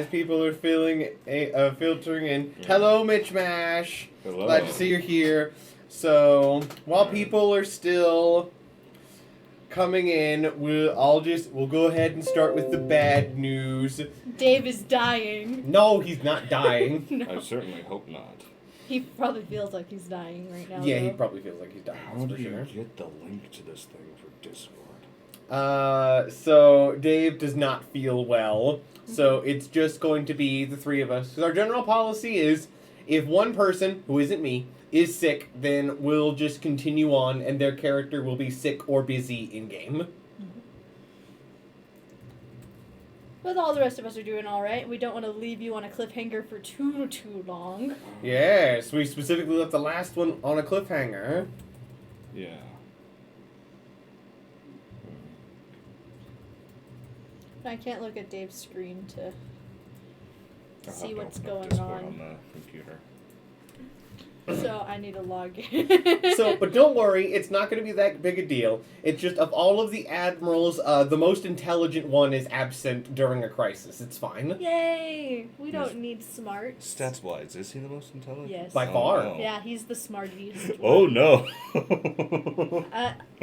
as people are filtering in. Yeah. Hello, Mitch Mash. Hello. Glad to see you're here. So, while people are still coming in, we'll go ahead and start with the bad news. Dave is dying. No, he's not dying. No. I certainly hope not. He probably feels like he's dying right now. Yeah, he though. probably feels like he's dying. How That's do for you sure. get the link to this thing for Discord? So Dave does not feel well. So it's just going to be the three of us. Because our general policy is, if one person, who isn't me, is sick, then we'll just continue on, and their character will be sick or busy in-game. But all the rest of us are doing all right. We don't want to leave you on a cliffhanger for too long. Yes, we specifically left the last one on a cliffhanger. Yeah. I can't look at Dave's screen to I'll see have to what's open up going Discord on. the computer. So I need to log in. But don't worry, it's not going to be that big a deal. It's just, of all of the admirals, the most intelligent one is absent during a crisis. It's fine. Yay! We don't need smarts. Stats wise, is he the most intelligent? Yes. By far. No. Yeah, he's the smartiest. Oh no.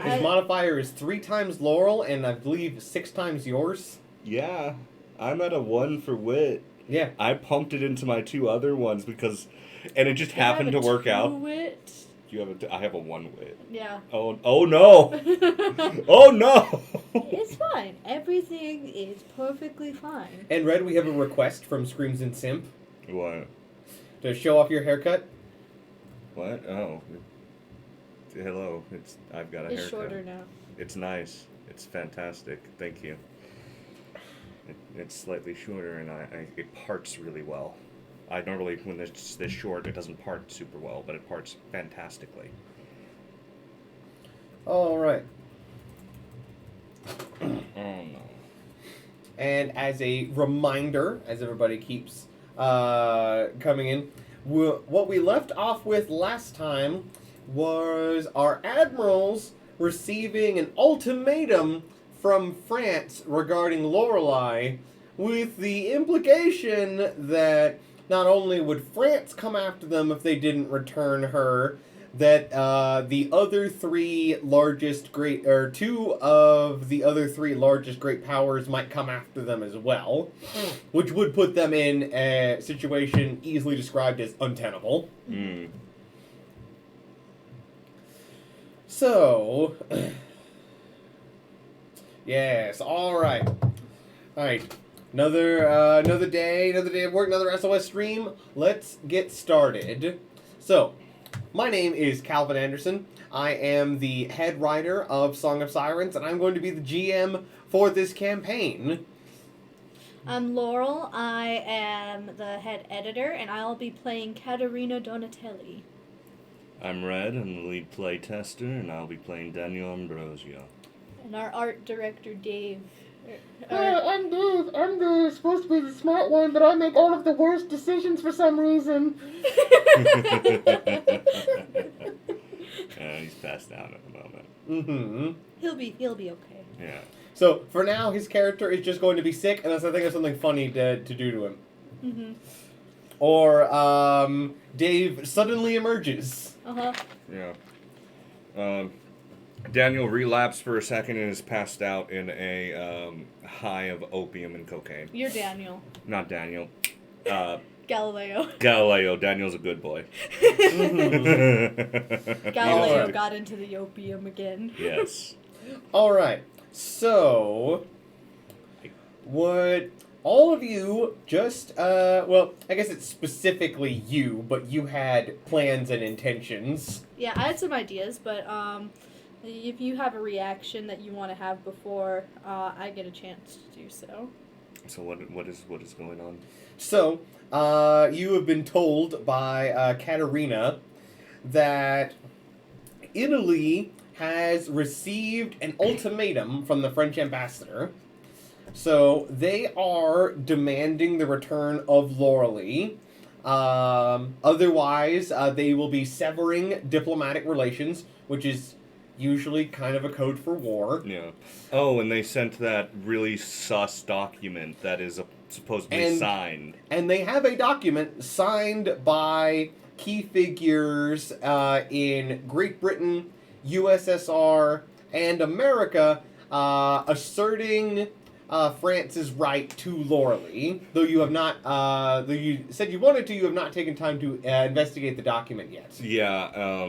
His modifier is 3 times Laurel, and I believe 6 times yours. Yeah. I'm at a 1 for wit. Yeah. I pumped it into my 2 other ones because, and it just You have happened a to work out. 2-wit? You have I have a 1 wit. Yeah. Oh no. Oh no. It's fine. Everything is perfectly fine. And Red, we have a request from Screams and Simp What? to show off your haircut. What? Oh. Hello. I've got a It's haircut. shorter now. It's nice. It's fantastic. Thank you. It's slightly shorter, and it parts really well. I normally, when it's this short, it doesn't part super well, but it parts fantastically. All right. Oh no. And as a reminder, as everybody keeps coming in, what we left off with last time was our admirals receiving an ultimatum from France regarding Lorelei, with the implication that not only would France come after them if they didn't return her, that the other 3 largest great, or 2 of the other 3 largest great powers might come after them as well, which would put them in a situation easily described as untenable. Mm. So, yes, all right. Another day of work, another SOS stream. Let's get started. So, my name is Calvin Anderson. I am the head writer of Song of Sirens, and I'm going to be the GM for this campaign. I'm Laurel. I am the head editor, and I'll be playing Caterina Donatelli. I'm Red. I'm the lead play tester, and I'll be playing Daniel Ambrosio. And our art director, Dave. I'm Dave. I'm supposed to be the smart one, but I make all of the worst decisions for some reason. He's passed out at the moment. Mm-hmm. He'll be okay. Yeah. So, for now, his character is just going to be sick, unless I think of something funny to do to him. Mm-hmm. Or, Dave suddenly emerges. Uh-huh. Yeah. Daniel relapsed for a second and is passed out in a high of opium and cocaine. You're Daniel. Not Daniel. Galileo. Galileo. Daniel's a good boy. Galileo Alright. got into the opium again. Yes. Alright, so, would all of you just, well, I guess it's specifically you, but you had plans and intentions. Yeah, I had some ideas, but if you have a reaction that you want to have before I get a chance to do so. So what is going on? So, you have been told by Katerina that Italy has received an ultimatum from the French ambassador. So, they are demanding the return of Lorelei. Otherwise, they will be severing diplomatic relations, which is usually kind of a code for war. Yeah. Oh, and they sent that really sus document that is supposedly signed. And they have a document signed by key figures in Great Britain, USSR, and America, asserting France's right to Loreley. Though you have not, though you said you wanted to, you have not taken time to investigate the document yet. Yeah,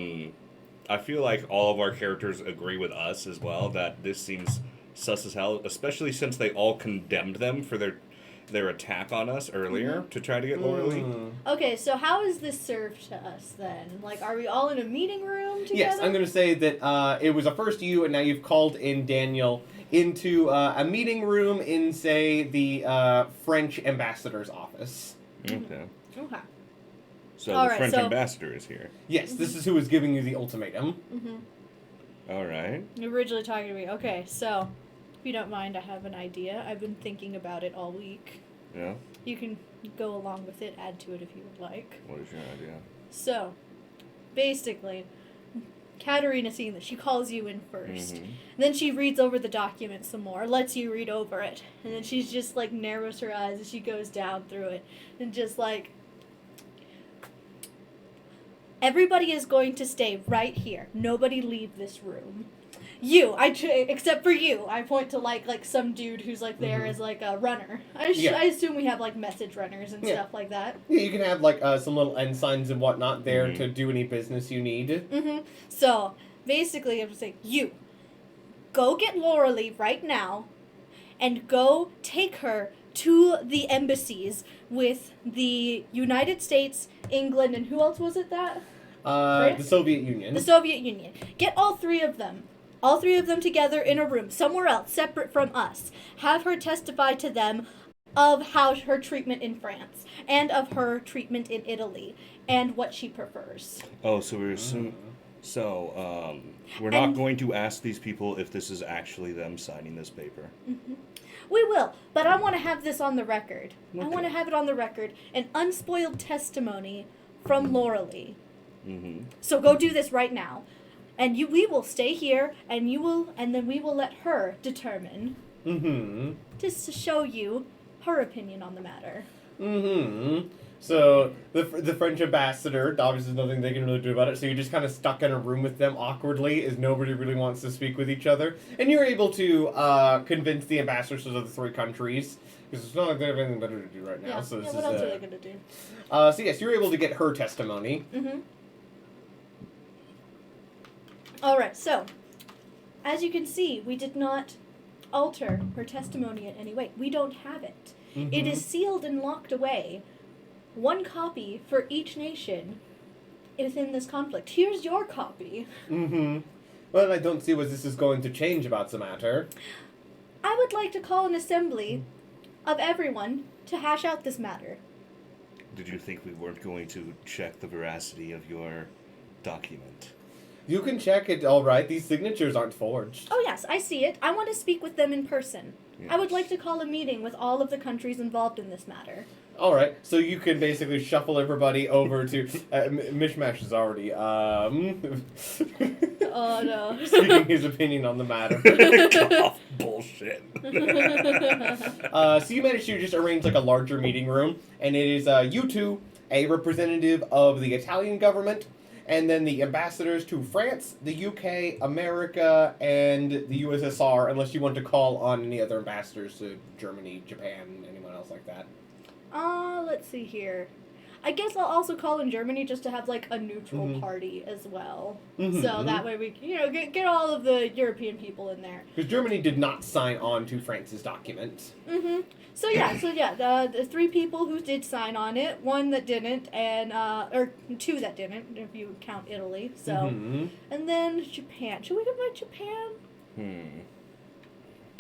I feel like all of our characters agree with us as well that this seems sus as hell, especially since they all condemned them for their attack on us earlier to try to get Loreley. Okay, so how is this served to us then? Like, are we all in a meeting room together? Yes, I'm going to say that it was a first you, and now you've called in Daniel into a meeting room in, say, the French ambassador's office. Okay. Okay. So All the right, French so- ambassador is here. Yes, this is who is giving you the ultimatum. All right. You're originally talking to me. Okay, so, if you don't mind, I have an idea. I've been thinking about it all week. Yeah. You can go along with it, add to it if you would like. What is your idea? So, basically, Katerina seeing that she calls you in first. Mhm. Then she reads over the document some more, lets you read over it, and then she's just like narrows her eyes as she goes down through it, and just like, everybody is going to stay right here. Nobody leave this room. You, except for you. I point to like some dude who's like there as like a runner. I assume we have like message runners and stuff like that. Yeah, you can have like some little ensigns and whatnot there to do any business you need. So basically, I'm just saying, you go get Loreley right now, and go take her to the embassies with the United States, England, and who else was it that? The Soviet Union. The Soviet Union. Get all three of them. All three of them together in a room, somewhere else, separate from us. Have her testify to them of how her treatment in France, and of her treatment in Italy, and what she prefers. Oh, so we're we're not going to ask these people if this is actually them signing this paper. We will, but I want to have this on the record. I Okay. want to have it on the record, an unspoiled testimony from Loreley. So go do this right now. And we will stay here, and then we will let her determine. Just to show you her opinion on the matter. So the French ambassador, obviously there's nothing they can really do about it, so you're just kind of stuck in a room with them awkwardly as nobody really wants to speak with each other. And you're able to convince the ambassadors of the three countries, because it's not like they have anything better to do right now. Yeah, So this what is, else are they going to do? so yes, you're able to get her testimony. Alright, so, as you can see, we did not alter her testimony in any way. We don't have it. It is sealed and locked away. One copy for each nation within this conflict. Here's your copy. Well, I don't see what this is going to change about the matter. I would like to call an assembly of everyone to hash out this matter. Did you think we weren't going to check the veracity of your document? You can check it, all right. These signatures aren't forged. Oh yes, I see it. I want to speak with them in person. I would Yes. like to call a meeting with all of the countries involved in this matter. All right, so you can basically shuffle everybody over to Mishmash is already Oh no. speaking his opinion on the matter. Cough, bullshit. So you managed to just arrange like a larger meeting room, and it is you two, a representative of the Italian government, and then the ambassadors to France, the UK, America, and the USSR, unless you want to call on any other ambassadors to Germany, Japan, anyone else like that. Let's see here. I guess I'll also call in Germany just to have like a neutral party as well. So that way we can, get all of the European people in there. Because Germany did not sign on to France's document. So the three people who did sign on it, one that didn't, and or two that didn't, if you count Italy. So, and then Japan. Should we invite Japan?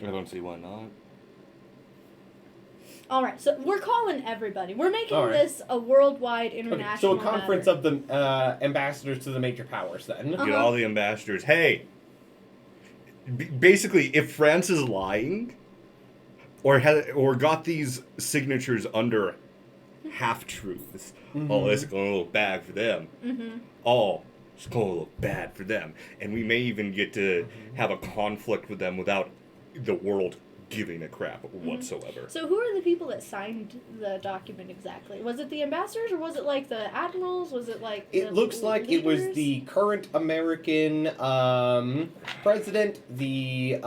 I don't see why not. All right, so we're calling everybody. We're making All right. this a worldwide Okay, international. so a conference matter. of the ambassadors to the major powers then. Get all the ambassadors. Hey, basically, if France is lying, or got these signatures under half truths, oh, it's going a little bad for them. It's going to look bad for them. And we may even get to have a conflict with them without the world giving a crap whatsoever. So who are the people that signed the document exactly? Was it the ambassadors or was it like the admirals? Was it like It looks like it was the current American president, the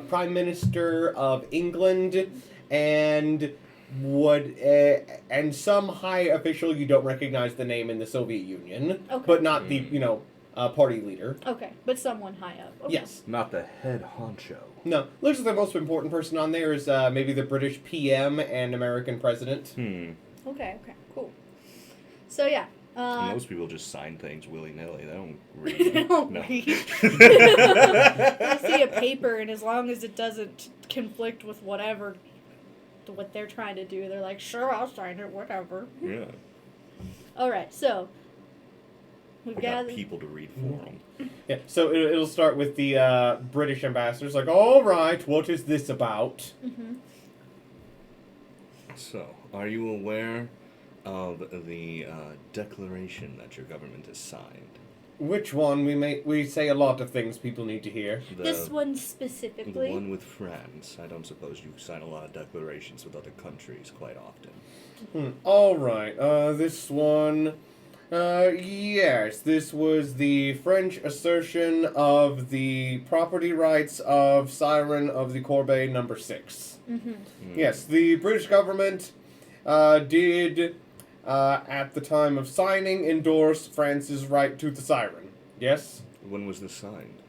prime minister of England, and and some high official you don't recognize the name in the Soviet Union, Okay. but not the party leader. Okay, but someone high up. Okay. Yes. Not the head honcho. No, looks like the most important person on there is maybe the British PM and American president. Okay, cool. So yeah. And most people just sign things willy-nilly. They don't read. They don't No. read. They see a paper, and as long as it doesn't conflict with what they're trying to do, they're like, sure, I'll sign it, whatever. Yeah. All right, so We got gathered. people to read for them. Yeah, so it'll start with the British ambassadors, like, all right, what is this about? Mm-hmm. So, are you aware of the declaration that your government has signed? Which one? We say a lot of things people need to hear. This one The specifically. one with France. I don't suppose you sign a lot of declarations with other countries quite often. All right, this one. Yes, this was the French assertion of the property rights of Siren of the Corbeil number 6. Mm-hmm. Yes, the British government did, at the time of signing, endorse France's right to the Siren. Yes? When was this signed?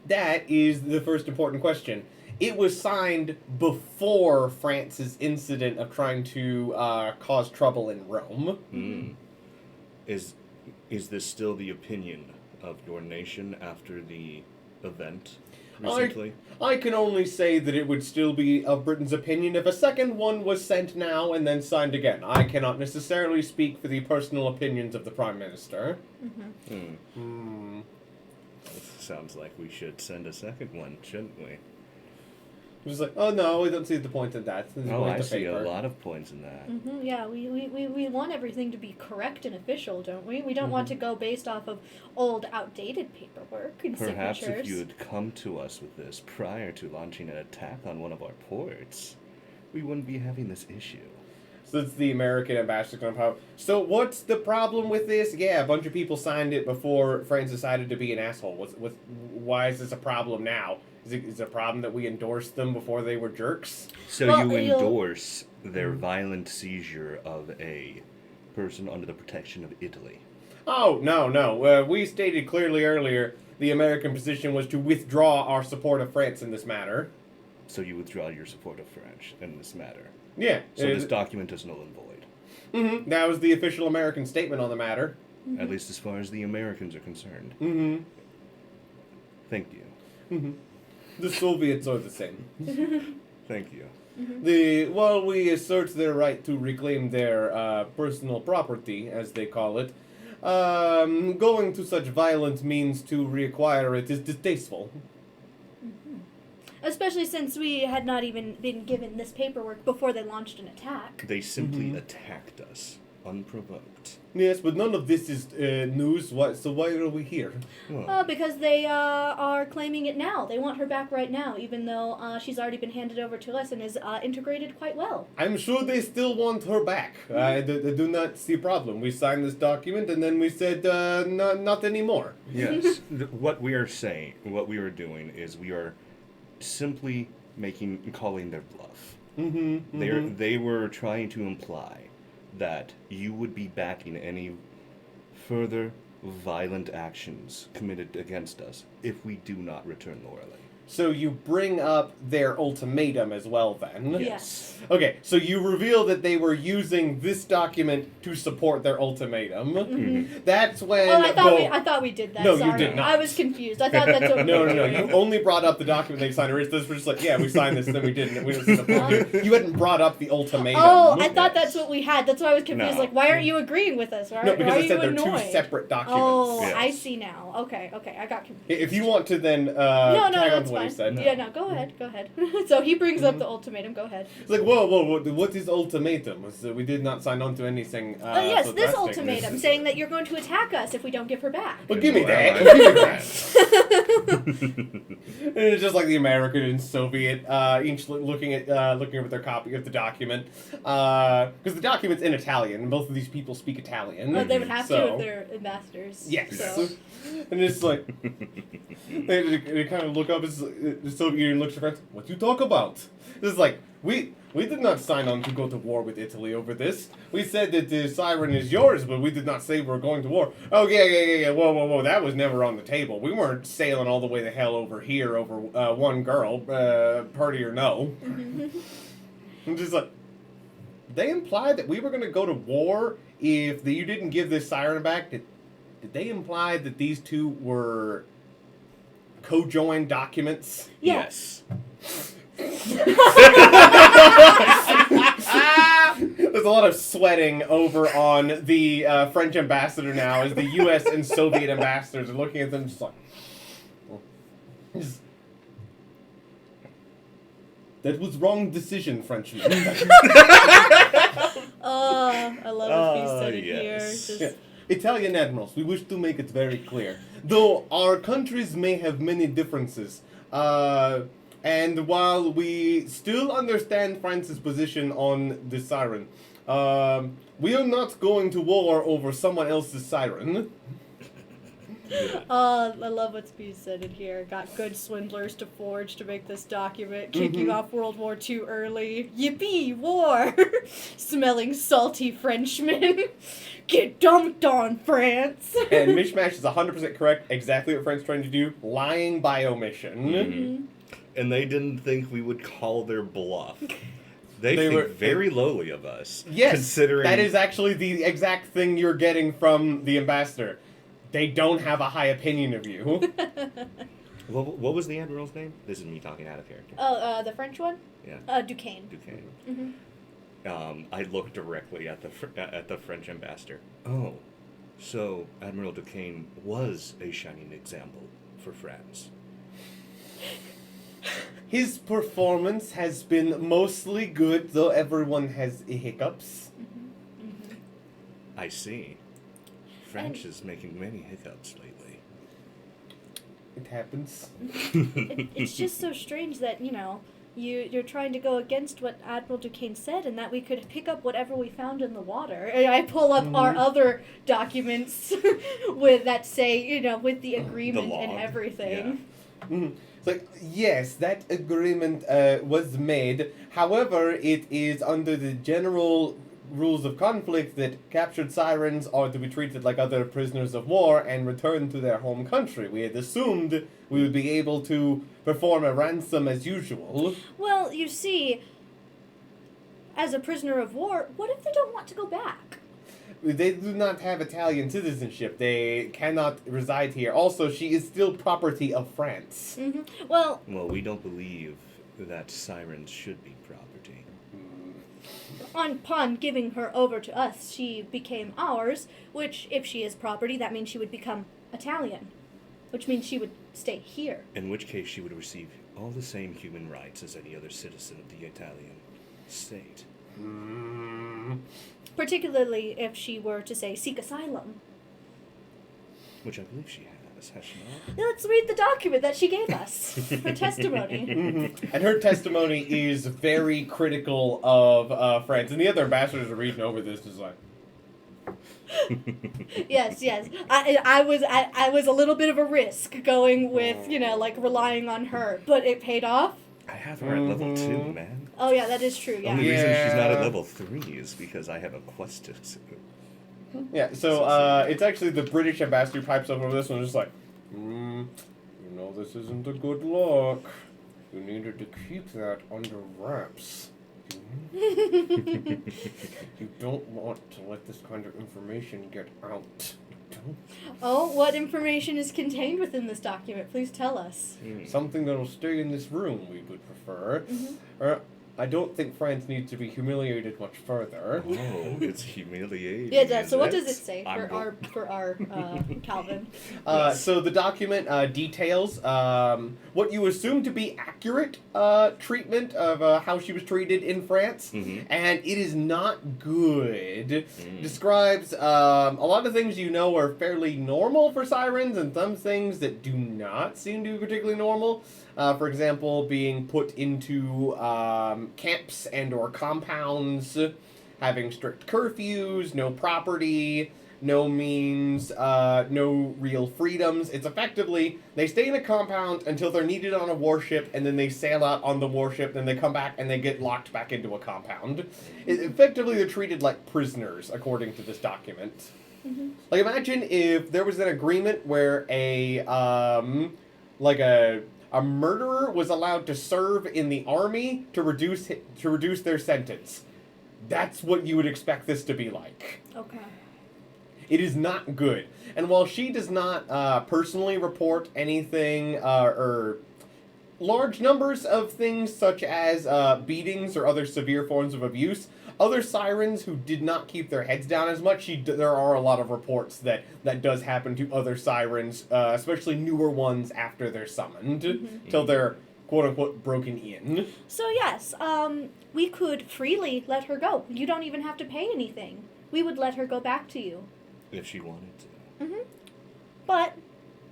That is the first important question. It was signed before France's incident of trying to cause trouble in Rome. Is this still the opinion of your nation after the event recently? I can only say that it would still be of Britain's opinion if a second one was sent now and then signed again. I cannot necessarily speak for the personal opinions of the Prime Minister. Sounds like we should send a second one, shouldn't we? It was like, oh no, we don't see the point in that. There's a point I to see paper. a lot of points in that. Mm-hmm, yeah, we want everything to be correct and official, don't we? We don't want to go based off of old, outdated paperwork and Perhaps signatures. if you had come to us with this prior to launching an attack on one of our ports, we wouldn't be having this issue. So it's the American ambassador going to pop. So what's the problem with this? Yeah, a bunch of people signed it before France decided to be an asshole. Why is this a problem now? Is it a problem that we endorsed them before they were jerks? So Well, you you'll- endorse their violent seizure of a person under the protection of Italy. Oh, no. We stated clearly earlier the American position was to withdraw our support of France in this matter. So you withdraw your support of France in this matter. Yeah. So this document is null and void. Mm-hmm. That was the official American statement on the matter. At least as far as the Americans are concerned. Mm-hmm. Thank you. Mm-hmm. The Soviets are the same. Thank you. We assert their right to reclaim their personal property, as they call it. Going to such violent means to reacquire it is distasteful. Especially since we had not even been given this paperwork before they launched an attack. They simply attacked us, unprovoked. Yes, but none of this is news. So why are we here? Well, Because they are claiming it now. They want her back right now, even though she's already been handed over to us and is integrated quite well. I'm sure they still want her back. I do not see a problem. We signed this document and then we said not anymore. yes. What we are doing is we are simply calling their bluff. They were trying to imply that you would be backing any further violent actions committed against us if we do not return loyally. So you bring up their ultimatum as well, then? Yes. Okay, so you reveal that they were using this document to support their ultimatum. That's when... Oh, I thought we did that. No, you Sorry. did not. I was confused. I thought that's what No. You only brought up the document they signed. This was just like, yeah, we signed this, and then we didn't. You hadn't brought up the ultimatum. Oh, I thought that's what we had. That's why I was confused. No. Like, why aren't you agreeing with us? Why, No, why because are I you said they're annoyed? two separate documents. Oh, Yes. I see now. Okay, I got confused. If you want to then No, tag on that's to what he fine. said. Yeah, no, go ahead. So he brings up the ultimatum. Go ahead. It's like, whoa, what is ultimatum? We did not sign on to anything. Yes, so this drastic. ultimatum, saying that you're going to attack us if we don't give her back. Well, give me Well, that. I- Give me that. And it's just like the American and Soviet, each looking over their copy of the document, because the document's in Italian, and both of these people speak Italian. Well, they would have to so, if they're ambassadors. Yes. So. And it's like they kind of look up. The Soviet Union looks at France. What you talk about? This is like we did not sign on to go to war with Italy over this. We said that the siren is yours, but we did not say we're going to war. Oh yeah. Whoa. That was never on the table. We weren't sailing all the way to hell over here over one girl, party or no. I'm just like, they implied that we were going to go to war if you didn't give this siren back. Did they imply that these two were co-joined documents? Yes. There's a lot of sweating over on the French ambassador now as the U.S. and Soviet ambassadors are looking at them just like... That was wrong decision, Frenchman. Oh, I love if he said it yes. here. Just, Yeah. Italian admirals, we wish to make it very clear. Though our countries may have many differences, and while we still understand France's position on the siren, we are not going to war over someone else's siren. I love what's being said in here. Got good swindlers to forge to make this document. Kicking off World War II early. Yippee, war! Smelling salty Frenchmen. Get dumped on, France! And Mishmash is 100% correct, exactly what France trying to do, lying by omission. And they didn't think we would call their bluff. They They think were- very lowly of us. Yes, considering that is actually the exact thing you're getting from the ambassador. They don't have a high opinion of you. What was the admiral's name? This is me talking out of character. Oh, the French one? Yeah, Duquesne. Duquesne. I looked directly at the French ambassador. Oh, so Admiral Duquesne was a shining example for France. His performance has been mostly good, though everyone has hiccups. I see. France is making many hiccups lately. It happens. It's just so strange that, you're trying to go against what Admiral Duquesne said and that we could pick up whatever we found in the water. And I pull up our other documents that say, with the agreement log, and everything. It's like, yes, that agreement was made. However, it is under the general rules of conflict that captured sirens are to be treated like other prisoners of war and returned to their home country. We had assumed we would be able to perform a ransom as usual. Well, you see, as a prisoner of war, what if they don't want to go back? They do not have Italian citizenship. They cannot reside here. Also, she is still property of France. Well, Well, we don't believe that sirens should be property. upon giving her over to us, she became ours, which, if she is property, that means she would become Italian, which means she would stay here. In which case, she would receive all the same human rights as any other citizen of the Italian state. Particularly if she were to, say, seek asylum. Which I believe she has she not? Now let's read the document that she gave us, her testimony. And her testimony is very critical of France. And the other ambassadors are reading over this, just like, Yes. I was a little bit of a risk going with, relying on her, but it paid off. I have her at level 2, man. Oh yeah, that is true. Yeah. Only reason she's not at Yeah. level 3 is because I have a quest to... yeah. So it's actually the British ambassador who pipes up over this one, just like, this isn't a good look. You needed to keep that under wraps. You don't want to let this kind of information get out. Don't. Oh, what information is contained within this document? Please tell us. Something that'll stay in this room, we would prefer. I don't think France needs to be humiliated much further. Oh, it's humiliating. Yeah, it does. is So what does it say I'm for our Calvin? So the document details what you assume to be accurate treatment of how she was treated in France, Mhm. and it is not good. Mm. Describes a lot of things you know are fairly normal for sirens, and some things that do not seem to be particularly normal. For example, being put into camps and or compounds, having strict curfews, no property, no means, no real freedoms. It's effectively, they stay in a compound until they're needed on a warship, and then they sail out on the warship, then they come back and they get locked back into a compound. Effectively, they're treated like prisoners, according to this document. Mm-hmm. Like, imagine if there was an agreement where a murderer was allowed to serve in the army to reduce their sentence. That's what you would expect this to be like. Okay. It is not good. And while she does not personally report anything or large numbers of things such as beatings or other severe forms of abuse, other sirens who did not keep their heads down as much, there are a lot of reports that does happen to other sirens, especially newer ones after they're summoned, till they're quote-unquote broken in. So yes, we could freely let her go. You don't even have to pay anything. We would let her go back to you. If she wanted to. Mm-hmm. But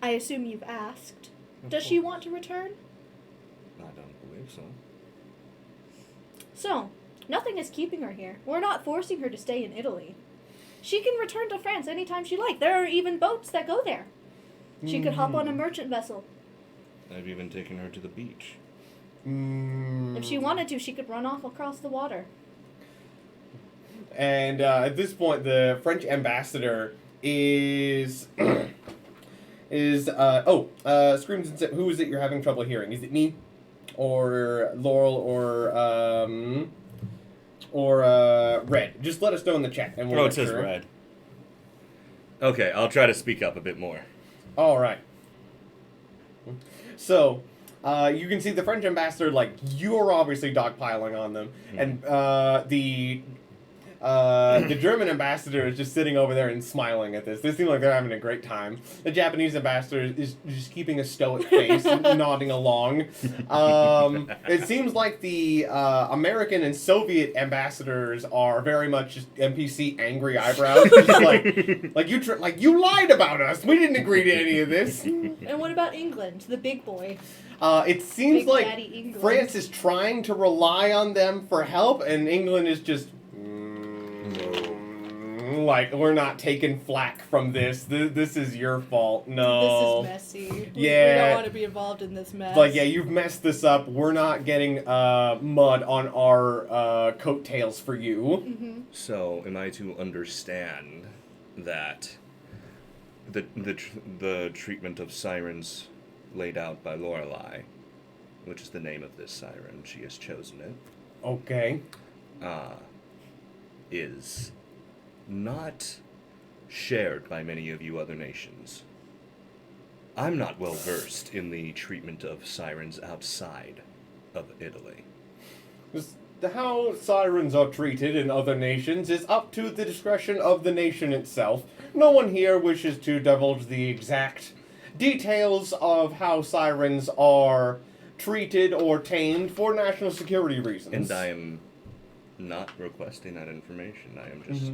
I assume you've asked. Does she want to return? I don't believe so. So, nothing is keeping her here. We're not forcing her to stay in Italy. She can return to France anytime she likes. There are even boats that go there. She could hop on a merchant vessel. I've even taken her to the beach. If she wanted to, she could run off across the water. And at this point, the French ambassador is screams and says, "Who is it you're having trouble hearing? Is it me, or Laurel, or Red? Just let us know in the chat, and we'll." Oh, make it says sure. red. Okay, I'll try to speak up a bit more. All right. So, you can see the French ambassador, like, you are obviously dogpiling on them, and the German ambassador is just sitting over there and smiling at this. They seem like they're having a great time. The Japanese ambassador is just keeping a stoic face and nodding along. It seems like the American and Soviet ambassadors are very much just NPC angry eyebrows. Just like you lied about us. We didn't agree to any of this. And what about England, the big boy? It seems Big like Daddy England. France is trying to rely on them for help, and England is just like, we're not taking flack from this. This is your fault. No. This is messy. Yeah. We don't want to be involved in this mess. Like, yeah, you've messed this up. We're not getting mud on our coattails for you. Mm-hmm. So, am I to understand that the treatment of sirens laid out by Lorelei, which is the name of this siren, she has chosen it, Okay. is not shared by many of you other nations? I'm not well versed in the treatment of sirens outside of Italy. How sirens are treated in other nations is up to the discretion of the nation itself. No one here wishes to divulge the exact details of how sirens are treated or tamed for national security reasons. And I am not requesting that information. I am just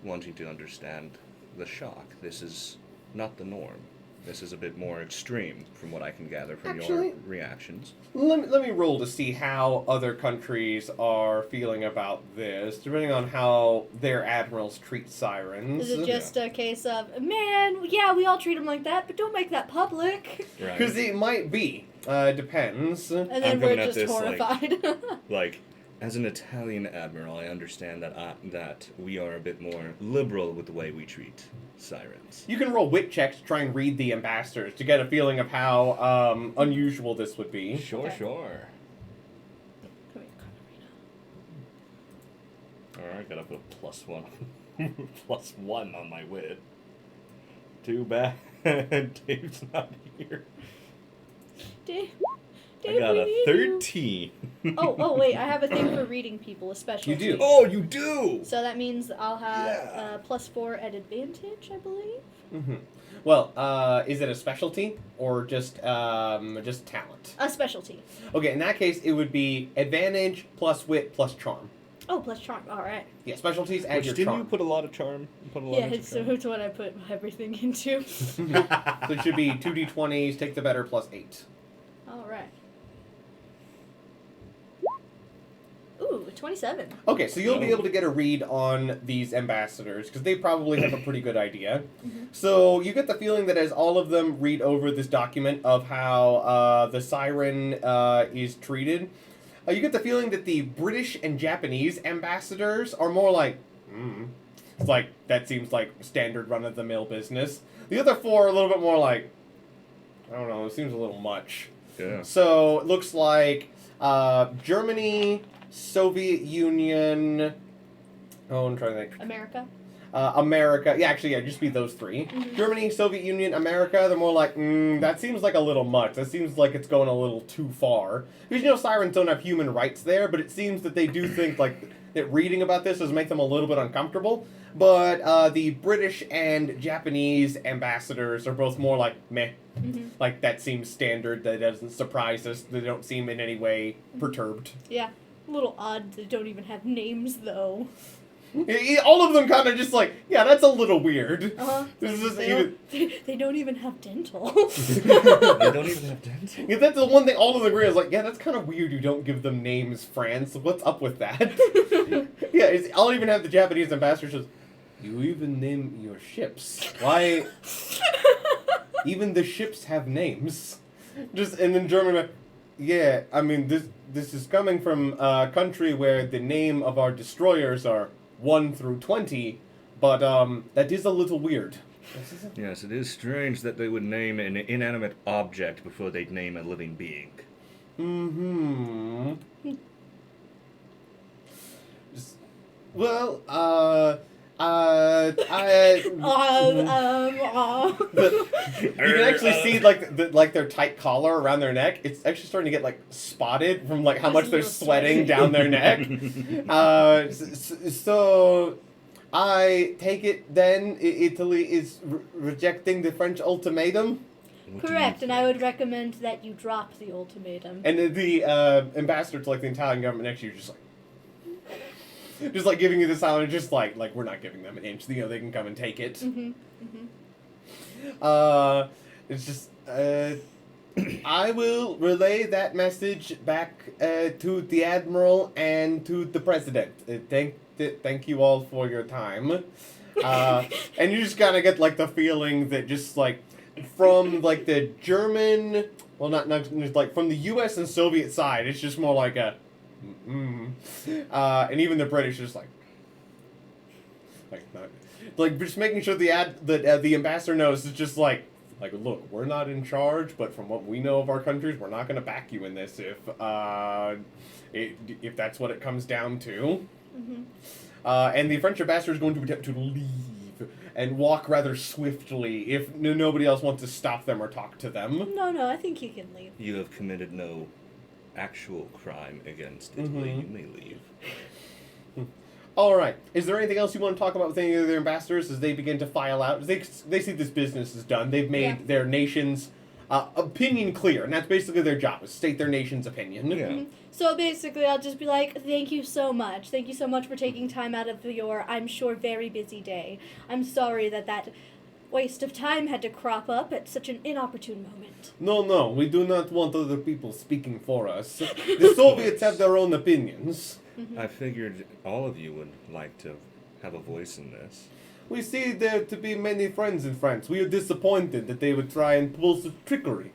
wanting to understand the shock. This is not the norm. This is a bit more extreme from what I can gather from your reactions. Let me roll to see how other countries are feeling about this, depending on how their admirals treat sirens. Is it just a case of, man, yeah, we all treat them like that, but don't make that public? Right. Because it might be. Depends. And then I'm we're coming at just this, horrified. Like, as an Italian admiral, I understand that we are a bit more liberal with the way we treat sirens. You can roll wit checks to try and read the ambassadors to get a feeling of how unusual this would be. Sure, Okay. sure. Come here, Alright, gotta put a +1. +1 on my wit. Too bad Dave's not here. Dave I got we a need you. 13. Oh, wait, I have a thing for reading people, a specialty. You do. Oh, you do! So that means I'll have Yeah. +4 at advantage, I believe. Mm-hmm. Well, is it a specialty or just talent? A specialty. Okay, in that case, it would be advantage plus wit plus charm. Oh, plus charm. All right. Yeah, specialties add Which, your didn't charm. you put a lot of charm? You put a lot Yeah, into so charm? it's what I put everything into. So it should be 2d20s, take the better, plus 8. All right. Ooh, 27. Okay, so you'll be able to get a read on these ambassadors, because they probably have a pretty good idea. Mhm. So you get the feeling that as all of them read over this document of how the siren is treated, you get the feeling that the British and Japanese ambassadors are more like, it's like, that seems like standard run-of-the-mill business. The other four are a little bit more like, I don't know, it seems a little much. Yeah. So it looks like Germany, Soviet Union. Oh, I'm trying to think. America. America. Yeah, actually, yeah, just be those three. Mhm. Germany, Soviet Union, America. They're more like, that seems like a little much. That seems like it's going a little too far. Because, you know, sirens don't have human rights there, but it seems that they do think, like, that reading about this does make them a little bit uncomfortable. But the British and Japanese ambassadors are both more like, meh. Mhm. Like, that seems standard. That doesn't surprise us. They don't seem in any way perturbed. Yeah. A little odd they don't even have names, though. All of them kind of just like, yeah, that's a little weird. Uh-huh. This is They even... they don't even have dental. They don't even have dental. Yeah, that's the one thing all of them agree is like, yeah, that's kind of weird you don't give them names, France. What's up with that? Yeah, I'll even have the Japanese ambassador says, you even name your ships. Why? Even the ships have names. Just, and then German, yeah, I mean, this is coming from a country where the name of our destroyers are 1 through 20, but that is a little weird. Yes, it is strange that they would name an inanimate object before they'd name a living being. Mm-hmm. Well, you can actually see like their tight collar around their neck. It's actually starting to get like spotted from like how much they're sweating down their neck. So I take it then Italy is rejecting the French ultimatum. What do you Correct, and I think? would recommend that you drop the ultimatum. And the ambassador to like the Italian government next to you is just like giving you the silent, just like we're not giving them an inch. You know, they can come and take it. Mm-hmm. Mm-hmm. It's just I will relay that message back to the Admiral and to the President. Thank you all for your time. And you just kind of get like the feeling that just like from like the German, well not like from the U.S. and Soviet side, it's just more like a, and even the British are just like just making sure the ambassador knows it's just like look, we're not in charge, but from what we know of our countries, we're not going to back you in this if that's what it comes down to. Mm-hmm. And the French ambassador is going to attempt to leave and walk rather swiftly if nobody else wants to stop them or talk to them. No, I think you can leave. You have committed no actual crime against Italy. Mhm. You may leave. All right. Is there anything else you want to talk about with any of their ambassadors as they begin to file out? They see this business is done. They've made their nation's opinion clear, and that's basically their job, is state their nation's opinion. Yeah. Mm-hmm. So basically, I'll just be like, thank you so much. Thank you so much for taking time out of your, I'm sure, very busy day. I'm sorry that waste of time had to crop up at such an inopportune moment. No, we do not want other people speaking for us. The Soviets have their own opinions. I figured all of you would like to have a voice in this. We see there to be many friends in France. We are disappointed that they would try and pull some trickery.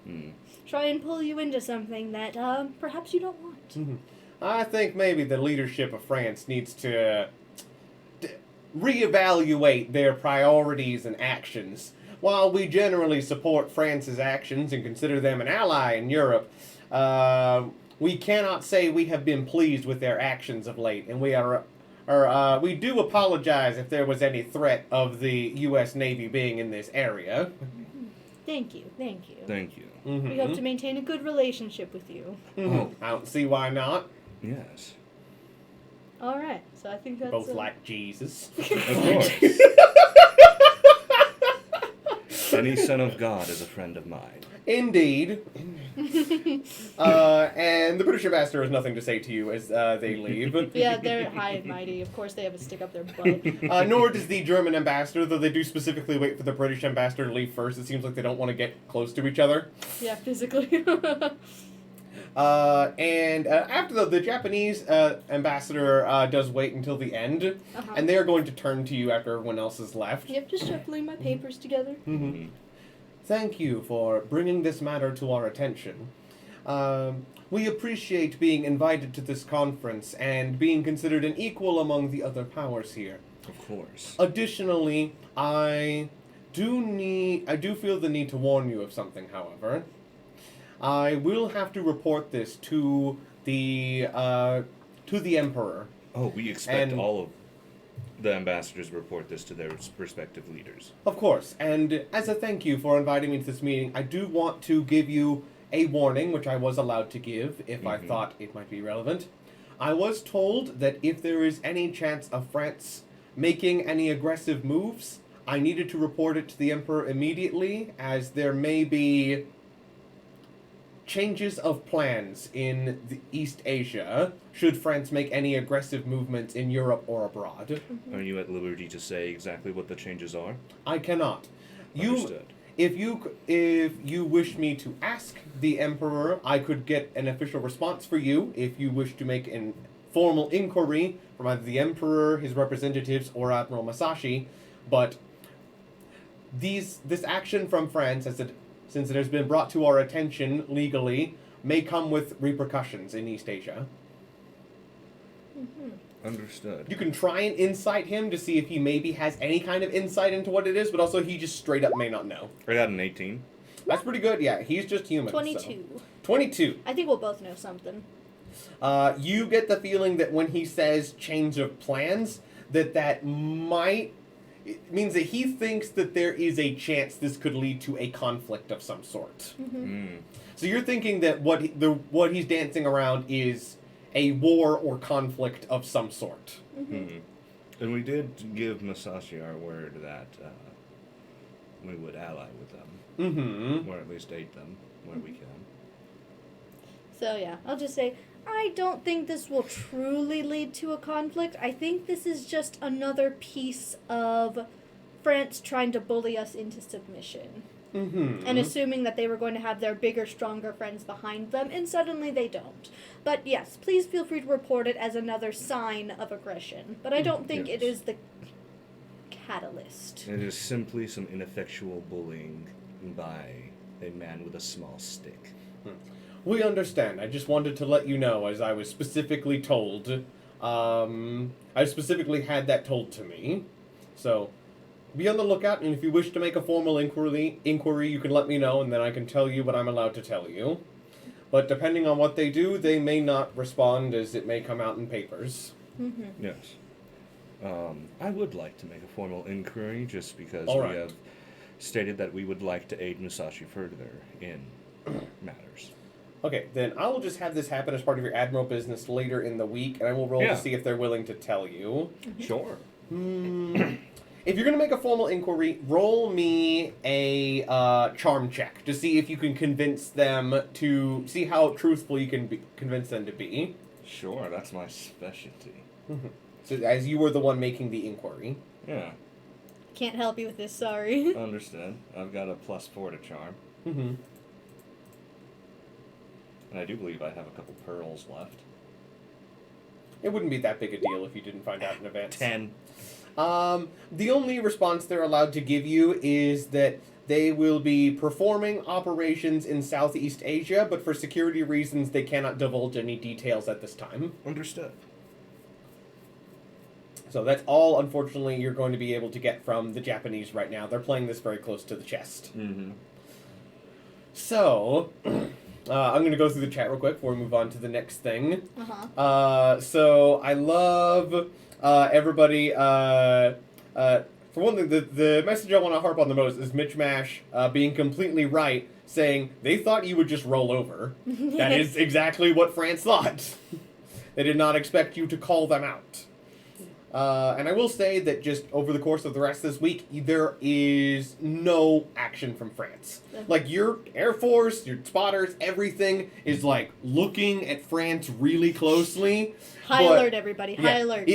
Hmm. Try and pull you into something that perhaps you don't want. I think maybe the leadership of France needs to reevaluate their priorities and actions. While we generally support France's actions and consider them an ally in Europe, we cannot say we have been pleased with their actions of late, and we do apologize if there was any threat of the U.S. Navy being in this area. Thank you. Thank you. We hope to maintain a good relationship with you. I don't see why not. Yes. All right, so I think that's Both like Jesus. Of course. Any son of God is a friend of mine. Indeed. And the British ambassador has nothing to say to you as they leave. Yeah, they're high and mighty. Of course, they have a stick up their butt. Nor does the German ambassador, though they do specifically wait for the British ambassador to leave first. It seems like they don't want to get close to each other. Yeah, physically. And after the Japanese ambassador does wait until the end, and they are going to turn to you after everyone else has left. Yep, just shuffling my papers together. Mm-hmm. Thank you for bringing this matter to our attention. We appreciate being invited to this conference and being considered an equal among the other powers here. Of course. Additionally, I do feel the need to warn you of something, however. I will have to report this to the Emperor. Oh, we expect And- all of the ambassadors report this to their respective leaders. Of course, and as a thank you for inviting me to this meeting, I do want to give you a warning, which I was allowed to give if I thought it might be relevant. I was told that if there is any chance of France making any aggressive moves, I needed to report it to the Emperor immediately, as there may be changes of plans in the East Asia should France make any aggressive movements in Europe or abroad. Are you at liberty to say exactly what the changes are? I cannot. Understood. If you wish me to ask the Emperor, I could get an official response for you. If you wish to make an formal inquiry from either the Emperor, his representatives, or Admiral Masashi, but this action from France, since it has been brought to our attention legally, may come with repercussions in East Asia. Understood. You can try and insight him to see if he maybe has any kind of insight into what it is, but also he just straight up may not know. I got an 18. That's pretty good, yeah. He's just human. 22. So. 22. I think we'll both know something. You get the feeling that when he says change of plans, that might... It means that he thinks that there is a chance this could lead to a conflict of some sort. So you're thinking that what he's dancing around is a war or conflict of some sort. And we did give Masashi our word that we would ally with them. Or at least aid them where we can. So yeah, I'll just say, I don't think this will truly lead to a conflict. I think this is just another piece of France trying to bully us into submission. And assuming that they were going to have their bigger, stronger friends behind them, and suddenly they don't. But yes, please feel free to report it as another sign of aggression. But I don't think it is the catalyst. It is simply some ineffectual bullying by a man with a small stick. We understand. I just wanted to let you know, as I was specifically told. I specifically had that told to me. So, be on the lookout, and if you wish to make a formal inquiry, you can let me know, and then I can tell you what I'm allowed to tell you. But depending on what they do, they may not respond, as it may come out in papers. Yes. I would like to make a formal inquiry, just because All we right. have stated that we would like to aid Musashi further in matters. Okay, then I will just have this happen as part of your Admiral business later in the week, and I will roll Yeah. to see if they're willing to tell you. Sure. If you're going to make a formal inquiry, roll me a charm check to see if you can convince them to... See how truthful you can convince them to be. Sure, that's my specialty. So as you were the one making the inquiry. Yeah, Can't help you with this, sorry. understood. I've got a +4 to charm. And I do believe I have a couple pearls left. It wouldn't be that big a deal if you didn't find out in advance. 10. The only response they're allowed to give you is that they will be performing operations in Southeast Asia, but for security reasons they cannot divulge any details at this time. Understood. So that's all, unfortunately, you're going to be able to get from the Japanese right now. They're playing this very close to the chest. So, I'm going to go through the chat real quick before we move on to the next thing. So I love everybody For one thing, the message I want to harp on the most is Mitch Mash being completely right, saying they thought you would just roll over. That is exactly what France thought. They did not expect you to call them out. And I will say that just over the course of the rest of this week, there is no action from France. Like, your Air Force, your spotters, everything is, like, looking at France really closely. High alert, everybody. High alert.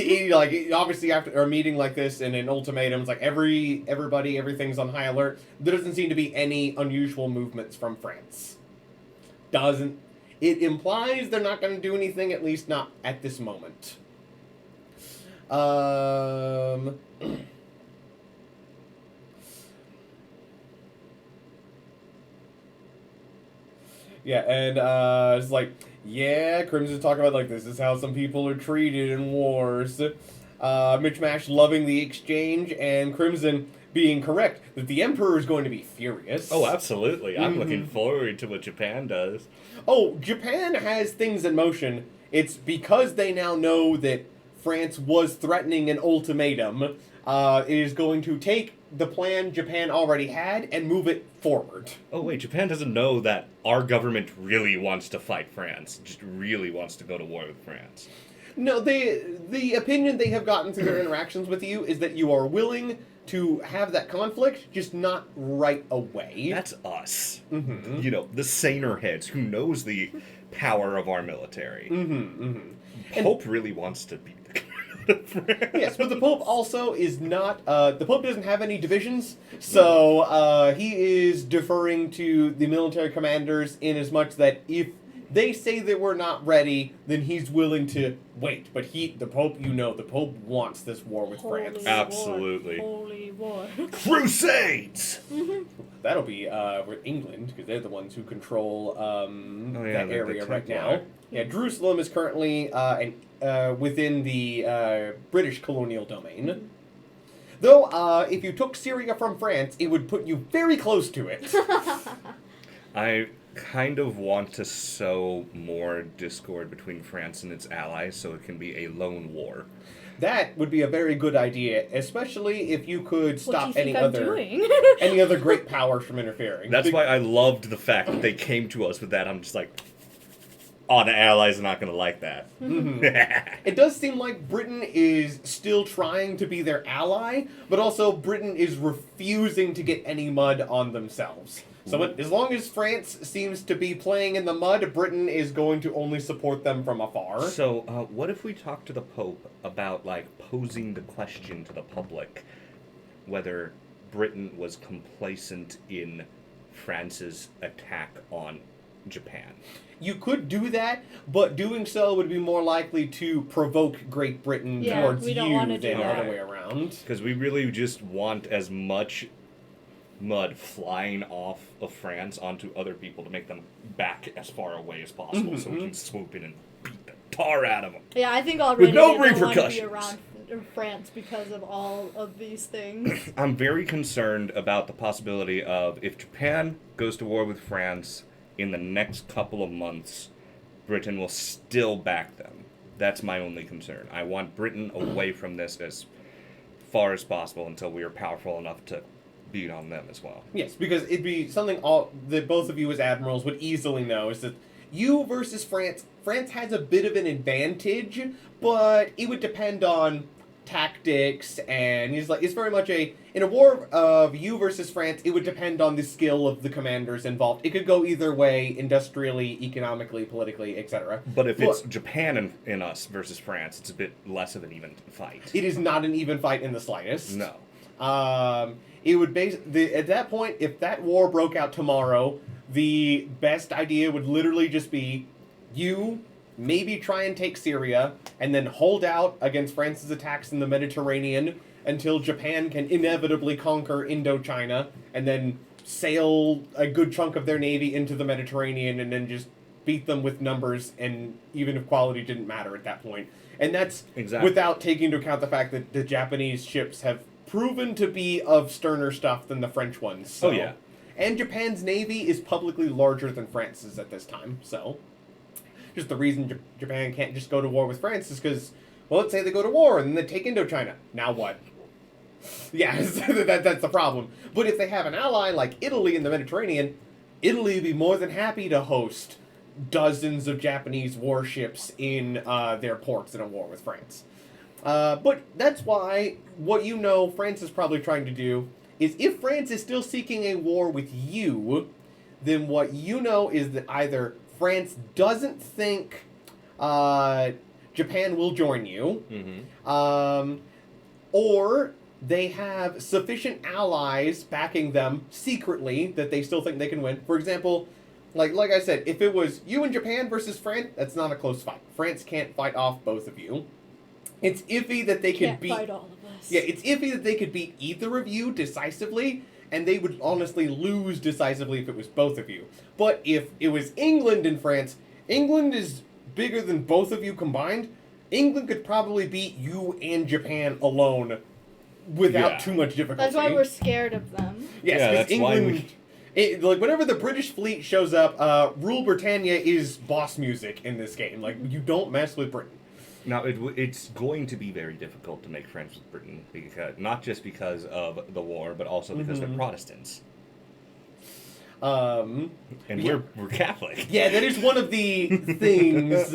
Obviously, after a meeting like this and an ultimatum, it's like everything's on high alert. There doesn't seem to be any unusual movements from France. It implies they're not going to do anything, at least not at this moment. Yeah, and it's like, yeah, Crimson's talking about, like, this is how some people are treated in wars. Mitch Mash loving the exchange, and Crimson being correct that the Emperor is going to be furious. Oh, absolutely. I'm looking forward to what Japan does. Oh, Japan has things in motion. It's because they now know that France was threatening an ultimatum. It is going to take the plan Japan already had and move it forward. Oh, wait, Japan doesn't know that our government really wants to fight France. Just really wants to go to war with France. No, the opinion they have gotten through their interactions with you is that you are willing to have that conflict, just not right away. That's us. Mm-hmm. You know, the saner heads who knows the power of our military. Mm-hmm, mm-hmm. Pope really wants to beat the France. Yes, but the Pope also is not... the Pope doesn't have any divisions, so he is deferring to the military commanders in as much that if they say that we're not ready, then he's willing to wait. But the Pope wants this war with France. Absolutely. Holy war. Crusades! That'll be with England, because they're the ones who control that the area right now. Templar. Yeah, Jerusalem is currently within the British colonial domain. Though, if you took Syria from France, it would put you very close to it. I kind of want to sow more discord between France and its allies so it can be a lone war. That would be a very good idea, especially if you could stop What do you any think I'm other doing? any other great powers from interfering. That's why I loved the fact that they came to us with that. I'm just like, oh, the allies are not going to like that. Mm-hmm. It does seem like Britain is still trying to be their ally, but also Britain is refusing to get any mud on themselves. So as long as France seems to be playing in the mud, Britain is going to only support them from afar. So, what if we talk to the Pope about, like, posing the question to the public whether Britain was complacent in France's attack on Japan? You could do that, but doing so would be more likely to provoke Great Britain towards we don't you wanna than do the that. other way around. Because we really just want as much mud flying off of France onto other people to make them back as far away as possible so we can swoop in and beat the tar out of them. Yeah, I think already With no they don't want to be repercussions. around France because of all of these things. I'm very concerned about the possibility of if Japan goes to war with France in the next couple of months, Britain will still back them. That's my only concern. I want Britain away from this as far as possible until we are powerful enough to beat on them as well. Yes, because it'd be something that both of you as admirals would easily know, is that you versus France has a bit of an advantage, but it would depend on tactics, and it's very much in a war of you versus France, it would depend on the skill of the commanders involved. It could go either way, industrially, economically, politically, etc. But if it's Japan and us versus France, it's a bit less of an even fight. It is not an even fight in the slightest. No. It would at that point, if that war broke out tomorrow, the best idea would literally just be you maybe try and take Syria, and then hold out against France's attacks in the Mediterranean until Japan can inevitably conquer Indochina, and then sail a good chunk of their navy into the Mediterranean, and then just beat them with numbers, and even if quality didn't matter at that point. And that's without taking into account the fact that the Japanese ships have proven to be of sterner stuff than the French ones. So. Oh, yeah. And Japan's navy is publicly larger than France's at this time, so... Just the reason Japan can't just go to war with France is because, well, let's say they go to war and then they take Indochina. Now what? Yes, that's the problem. But if they have an ally like Italy in the Mediterranean, Italy would be more than happy to host dozens of Japanese warships in their ports in a war with France. But that's why what France is probably trying to do is if France is still seeking a war with you, then what is that either France doesn't think Japan will join you, or they have sufficient allies backing them secretly that they still think they can win. For example, like I said, if it was you and Japan versus France, that's not a close fight. France can't fight off both of you. It's iffy that they could beat. Fight all of us. Yeah, it's iffy that they could beat either of you decisively, and they would honestly lose decisively if it was both of you. But if it was England and France, England is bigger than both of you combined. England could probably beat you and Japan alone without too much difficulty. That's why we're scared of them. Yes, Yeah, that's why England. Like whenever the British fleet shows up, Rule Britannia is boss music in this game. Like you don't mess with Britain. Now, it's going to be very difficult to make friends with Britain, because not just because of the war, but also because they're Protestants. And we're Catholic. Yeah, that is one of the things.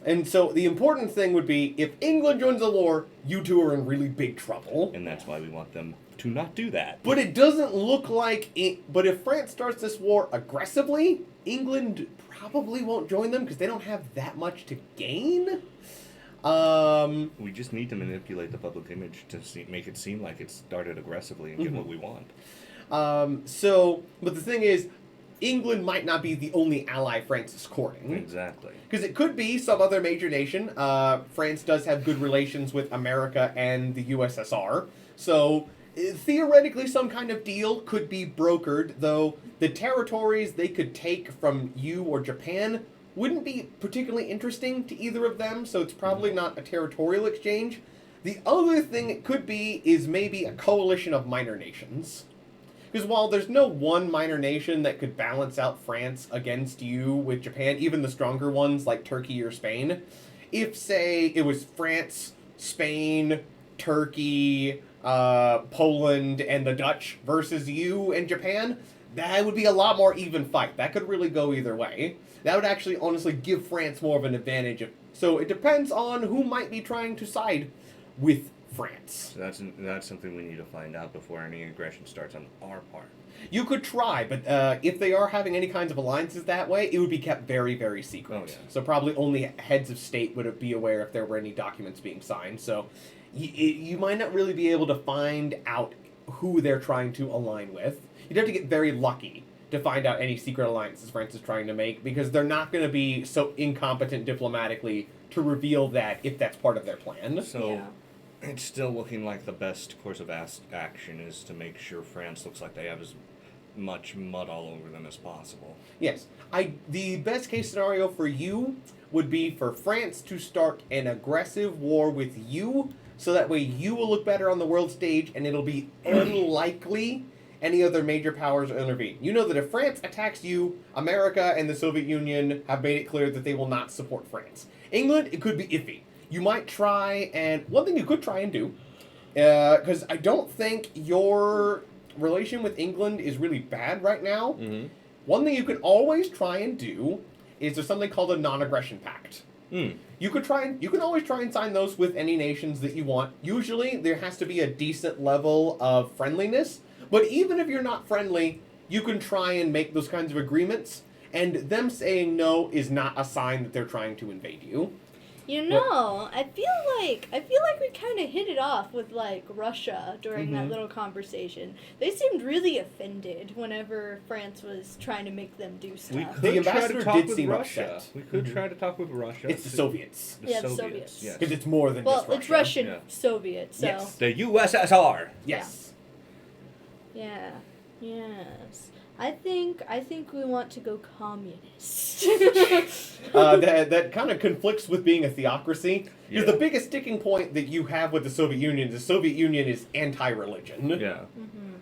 And so the important thing would be, if England joins the war, you two are in really big trouble. And that's why we want them to not do that. But it doesn't look like it. But if France starts this war aggressively, England probably won't join them because they don't have that much to gain. We just need to manipulate the public image to make it seem like it started aggressively and get what we want. But the thing is, England might not be the only ally France is courting. Exactly. Because it could be some other major nation. France does have good relations with America and the USSR. So theoretically, some kind of deal could be brokered, though the territories they could take from you or Japan wouldn't be particularly interesting to either of them, so it's probably not a territorial exchange. The other thing it could be is maybe a coalition of minor nations. Because while there's no one minor nation that could balance out France against you with Japan, even the stronger ones like Turkey or Spain, if, say, it was France, Spain, Turkey, Poland, and the Dutch versus you and Japan, that would be a lot more even fight. That could really go either way. That would actually honestly give France more of an advantage. So it depends on who might be trying to side with France. So that's something we need to find out before any aggression starts on our part. You could try, but if they are having any kinds of alliances that way, it would be kept very, very secret. Oh, yeah. So probably only heads of state would be aware if there were any documents being signed. So you might not really be able to find out who they're trying to align with. You'd have to get very lucky to find out any secret alliances France is trying to make, because they're not going to be so incompetent diplomatically to reveal that if that's part of their plan. So it's still looking like the best course of action is to make sure France looks like they have as much mud all over them as possible. Yes. The best case scenario for you would be for France to start an aggressive war with you, so that way you will look better on the world stage, and it'll be unlikely any other major powers will intervene. You know that if France attacks you, America and the Soviet Union have made it clear that they will not support France. England, it could be iffy. You might try, and one thing you could try and do, because I don't think your relation with England is really bad right now. One thing you can always try and do is there's something called a non-aggression pact. You can always try and sign those with any nations that you want. Usually there has to be a decent level of friendliness, but even if you're not friendly, you can try and make those kinds of agreements, and them saying no is not a sign that they're trying to invade you. You know, I feel like we kind of hit it off with like Russia during that little conversation. They seemed really offended whenever France was trying to make them do stuff. We The could try ambassador to talk did with seem Russia. upset. We could try to talk with Russia. It's the Soviets. The Soviets. Yes. Because it's more than Well, just Russia. it's Russian Yeah. Soviet, so Yes. The USSR. Yes. yeah. Yes. I think we want to go communist. That kind of conflicts with being a theocracy. Because Yeah. the biggest sticking point that you have with the Soviet Union is anti-religion. Yeah.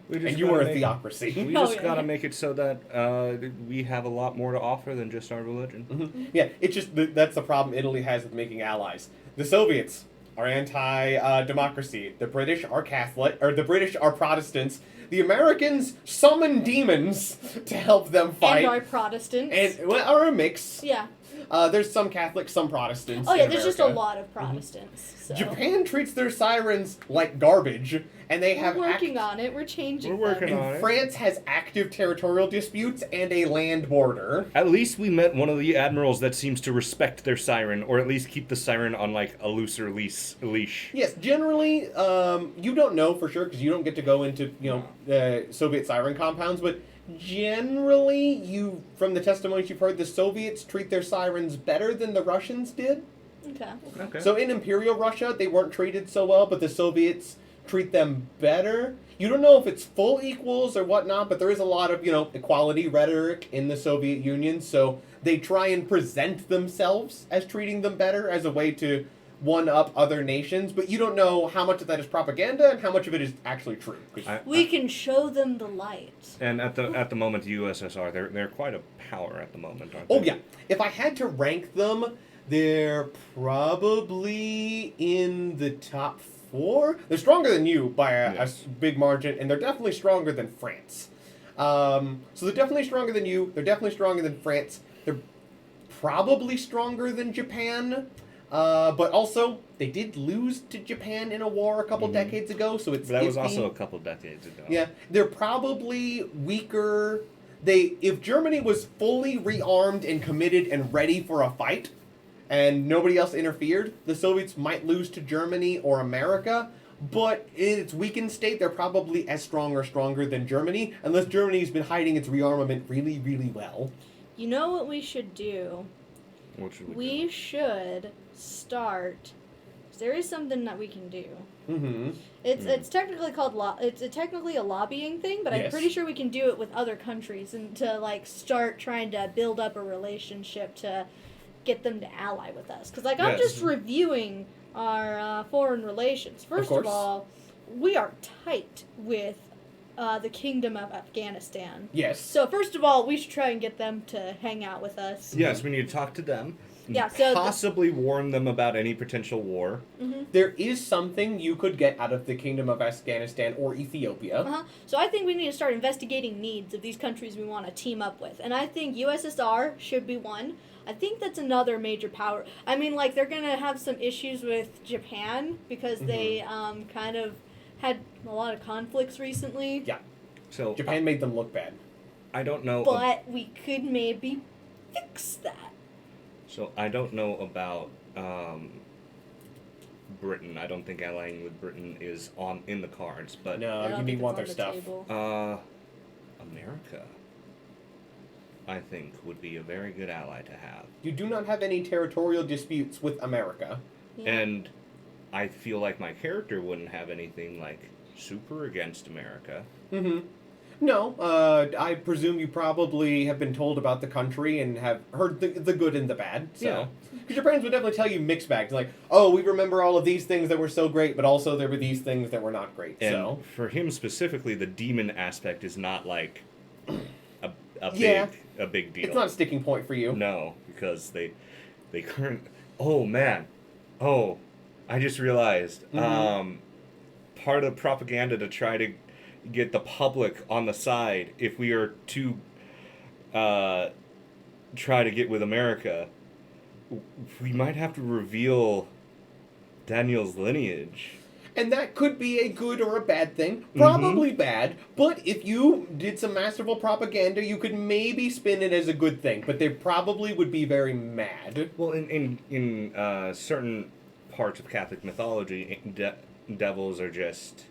We And you are a theocracy. We Oh, just yeah. gotta make it so that we have a lot more to offer than just our religion. Yeah, it's just that's the problem Italy has with making allies. The Soviets, are anti-democracy. The British are Catholic, or the British are Protestants. The Americans summon demons to help them fight. And are Protestants. And well, are a mix. Yeah. There's some Catholics, some Protestants. Oh yeah, in there's just a America. lot of Protestants. So. Japan treats their sirens like garbage, and they have We're working on it. We're changing. We're working them. on And it. France has active territorial disputes and a land border. At least we met one of the admirals that seems to respect their siren, or at least keep the siren on like a looser leash. Yes, generally, you don't know for sure because you don't get to go into Soviet siren compounds, but generally, from the testimonies you've heard, the Soviets treat their sirens better than the Russians did. Okay. Okay. So in Imperial Russia, they weren't treated so well, but the Soviets treat them better. You don't know if it's full equals or whatnot, but there is a lot of, equality rhetoric in the Soviet Union, so they try and present themselves as treating them better as a way to one-up other nations, but you don't know how much of that is propaganda and how much of it is actually true. We can show them the light. And at the moment, the USSR, they're quite a power at the moment, aren't Oh they? yeah, if I had to rank them, they're probably in the top 4. They're stronger than you by a big margin, and they're definitely stronger than France. So they're definitely stronger than you. They're definitely stronger than France. They're probably stronger than Japan. But also, they did lose to Japan in a war a couple decades ago, so it's But that was iffy. also a couple decades ago. Yeah, they're probably weaker. If Germany was fully rearmed and committed and ready for a fight, and nobody else interfered, the Soviets might lose to Germany or America. But in its weakened state, they're probably as strong or stronger than Germany, unless Germany's been hiding its rearmament really, really well. You know what we should do? What should we We do? should start. There is something that we can do. Mm-hmm. It's technically called it's technically a lobbying thing, but I'm Yes. pretty sure we can do it with other countries and to start trying to build up a relationship to get them to ally with us. Because I'm Yes. just reviewing our foreign relations. First of course. all, we are tight with the Kingdom of Afghanistan. Yes. So first of all, we should try and get them to hang out with us. Yes, we need to talk to them. Yeah, so possibly warn them about any potential war. There is something you could get out of the Kingdom of Afghanistan or Ethiopia. So I think we need to start investigating needs of these countries we want to team up with. And I think USSR should be one. I think that's another major power. I mean, they're going to have some issues with Japan because they kind of had a lot of conflicts recently. Yeah. So Japan made them look bad. I don't know. But we could maybe fix that. So I don't know about Britain. I don't think allying with Britain is in the cards. But No, I don't you think want it's their on the stuff. table. America, I think, would be a very good ally to have. You do not have any territorial disputes with America. Yeah. And I feel like my character wouldn't have anything super against America. Mm-hmm. No, I presume you probably have been told about the country and have heard the good and the bad. So. Yeah. Because your parents would definitely tell you mixed bags. Oh, we remember all of these things that were so great, but also there were these things that were not great. And So. for him specifically, the demon aspect is not a Yeah. big deal. It's not a sticking point for you. No, because they oh man. Oh, I just realized part of the propaganda to try to get the public on the side if we are to try to get with America, we might have to reveal Daniel's lineage. And that could be a good or a bad thing. Probably bad. But if you did some masterful propaganda, you could maybe spin it as a good thing. But they probably would be very mad. Well, in certain parts of Catholic mythology, devils are just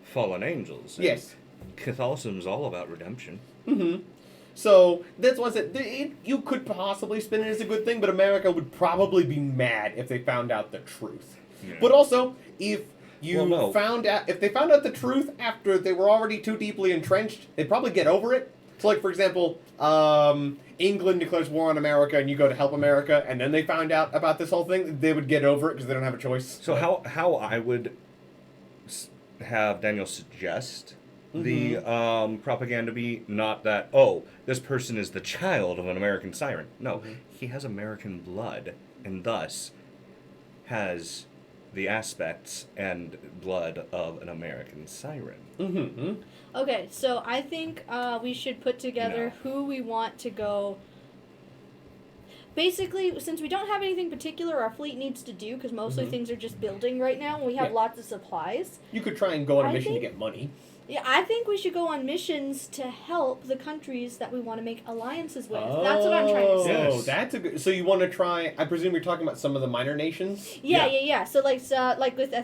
fallen angels. And Yes. Catholicism is all about redemption. Mm-hmm. So that's why I said you could possibly spin it as a good thing, but America would probably be mad if they found out the truth. Yeah. But also, if you Well, no. if they found out the truth after they were already too deeply entrenched, they'd probably get over it. So, for example, England declares war on America, and you go to help America, and then they found out about this whole thing, they would get over it because they don't have a choice. So how I would have Daniel suggest the propaganda be not that, this person is the child of an American siren. No, he has American blood and thus has the aspects and blood of an American siren. Mm-hmm. Okay, so I think we should put together No. who we want to go. Basically, since we don't have anything particular our fleet needs to do, because mostly Mhm. things are just building right now, and we have Yeah. lots of supplies. You could try and go on a I mission to think- get money. Yeah, I think we should go on missions to help the countries that we want to make alliances with. That's what I'm trying to say. Yes. Oh, that's a good. So you want to try? I presume you're talking about some of the minor nations. Yeah. So like with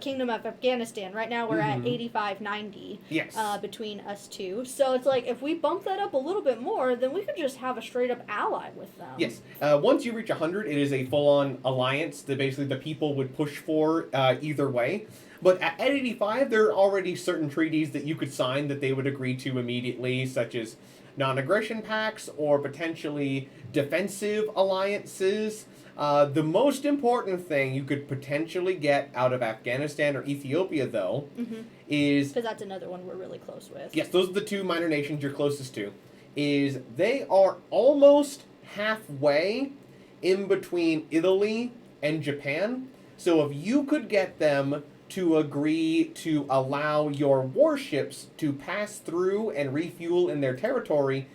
Kingdom of Afghanistan, right now we're at Mhm. 85-90 Yes. between us two. So it's like if we bump that up a little bit more, then we could just have a straight up ally with them. Yes. Once you reach 100, it is a full-on alliance that basically the people would push for either way. But at 85, there are already certain treaties that you could sign that they would agree to immediately, such as non-aggression pacts or potentially defensive alliances. The most important thing you could potentially get out of Afghanistan or Ethiopia, though, is Because that's another one we're really close with. yes, those are the two minor nations you're closest to. Is they are almost halfway in between Italy and Japan. So if you could get them to agree to allow your warships to pass through and refuel in their territory,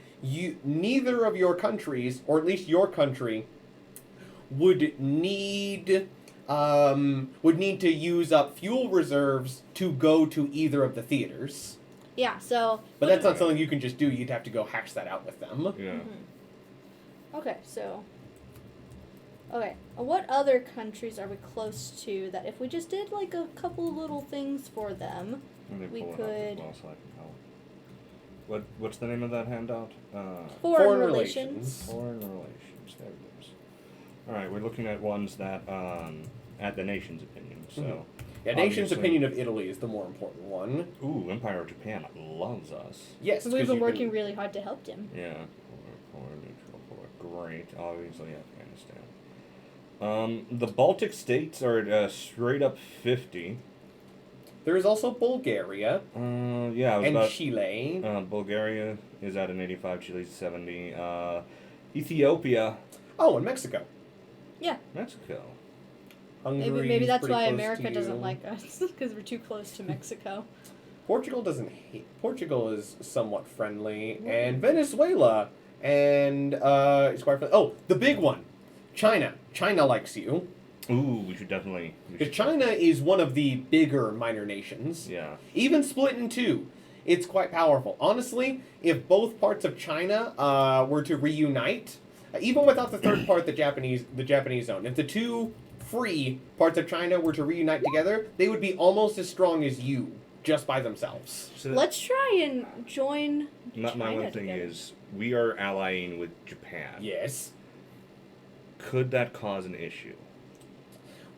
neither of your countries, or at least your country, would need to use up fuel reserves to go to either of the theaters. Yeah, so... But that's not something you can just do. You'd have to go hash that out with them. Yeah. Okay, so... Okay, what other countries are we close to that if we just did like a couple little things for them, Let me we pull it up could... as well so I can help. What's the name of that handout? Foreign relations. Foreign relations. There it is. All right, we're looking at ones that at the nation's opinion. So. Mhm. Yeah, nation's obviously- opinion of Italy is the more important one. Ooh, Empire of Japan loves us. Yes, So we've 'cause been you working can- really hard to help him. Yeah. Poor neutral, poor. Great. Obviously, Afghanistan. The Baltic states are at straight up 50. There is also Bulgaria Yeah, I was and about. Chile. Bulgaria is at an 85. Chile's 70. Ethiopia, Oh, and Mexico. Mexico. Hungary. Maybe that's pretty why close America to doesn't you. like us, because we're too close to Mexico. Portugal doesn't hate. Portugal is somewhat friendly, and Venezuela, and is quite friendly. Oh, the big one, China. China likes you. Ooh, we should definitely. Because China is one of the bigger minor nations. Yeah. Even split in two, it's quite powerful. Honestly, if both parts of China were to reunite, even without the third part, the Japanese zone, if the two free parts of China were to reunite together, they would be almost as strong as you, just by themselves. So Let's try and join my China one thing together. is, we are allying with Japan. Yes. Could that cause an issue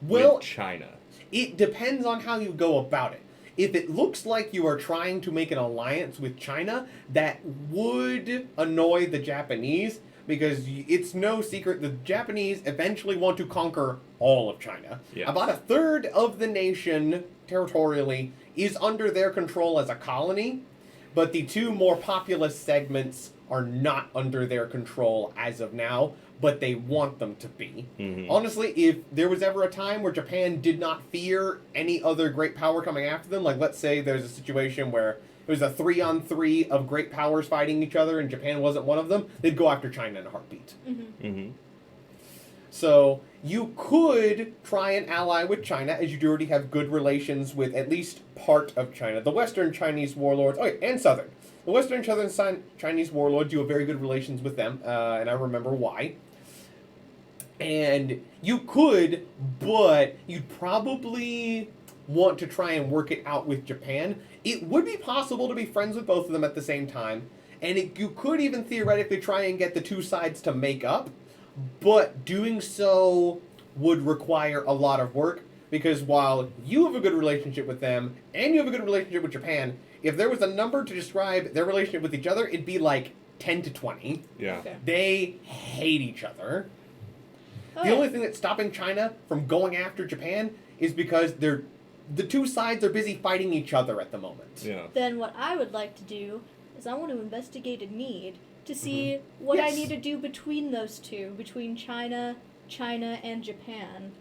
Well, with China? it depends on how you go about it. If it looks like you are trying to make an alliance with China, that would annoy the Japanese, because it's no secret the Japanese eventually want to conquer all of China. Yes. About a third of the nation, territorially, is under their control as a colony, but the two more populous segments are not under their control as of now, but they want them to be. Mhm. Honestly, if there was ever a time where Japan did not fear any other great power coming after them, like let's say there's a situation where it was a 3-on-3 of great powers fighting each other and Japan wasn't one of them, they'd go after China in a heartbeat. Mm-hmm. So you could try and ally with China, as you do already have good relations with at least part of China. The Western Chinese warlords, and Southern. The Western and Southern Chinese warlords, you have very good relations with them, and I remember why. And you could, but you'd probably want to try and work it out with Japan. It would be possible to be friends with both of them at the same time, and you could even theoretically try and get the two sides to make up, but doing so would require a lot of work, because while you have a good relationship with them, and you have a good relationship with Japan, if there was a number to describe their relationship with each other, it'd be like 10 to 20. Yeah. Okay. They hate each other. Okay. The only thing that's stopping China from going after Japan is because the two sides are busy fighting each other at the moment. Yeah. Then what I would like to do is I want to investigate a need to see what I Yes. need to do between those two, between China, and Japan.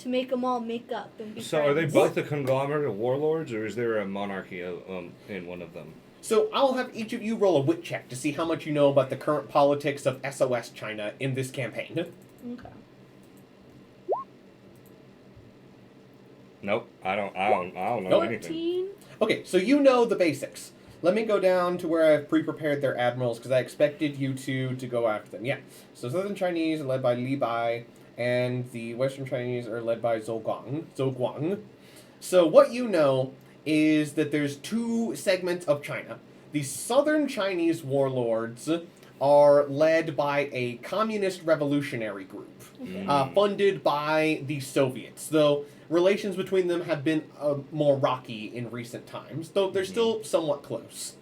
to make them all make up and be So are they friends. both a conglomerate of warlords, or is there a monarchy in one of them? So I'll have each of you roll a wit check to see how much you know about the current politics of SOS China in this campaign. Okay. Nope, I don't know Nope. anything. 14. Okay, so you know the basics. Let me go down to where I've pre-prepared their admirals because I expected you two to go after them. Yeah. So Southern Chinese are led by Li Bai, and the Western Chinese are led by Zhou Guang. So what you know is that there's two segments of China. The Southern Chinese warlords are led by a communist revolutionary group, Okay. funded by the Soviets, though relations between them have been more rocky in recent times, though they're still somewhat close.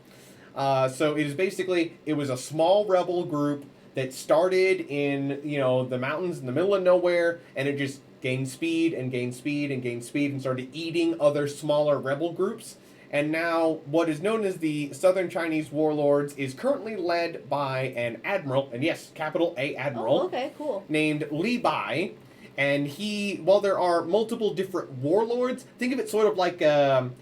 So it was a small rebel group that started in, the mountains in the middle of nowhere, and it just gained speed and gained speed and gained speed and started eating other smaller rebel groups. And now what is known as the Southern Chinese warlords is currently led by an admiral, and yes, capital A admiral, Oh, okay, cool. named Li Bai. And while there are multiple different warlords, think of it sort of like,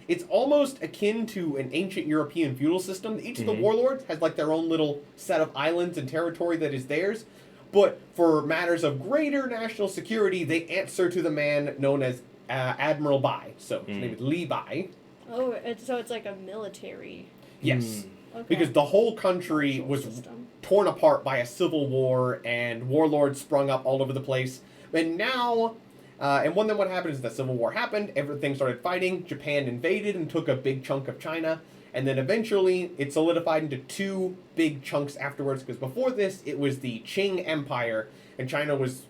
it's almost akin to an ancient European feudal system. Each of the warlords has like their own little set of islands and territory that is theirs. But for matters of greater national security, they answer to the man known as Admiral Bai. So his name is Li Bai. Oh, so it's like a military. Yes. Okay. Because the whole country Martial was system. torn apart by a civil war, and warlords sprung up all over the place. And now, and then what happened is the Civil War happened, everything started fighting, Japan invaded and took a big chunk of China, and then eventually it solidified into two big chunks afterwards, because before this it was the Qing Empire, and China was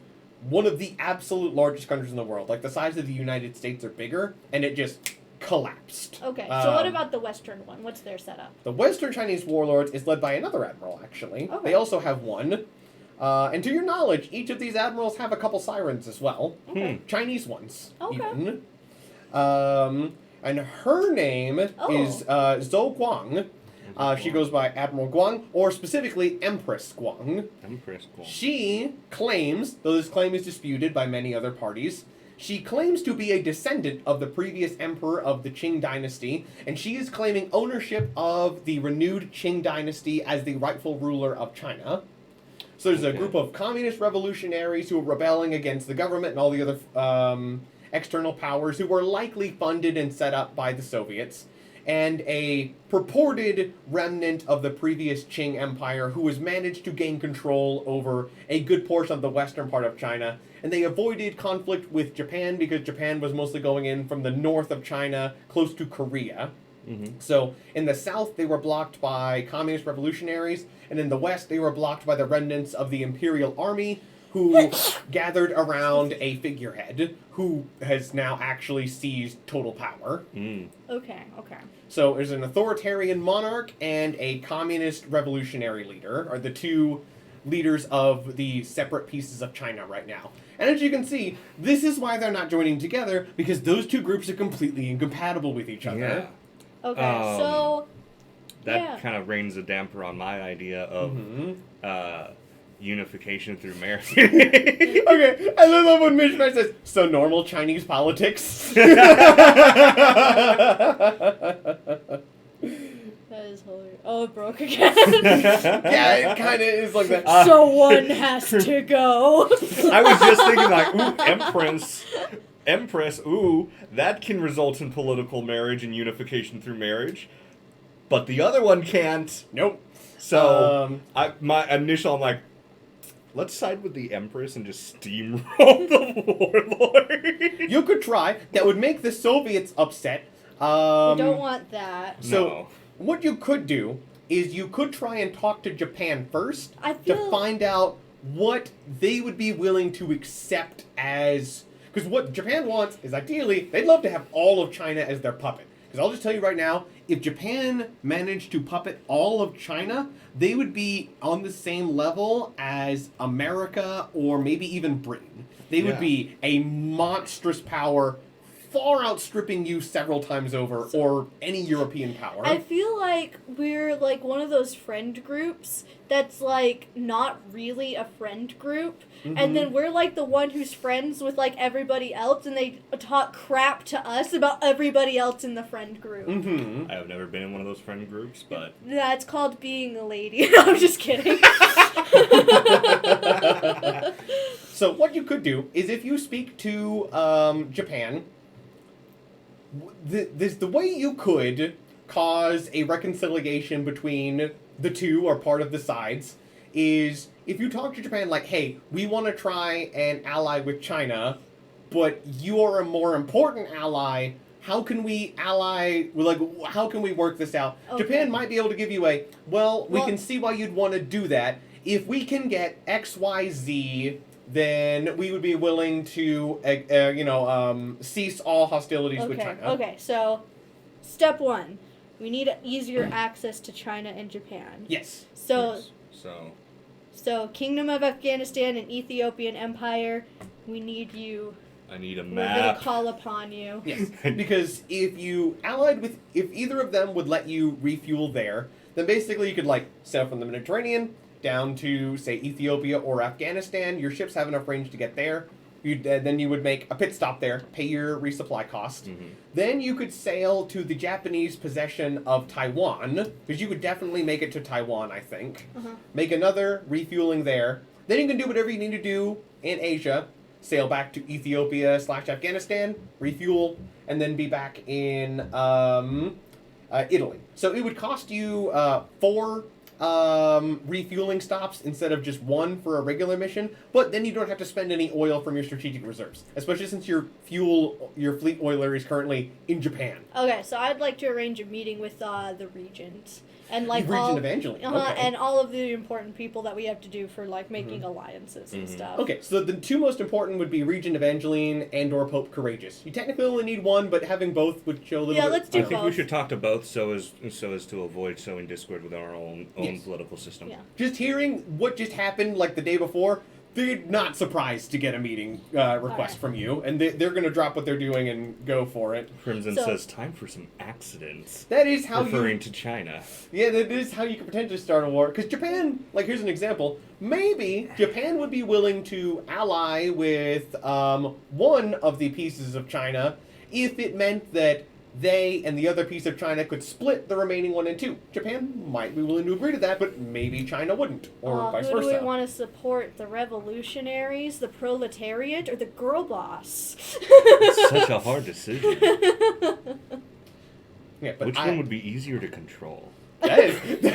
one of the absolute largest countries in the world, like the size of the United States or bigger, and it just collapsed. Okay, so what about the Western one? What's their setup? The Western Chinese warlords is led by another admiral, actually. Okay. They also have one. And to your knowledge, each of these admirals have a couple sirens as well. Okay. Chinese ones, Okay. even. And her name is Zhou Guang. She goes by Admiral Guang, or specifically Empress Guang. Empress Guang. She claims, though this claim is disputed by many other parties, she claims to be a descendant of the previous emperor of the Qing dynasty, and she is claiming ownership of the renewed Qing dynasty as the rightful ruler of China. So there's a group of communist revolutionaries who are rebelling against the government and all the other external powers who were likely funded and set up by the Soviets, and a purported remnant of the previous Qing Empire who has managed to gain control over a good portion of the western part of China. And they avoided conflict with Japan because Japan was mostly going in from the north of China, close to Korea. So in the south, they were blocked by communist revolutionaries, and in the west, they were blocked by the remnants of the Imperial Army, who gathered around a figurehead who has now actually seized total power. Okay. So there's an authoritarian monarch and a communist revolutionary leader, are the two leaders of the separate pieces of China right now. And as you can see, this is why they're not joining together, because those two groups are completely incompatible with each other. Yeah. Okay, so... That kind of rains a damper on my idea of unification through marriage. Okay, I love when Mishmash says, so normal Chinese politics. That is hilarious. Oh, it broke again. Yeah, it kind of is like that. So one has to go. I was just thinking like, ooh, Empress, ooh, that can result in political marriage and unification through marriage. But the other one can't. Nope. So, I'm like, let's side with the Empress and just steamroll the warlord. You could try. That would make the Soviets upset. We don't want that. So, No. what you could do is you could try and talk to Japan first I feel- to find out what they would be willing to accept as... Because what Japan wants is ideally, they'd love to have all of China as their puppet. Because I'll just tell you right now, if Japan managed to puppet all of China, they would be on the same level as America or maybe even Britain. They would be a monstrous power far outstripping you several times over, or any European power. I feel like we're like one of those friend groups that's like not really a friend group, and then we're like the one who's friends with like everybody else, and they talk crap to us about everybody else in the friend group. Mm-hmm. I have never been in one of those friend groups, but That's called being a lady. No, I'm just kidding. So what you could do is if you speak to Japan, the way you could cause a reconciliation between the two or part of the sides is if you talk to Japan like, hey, we want to try and ally with China, but you are a more important ally. How can we ally? Like, how can we work this out? Okay. Japan might be able to give you a, we Well- can see why you'd want to do that. If we can get X, Y, Z, then we would be willing to, cease all hostilities with China. Okay, so step 1. We need easier access to China and Japan. Yes. So, yes. so Kingdom of Afghanistan and Ethiopian Empire, we need you. I need a We're gonna map. call upon you. Yes. Because if you allied with, if either of them would let you refuel there, then basically you could like sail from the Mediterranean down to say Ethiopia or Afghanistan. Your ships have enough range to get there. Then you would make a pit stop there, pay your resupply cost. Mm-hmm. Then you could sail to the Japanese possession of Taiwan, because you could definitely make it to Taiwan, I think. Uh-huh. Make another refueling there. Then you can do whatever you need to do in Asia. Sail back to Ethiopia/Afghanistan, refuel, and then be back in Italy. So it would cost you 4 refueling stops instead of just 1 for a regular mission, but then you don't have to spend any oil from your strategic reserves, especially since your fleet oiler is currently in Japan. Okay, so I'd like to arrange a meeting with the regent. And like Regent all, Evangeline, uh-huh, okay. and all of the important people that we have to do for like making alliances and Mhm. stuff. Okay, so the 2 most important would be Regent Evangeline and/or Pope Courageous. You technically only need 1, but having both would show a little Yeah, bit. let's do I think we both. should talk to both so as to avoid sowing discord with our own Yes. political system. Yeah. Just hearing what just happened, like the day before, they're not surprised to get a meeting request Alright. from you, and they're going to drop what they're doing and go for it. Crimson So- says, time for some accidents. That is how Referring to China. Yeah, that is how you could potentially start a war. Because Japan, like, here's an example. Maybe Japan would be willing to ally with one of the pieces of China if it meant that they and the other piece of China could split the remaining one in 2. Japan might be willing to agree to that, but maybe China wouldn't, or vice who do versa. we want to support? The revolutionaries, the proletariat, or the girl boss? It's such a hard decision. Yeah, but Which one would be easier to control? That is the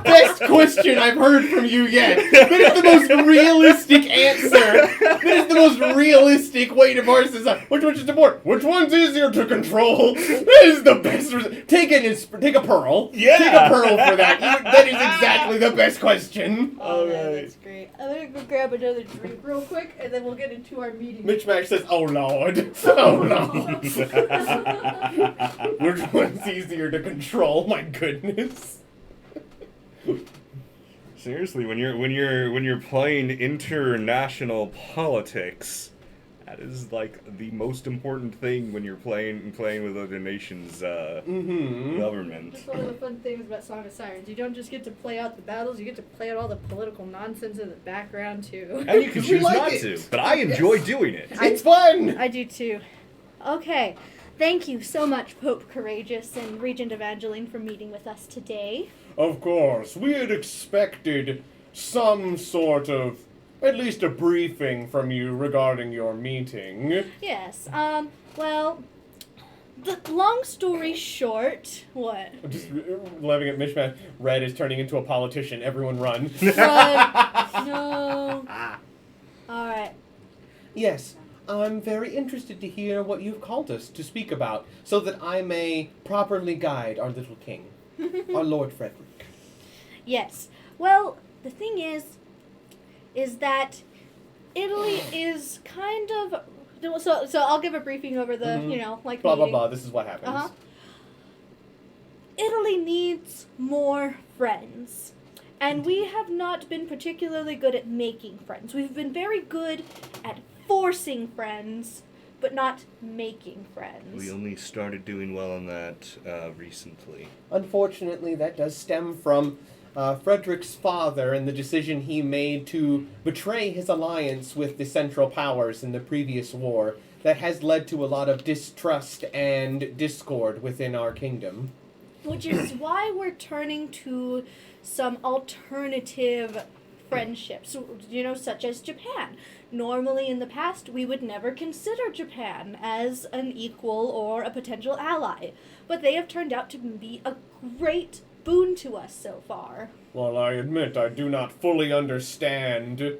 best question I've heard from you yet. That is the most realistic answer. That is the most realistic way to parse this out. Which one's important? Which one's easier to control? That is the best. Take a pearl. Yeah. Take a pearl for that. That is exactly the best question. Oh, man, Alright. that's great. I'm gonna go grab another drink real quick, and then we'll get into our meeting. Mitch Max says, "Oh Lord, oh Lord." Which one's easier to control? My goodness. Seriously, when you're playing international politics, that is like the most important thing when you're playing with other nations' government. That's one of the fun things about Song of Sirens. You don't just get to play out the battles, you get to play out all the political nonsense in the background, too. And you can We choose like not it. to, but I enjoy doing it. It's fun. I do, too. Okay. Thank you so much, Pope Courageous and Regent Evangeline, for meeting with us today. Of course, we had expected some sort of, at least a briefing from you regarding your meeting. Yes, well, the long story short, what? Just laughing at Mishmash. Red is turning into a politician. Everyone run. No. Alright. Yes, I'm very interested to hear what you've called us to speak about, so that I may properly guide our little king, our Lord Frederick. Yes. Well, the thing is that Italy is kind of... So I'll give a briefing over the, Mhm. like Blah, blah, meeting. blah. This is what happens. Uh-huh. Italy needs more friends. And we have not been particularly good at making friends. We've been very good at forcing friends, but not making friends. We only started doing well on that recently. Unfortunately, that does stem from Frederick's father and the decision he made to betray his alliance with the Central Powers in the previous war. That has led to a lot of distrust and discord within our kingdom. Which is why we're turning to some alternative friendships, such as Japan. Normally in the past, we would never consider Japan as an equal or a potential ally, but they have turned out to be a great boon to us so far. Well, I admit I do not fully understand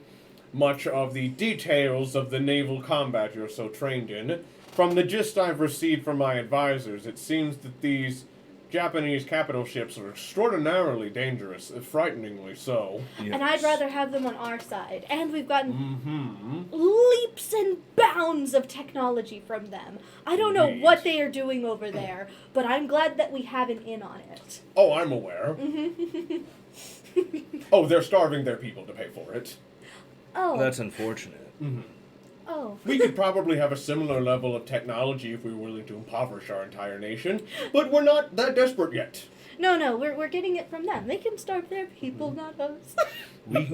much of the details of the naval combat you're so trained in. From the gist I've received from my advisors, it seems that these Japanese capital ships are extraordinarily dangerous, frighteningly so. Yes. And I'd rather have them on our side. And we've gotten Mm-hmm. leaps and bounds of technology from them. I don't know Indeed. what they are doing over there, but I'm glad that we have an in on it. Oh, I'm aware. Oh, they're starving their people to pay for it. Oh. That's unfortunate. Mm-hmm. Oh. We could probably have a similar level of technology if we were willing to impoverish our entire nation, but we're not that desperate yet. No, we're getting it from them. They can starve their people, not us. We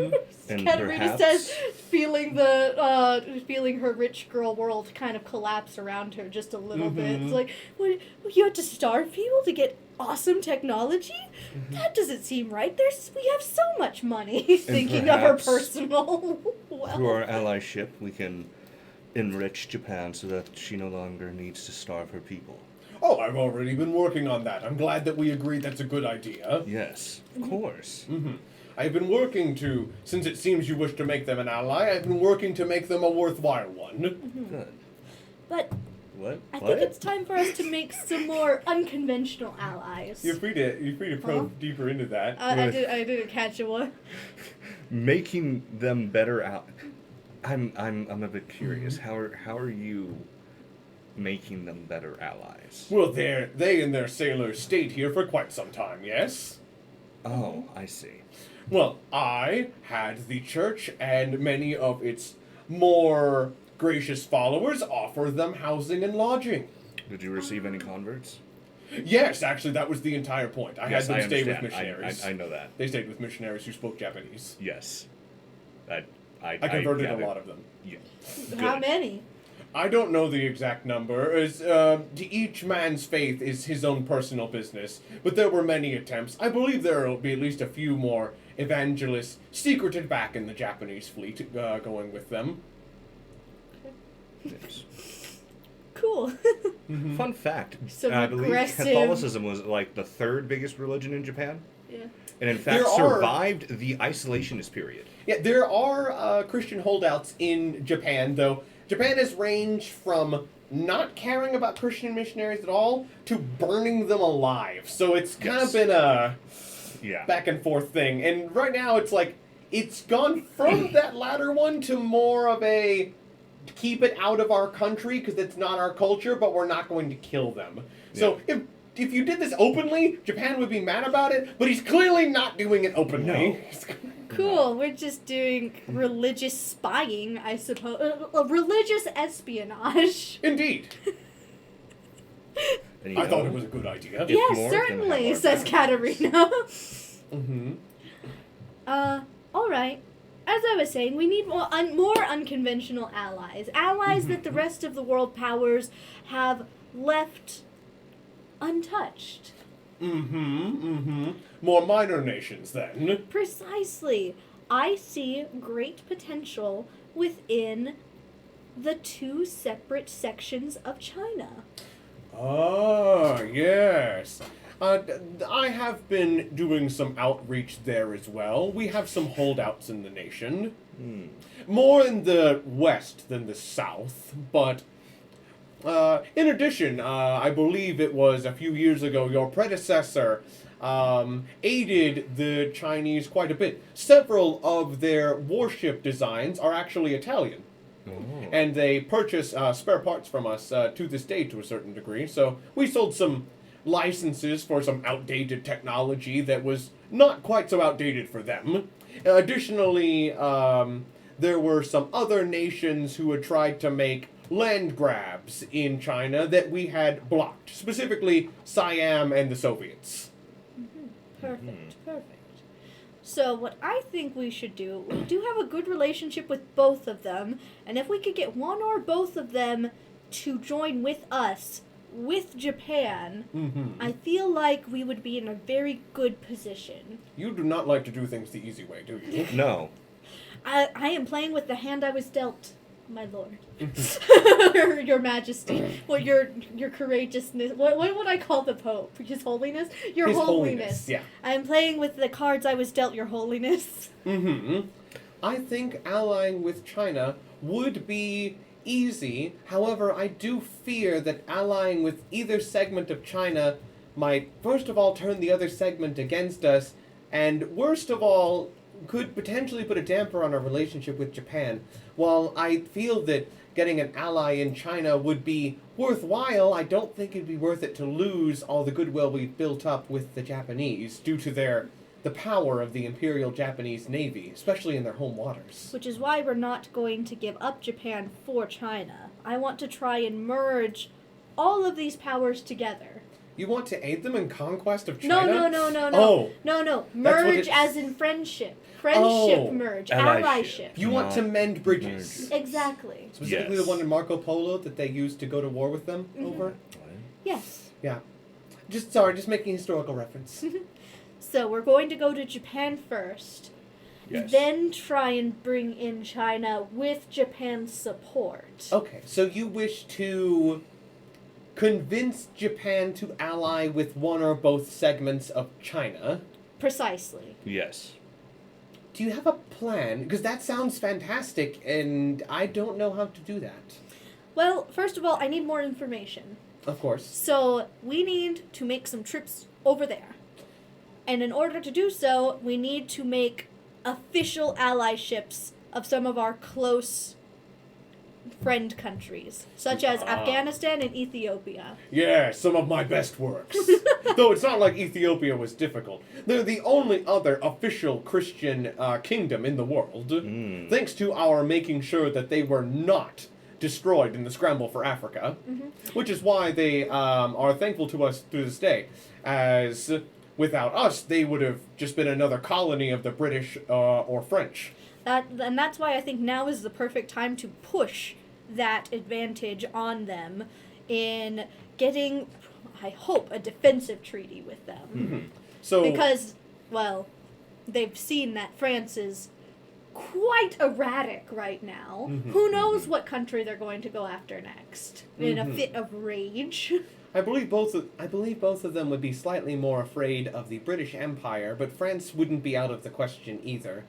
and Katerina perhaps says, feeling her rich girl world kind of collapse around her just a little bit. It's like, what, you had to starve people to get awesome technology? That doesn't seem right. We have so much money. Thinking of her perhaps personal through our wealth. allyship, we can enrich Japan so that she no longer needs to starve her people. Oh, I've already been working on that. I'm glad that we agreed that's a good idea. Yes, of course. Mm-hmm. I've been working to, since it seems you wish to make them an ally, I've been working to make them a worthwhile one. Good. But What? I What? think it's time for us to make some more unconventional allies. You're free to probe deeper into that. I didn't catch it. What? Making them better out. I'm a bit curious. Mm-hmm. How are you making them better allies? Well, they and their sailors stayed here for quite some time, yes? Oh, I see. Well, I had the church and many of its more gracious followers offer them housing and lodging. Did you receive any converts? Yes, actually, that was the entire point. I had them stay with understand. missionaries. I know that. They stayed with missionaries who spoke Japanese. Yes. I converted a gathered. lot of them. Yeah. How Good. many? I don't know the exact number, as to each man's faith is his own personal business, but there were many attempts. I believe there will be at least a few more evangelists secreted back in the Japanese fleet going with them. Yes. Cool. Fun fact. Some I believe aggressive- Catholicism was like the third biggest religion in Japan. Yeah. And in fact There are- survived the isolationist period. Yeah, there are Christian holdouts in Japan, though. Japan has ranged from not caring about Christian missionaries at all to burning them alive. So it's kind Yes. of been a Yeah. back and forth thing. And right now it's like, it's gone from that latter one to more of a keep it out of our country because it's not our culture, but we're not going to kill them. So if you did this openly, Japan would be mad about it, but he's clearly not doing it openly. No. Cool. We're just doing religious spying, I suppose. Religious espionage. Indeed. And, you I thought know, it was a good idea. If Yes, more, then certainly, have our says back. Katerina. Mm-hmm. Alright. As I was saying, we need more unconventional allies. Allies that the rest of the world powers have left untouched. More minor nations, then. Precisely. I see great potential within the two separate sections of China. Ah, yes. I have been doing some outreach there as well. We have some holdouts in the nation. More in the west than the south, but in addition, I believe it was a few years ago, your predecessor aided the Chinese quite a bit. Several of their warship designs are actually Italian. Oh. And they purchase spare parts from us to this day to a certain degree. So we sold some licenses for some outdated technology that was not quite so outdated for them. Additionally, there were some other nations who had tried to make land grabs in China that we had blocked, specifically Siam and the Soviets. Perfect, perfect. So what I think we should do, we do have a good relationship with both of them, and if we could get one or both of them to join with us, with Japan, I feel like we would be in a very good position. You do not like to do things the easy way, do you? No. I am playing with the hand I was dealt, my lord. Your Majesty. Well, your courageousness. What would I call the Pope? His Holiness? Your His Holiness. Yeah. I am playing with the cards I was dealt, Your Holiness. I think allying with China would be easy. However, I do fear that allying with either segment of China might, first of all, turn the other segment against us, and worst of all, could potentially put a damper on our relationship with Japan. While I feel that getting an ally in China would be worthwhile, I don't think it'd be worth it to lose all the goodwill we've built up with the Japanese due to the power of the Imperial Japanese Navy, especially in their home waters. Which is why we're not going to give up Japan for China. I want to try and merge all of these powers together. You want to aid them in conquest of China? No. Oh. No. That's what Merge it's- as in friendship. Friendship merge. Allyship. Allyship. You want to Not mend bridges. Exactly. Specifically Yes. the one in Marco Polo that they used to go to war with them over. What? Yes. Yeah. Just making historical reference. So we're going to go to Japan first. Yes. Then try and bring in China with Japan's support. Okay, so you wish to convince Japan to ally with one or both segments of China. Precisely. Yes. Do you have a plan? Because that sounds fantastic, and I don't know how to do that. Well, first of all, I need more information. Of course. So we need to make some trips over there. And in order to do so, we need to make official allyships of some of our close friend countries, such as Afghanistan and Ethiopia. Yeah, some of my best works. Though it's not like Ethiopia was difficult. They're the only other official Christian kingdom in the world, thanks to our making sure that they were not destroyed in the scramble for Africa, which is why they are thankful to us to this day, as without us, they would have just been another colony of the British or French. And that's why I think now is the perfect time to push that advantage on them in getting, I hope, a defensive treaty with them. So Because, well, they've seen that France is quite erratic right now. Who knows what country they're going to go after next in a fit of rage. I believe both of them would be slightly more afraid of the British Empire, but France wouldn't be out of the question either.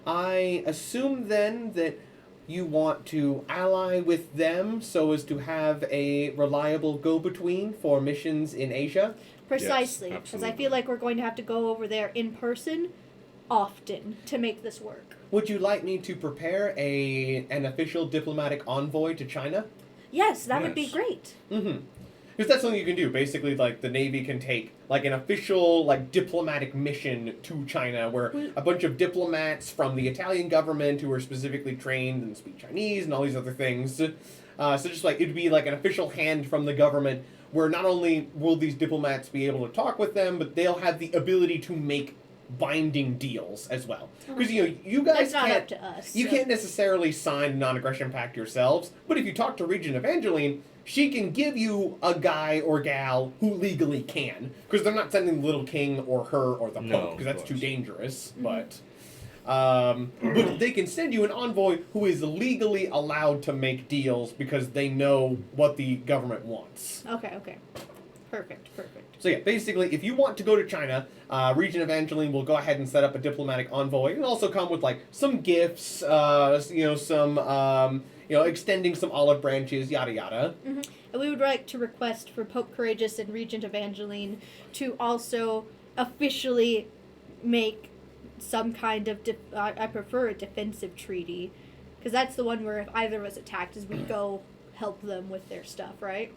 I assume then that you want to ally with them so as to have a reliable go-between for missions in Asia. Precisely, because I absolutely. feel like we're going to have to go over there in person often to make this work. Would you like me to prepare an official diplomatic envoy to China? Yes, that would be Yes. great. Because that's something you can do. Basically, like, the Navy can take, like, an official, like, diplomatic mission to China where a bunch of diplomats from the Italian government who are specifically trained and speak Chinese and all these other things. So just, like, it'd be, like, an official hand from the government where not only will these diplomats be able to talk with them, but they'll have the ability to make binding deals as well. Because, you know, you guys That's not can't... up to us. You so- can't necessarily sign a non-aggression pact yourselves, but if you talk to Regent Evangeline, she can give you a guy or gal who legally can, because they're not sending the little king or her or the No, pope, because of that's too course. dangerous. But they can send you an envoy who is legally allowed to make deals because they know what the government wants. Okay. Perfect. So yeah, basically, if you want to go to China, Regent Evangeline will go ahead and set up a diplomatic envoy, and also come with like some gifts, extending some olive branches, yada yada. And we would like to request for Pope Courageous and Regent Evangeline to also officially make some kind of, I prefer a defensive treaty, because that's the one where if either of us attacked, is we go help them with their stuff, right?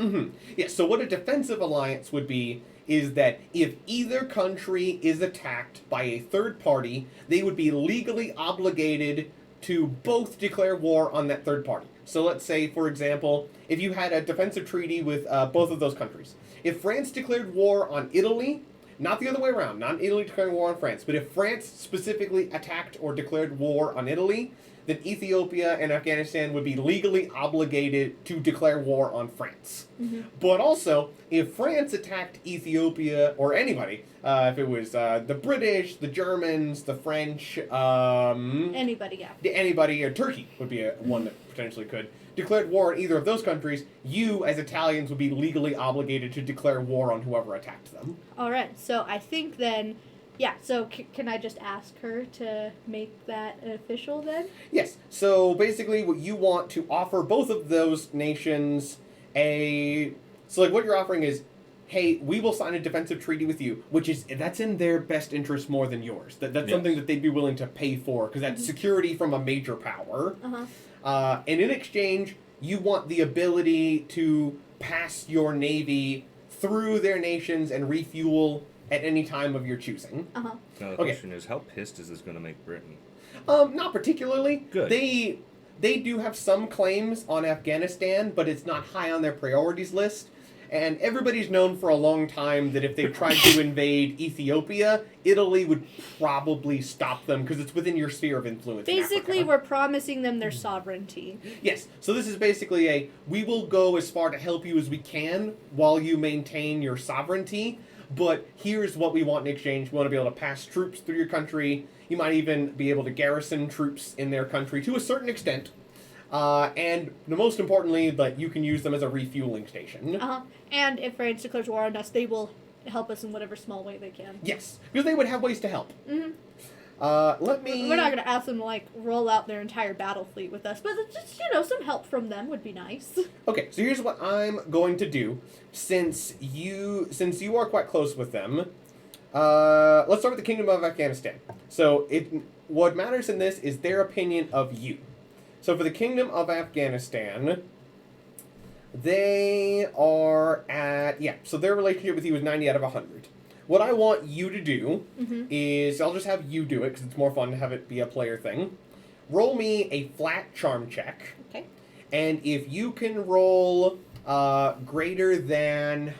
Yeah, so what a defensive alliance would be is that if either country is attacked by a third party, they would be legally obligated to both declare war on that third party. So let's say, for example, if you had a defensive treaty with both of those countries. If France declared war on Italy, not the other way around, not Italy declaring war on France, but if France specifically attacked or declared war on Italy, then Ethiopia and Afghanistan would be legally obligated to declare war on France. Mm-hmm. But also, if France attacked Ethiopia, or anybody, if it was the British, the Germans, the French, Anybody, yeah. anybody, or Turkey would be one that potentially could, declared war on either of those countries, you, as Italians, would be legally obligated to declare war on whoever attacked them. All right. So I think then, yeah. So can I just ask her to make that official then? Yes. So basically, what you want to offer both of those nations so like what you're offering is, hey, we will sign a defensive treaty with you, that's in their best interest more than yours. That's Yes. something that they'd be willing to pay for because that's security from a major power. Uh-huh. And in exchange, you want the ability to pass your navy through their nations and refuel at any time of your choosing. Uh-huh. Now, the Okay. question is, how pissed is this going to make Britain? Not particularly. Good. They do have some claims on Afghanistan, but it's not high on their priorities list. And everybody's known for a long time that if they tried to invade Ethiopia, Italy would probably stop them because it's within your sphere of influence. in Basically, Africa. we're promising them their sovereignty. Yes. So this is basically we will go as far to help you as we can while you maintain your sovereignty. But here's what we want in exchange. We want to be able to pass troops through your country. You might even be able to garrison troops in their country to a certain extent. And the most importantly, that you can use them as a refueling station. Uh-huh. And if France declares war on us, they will help us in whatever small way they can. Yes, because they would have ways to help. Mm-hmm. Let me... We're not going to ask them to, like, roll out their entire battle fleet with us, but just, some help from them would be nice. Okay, so here's what I'm going to do. Since you are quite close with them, let's start with the Kingdom of Afghanistan. So what matters in this is their opinion of you. So for the Kingdom of Afghanistan, they are at, so their relationship with you is 90 out of 100. What I want you to do is, I'll just have you do it because it's more fun to have it be a player thing. Roll me a flat charm check. Okay. And if you can roll greater than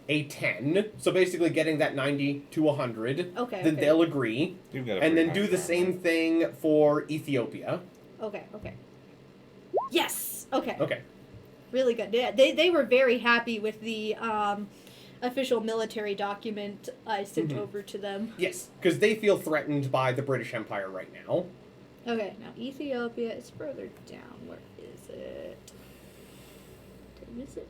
a 10, so basically getting that 90 to 100, then they'll agree. You've got a And pretty then do high the bar. same thing for Ethiopia. Okay. Yes! Okay. Okay. Really good. Yeah, they were very happy with the official military document I sent over to them. Yes, because they feel threatened by the British Empire right now. Okay, now Ethiopia is further down. Where is it? Did I miss it?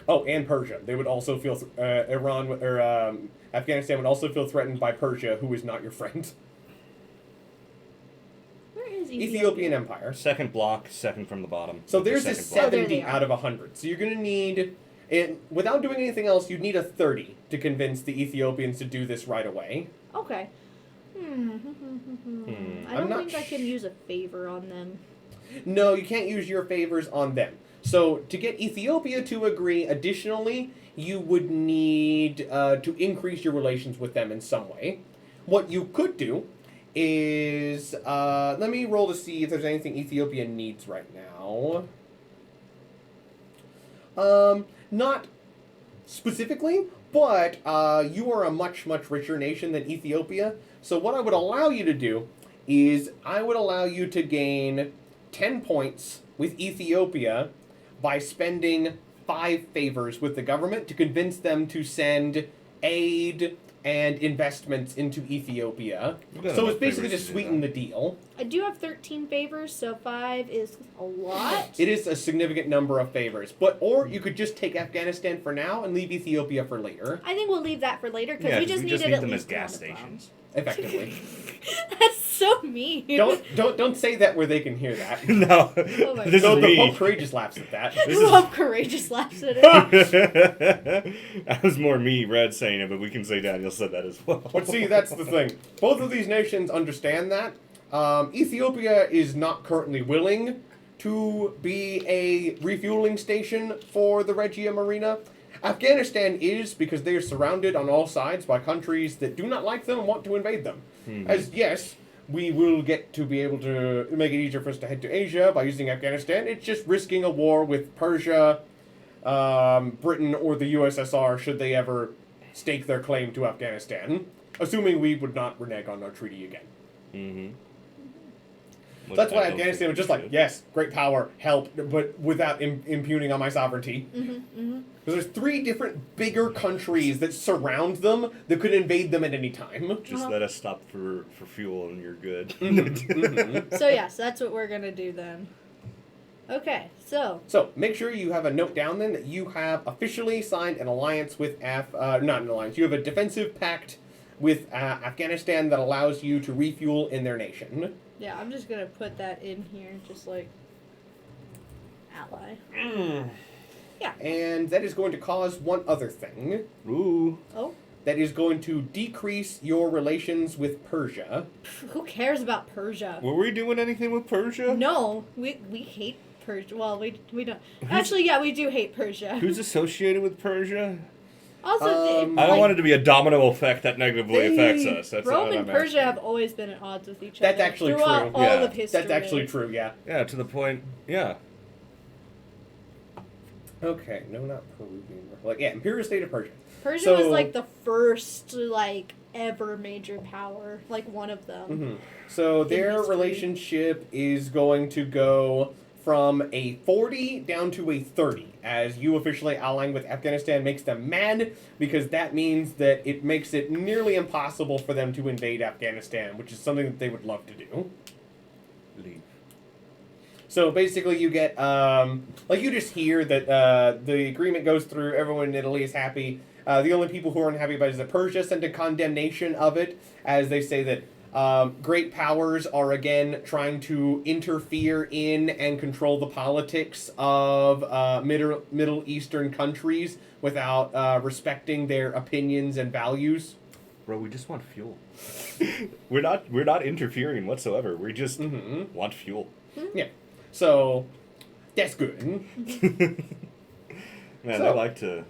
Oh, and Persia. They would also feel Afghanistan would also feel threatened by Persia, who is not your friend. Where is Ethiopia? Ethiopian Empire. Second block, second from the bottom. So The there's a second block. There 70 they are. out of 100. So you're going to need, without doing anything else, you'd need a 30 to convince the Ethiopians to do this right away. Okay. I I'm don't not think I can use a favor on them. No, you can't use your favors on them. So to get Ethiopia to agree, additionally, you would need to increase your relations with them in some way. What you could do is, let me roll to see if there's anything Ethiopia needs right now. Not specifically, but you are a much, much richer nation than Ethiopia. So what I would allow you to do is I would allow you to gain 10 points with Ethiopia by spending 5 favors with the government to convince them to send aid and investments into Ethiopia. You've got So enough it's basically favors to to do sweeten the that. deal. I do have 13 favors, so 5 is a lot. It is a significant number of favors. Or you could just take Afghanistan for now and leave Ethiopia for later, I think we'll leave that for later because Yeah, we just needed need at them least as gas one of them. stations. effectively. That's so mean. Don't say that where they can hear that. No, Oh my this No, is the me. Pope Courageous laughs at that. I love courageous laughs at it. That was more me, Red, saying it, but we can say Daniel said that as well. But see, that's the thing. Both of these nations understand that. Ethiopia is not currently willing to be a refueling station for the Regia Marina. Afghanistan is, because they are surrounded on all sides by countries that do not like them and want to invade them. As, yes, we will get to be able to make it easier for us to head to Asia by using Afghanistan. It's just risking a war with Persia, Britain, or the USSR should they ever stake their claim to Afghanistan, assuming we would not renege on our treaty again. Mm-hmm. So that's why Afghanistan was just like, yes, great power, help, but without impugning on my sovereignty. Because there's 3 different bigger countries that surround them that could invade them at any time. Just let us stop for fuel and you're good. So yes, that's what we're gonna do then. Okay, so make sure you have a note down then that you have officially signed an alliance with not an alliance, you have a defensive pact with Afghanistan that allows you to refuel in their nation. yeah, I'm just gonna put that in here, just like ally. Yeah. And that is going to cause one other thing. Ooh. Oh. That is going to decrease your relations with Persia. Who cares about Persia? Were we doing anything with Persia? No, we hate Persia. Well, we don't. Actually, yeah, we do hate Persia. Who's associated with Persia? Also, I don't want it to be a domino effect that negatively affects us. That's Rome what and I'm Persia asking. have always been at odds with each That's other. actually throughout true. all Yeah. of history. That's actually true, yeah. Yeah, to the point. Yeah. Okay, no, not Peruvian. Like, yeah, Imperial State of Persia. Persia So- was like the first ever major power, like one of them. Mm-hmm. So their history. relationship is going to go from a 40 down to a 30, as you officially allying with Afghanistan makes them mad, because that means that it makes it nearly impossible for them to invade Afghanistan, which is something that they would love to do. Leave. So basically you get, you just hear that the agreement goes through, everyone in Italy is happy. The only people who aren't happy about it is that Persia sent a condemnation of it, as they say that great powers are again trying to interfere in and control the politics of Middle Eastern countries without respecting their opinions and values. Bro, we just want fuel. we're not interfering whatsoever. We just want fuel. Yeah. So that's good. Man, So- I like to.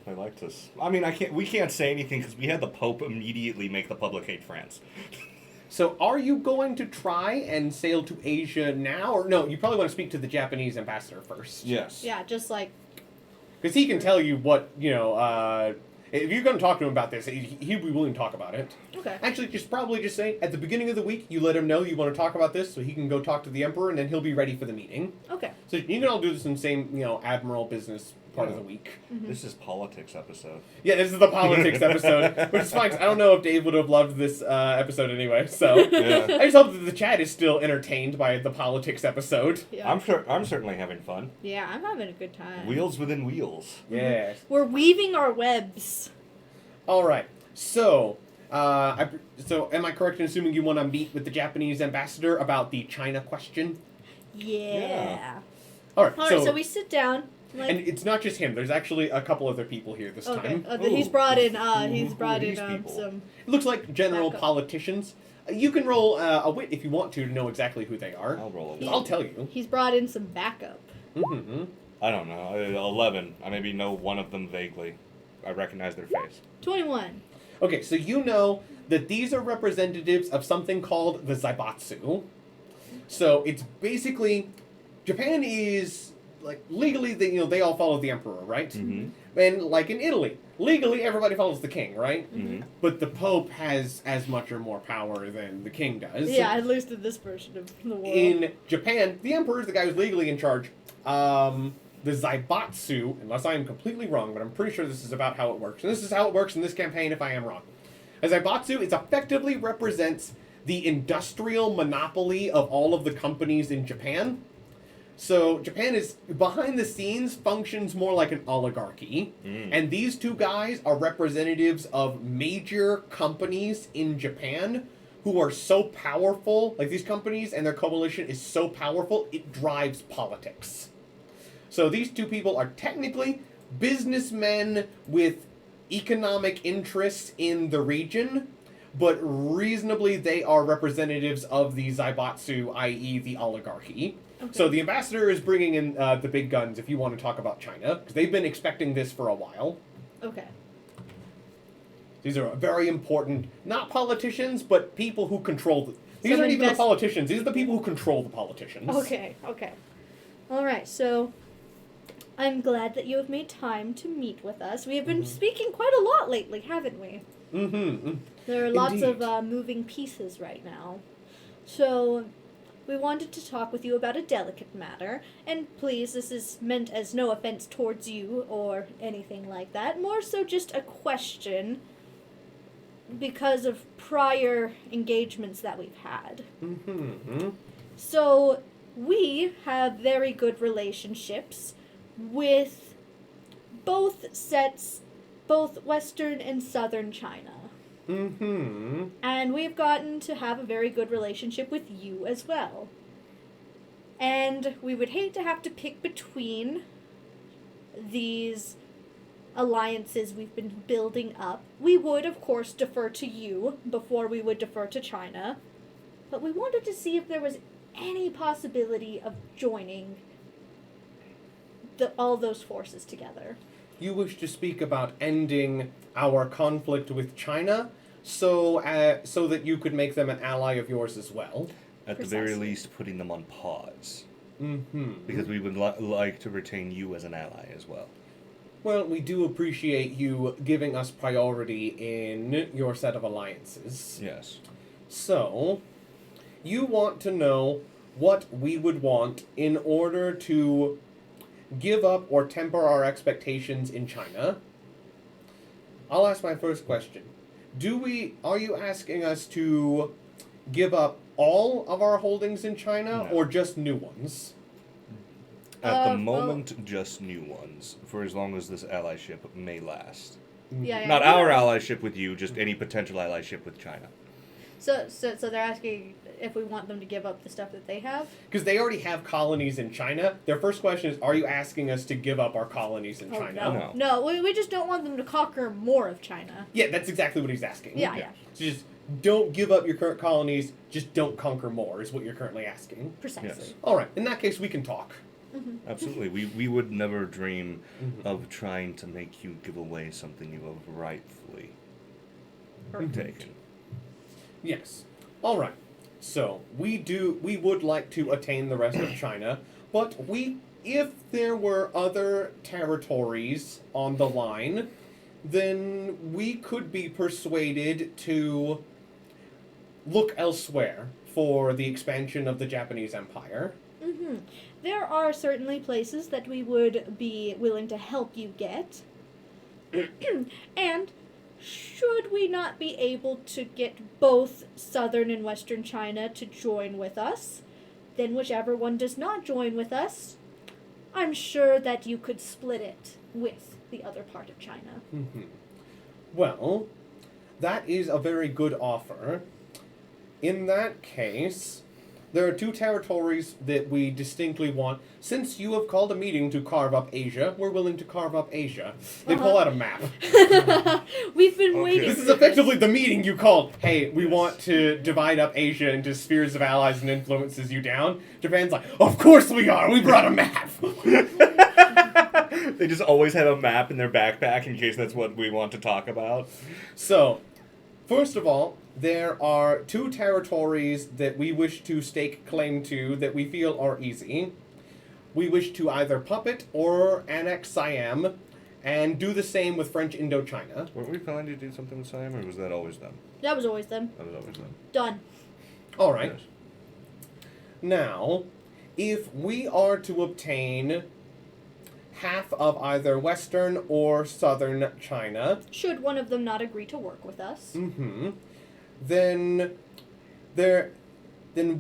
I mean, we can't say anything because we had the Pope immediately make the public hate France. So are you going to try and sail to Asia now? Or no, you probably want to speak to the Japanese ambassador first. Yes. Yeah, just like Because he can tell you what, if you're going to talk to him about this, he'd be willing to talk about it. okay. Actually, probably just say, at the beginning of the week, you let him know you want to talk about this so he can go talk to the Emperor, and then he'll be ready for the meeting. Okay. So you can all do this in the same, Admiral business part of the week. This is politics episode. Yeah, this is the politics episode, which is fine, 'cause I don't know if Dave would have loved this episode anyway, so... Yeah. I just hope that the chat is still entertained by the politics episode. Yeah. I'm certainly having fun. Yeah, I'm having a good time. Wheels within wheels. Yes. We're weaving our webs. All right. So, am I correct in assuming you want to meet with the Japanese ambassador about the China question? Yeah. All right. All right, so we sit down. and it's not just him. There's actually a couple other people here this Okay. time. He's Ooh. brought in. Who are these people? Some. It looks like general Backup. politicians. You can roll a wit if you want to know exactly who they are. I'll roll a I'll tell you. He's brought in some backup. Mm-hmm. I don't know. 11. I maybe know one of them vaguely. I recognize their face. 21. Okay, so you know that these are representatives of something called the Zaibatsu. So it's basically, Japan is legally they all follow the emperor, right? Mm-hmm. And like in Italy, legally everybody follows the king, right? Mm-hmm. But the Pope has as much or more power than the king does. Yeah, at least in this version of the world. In Japan, the emperor is the guy who's legally in charge. The Zaibatsu, unless I am completely wrong, but I'm pretty sure this is about how it works. And this is how it works in this campaign if I am wrong. A Zaibatsu effectively represents the industrial monopoly of all of the companies in Japan. So Japan is, behind the scenes, functions more like an oligarchy. And these two guys are representatives of major companies in Japan who are so powerful, like these companies and their coalition is so powerful, it drives politics. So these two people are technically businessmen with economic interests in the region, but reasonably they are representatives of the Zaibatsu, i.e. the oligarchy. Okay. So the ambassador is bringing in the big guns if you want to talk about China, because they've been expecting this for a while. Okay. These are very important, not politicians, but people who control These some aren't even the invest- politicians. These are the people who control the politicians. Okay. All right. So, I'm glad that you have made time to meet with us. We have been speaking quite a lot lately, haven't we? Mm-hmm. There are lots Indeed. of moving pieces right now. So, we wanted to talk with you about a delicate matter. And please, this is meant as no offense towards you or anything like that. More so just a question because of prior engagements that we've had. Mm-hmm. So, we have very good relationships with both sets, both Western and Southern China. Mm-hmm. And we've gotten to have a very good relationship with you as well. And we would hate to have to pick between these alliances we've been building up. We would, of course, defer to you before we would defer to China. But we wanted to see if there was any possibility of joining all those forces together. You wish to speak about ending our conflict with China, so that you could make them an ally of yours as well. At the very Precisely. least, putting them on pause. Mm-hmm. Because we would like to retain you as an ally as well. Well, we do appreciate you giving us priority in your set of alliances. Yes. So, you want to know what we would want in order to give up or temper our expectations in China. I'll ask my first question. Are you asking us to give up all of our holdings in China No. or just new ones? At the well- moment, just new ones, for as long as this allyship may last. Yeah. Not our allyship with you, just any potential allyship with China. So they're asking if we want them to give up the stuff that they have. Because they already have colonies in China. Their first question is, are you asking us to give up our colonies in China? No, we just don't want them to conquer more of China. Yeah, that's exactly what he's asking. Yeah. So just don't give up your current colonies, just don't conquer more, is what you're currently asking. Precisely. Yes. Alright, in that case, we can talk. Absolutely. We would never dream Mhm. of trying to make you give away something you have rightfully Mhm. taken. Yes. Alright. So, we would like to attain the rest of China, but if there were other territories on the line, then we could be persuaded to look elsewhere for the expansion of the Japanese Empire. Mm-hmm. There are certainly places that we would be willing to help you get. And should we not be able to get both Southern and Western China to join with us, then whichever one does not join with us, I'm sure that you could split it with the other part of China. Mhm. Well, that is a very good offer. In that case, there are two territories that we distinctly want. Since you have called a meeting to carve up Asia, we're willing to carve up Asia. They pull out a map. We've been Okay. waiting. This for is effectively the meeting you called. Hey, we want to divide up Asia into spheres of allies and influences you down. Japan's like, of course we are. We brought a map. They just always have a map in their backpack in case that's what we want to talk about. So, first of all, there are two territories that we wish to stake claim to that we feel are easy. We wish to either puppet or annex Siam, and do the same with French Indochina. Were we planning to do something with Siam, or was that always them? That was always them. That was always them. Done. All right. Yes. Now, if we are to obtain half of either Western or Southern China, Should one of them not agree to work with us? then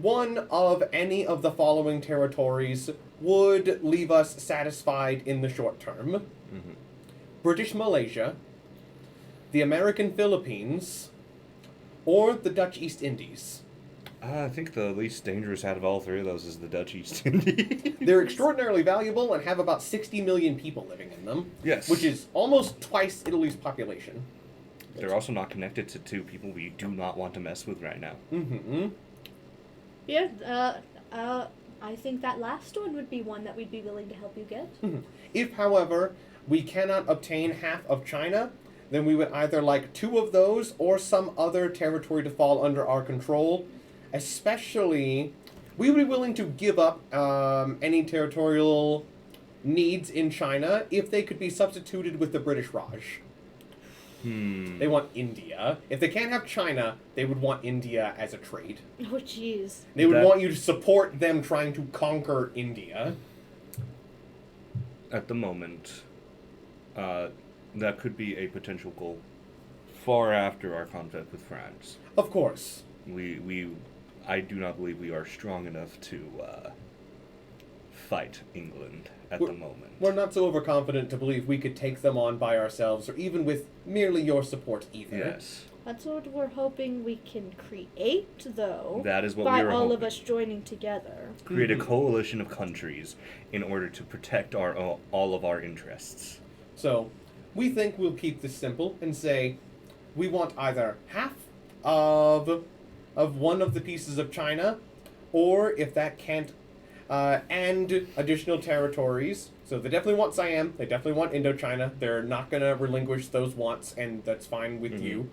one of any of the following territories would leave us satisfied in the short term. Mhm. British Malaysia, the American Philippines, or the Dutch East Indies. I think the least dangerous out of all three of those is the Dutch East Indies. They're extraordinarily valuable and have about 60 million people living in them, Yes. which is almost twice Italy's population. They're also not connected to two people we do not want to mess with right now. Yeah, I think that last one would be one that we'd be willing to help you get. If, however, we cannot obtain half of China, then we would either like two of those or some other territory to fall under our control, especially, we would be willing to give up any territorial needs in China if they could be substituted with the British Raj. They want India. If they can't have China, they would want India as a trade. Oh, jeez. They would want you to support them trying to conquer India. At the moment, that could be a potential goal far after our conflict with France. Of course. I do not believe we are strong enough to fight England at the moment. We're not so overconfident to believe we could take them on by ourselves, or even with merely your support either. Yes. That's what we're hoping we can create, though. That is what by we were all hoping. of us joining together. Create a coalition of countries in order to protect all of our interests. So, we think we'll keep this simple and say we want either half of one of the pieces of China, or if that can't, and additional territories. So they definitely want Siam. They definitely want Indochina. They're not going to relinquish those wants, and that's fine with you.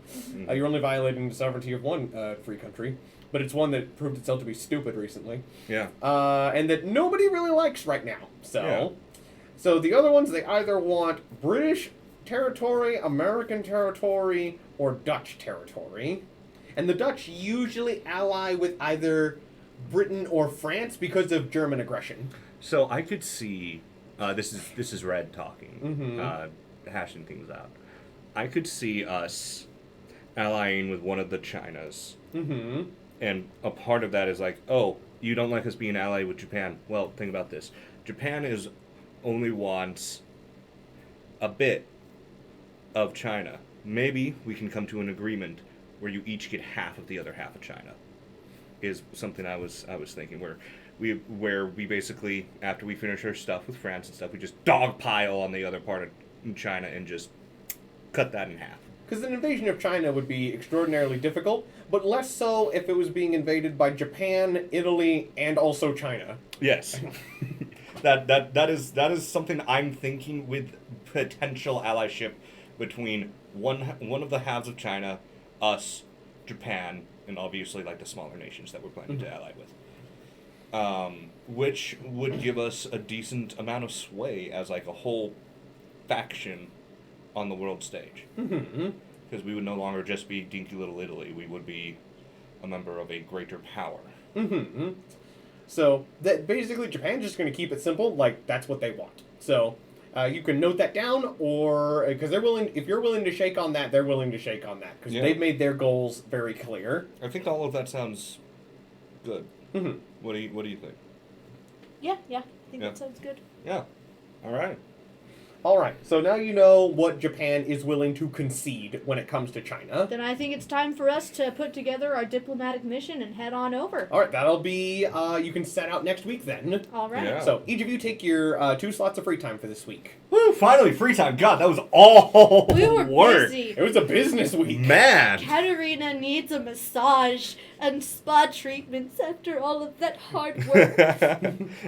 You're only violating the sovereignty of one free country, but it's one that proved itself to be stupid recently. Yeah. And that nobody really likes right now. So the other ones, they either want British territory, American territory, or Dutch territory. And the Dutch usually ally with either Britain or France because of German aggression. So I could see, this is Red talking, hashing things out. I could see us allying with one of the Chinas. And a part of that is like, oh, you don't like us being allied with Japan. Well, think about this. Japan only wants a bit of China. Maybe we can come to an agreement where you each get half of the other half of China. Is something I was thinking, where we basically, after we finish our stuff with France and stuff, we just dogpile on the other part of China and just cut that in half. Because an invasion of China would be extraordinarily difficult, but less so if it was being invaded by Japan, Italy, and also China. Yes. that is something I'm thinking with potential allyship between one of the halves of China, us, Japan, and obviously like the smaller nations that we're planning to ally with. Which would give us a decent amount of sway as like a whole faction on the world stage. Because we would no longer just be dinky little Italy. We would be a member of a greater power. So that basically Japan's just going to keep it simple, like that's what they want. So you can note that down, or because they're willing. If you're willing to shake on that, they're willing to shake on that because they've made their goals very clear. I think all of that sounds good. What do you think? Yeah, I think that sounds good. Yeah. All right. All right, so now you know what Japan is willing to concede when it comes to China. Then I think it's time for us to put together our diplomatic mission and head on over. All right, that'll be, you can set out next week then. All right. Yeah. So each of you take your 2 slots of free time for this week. Woo, finally free time. God, that was all We were work. busy. It was a business week. Man. Katerina needs a massage and spa treatments after all of that hard work.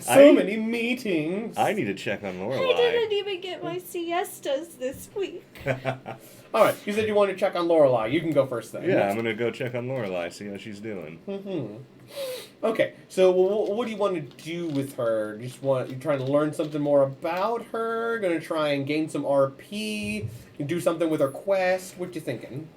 So many meetings. I need to check on Lorelai. I didn't even get my siestas this week. All right, you said you wanted to check on Lorelai. You can go first then. Yeah, I'm gonna go check on Lorelai, see how she's doing. Okay, so what do you want to do with her? You trying to learn something more about her? Gonna try and gain some RP? You do something with her quest? What you thinking?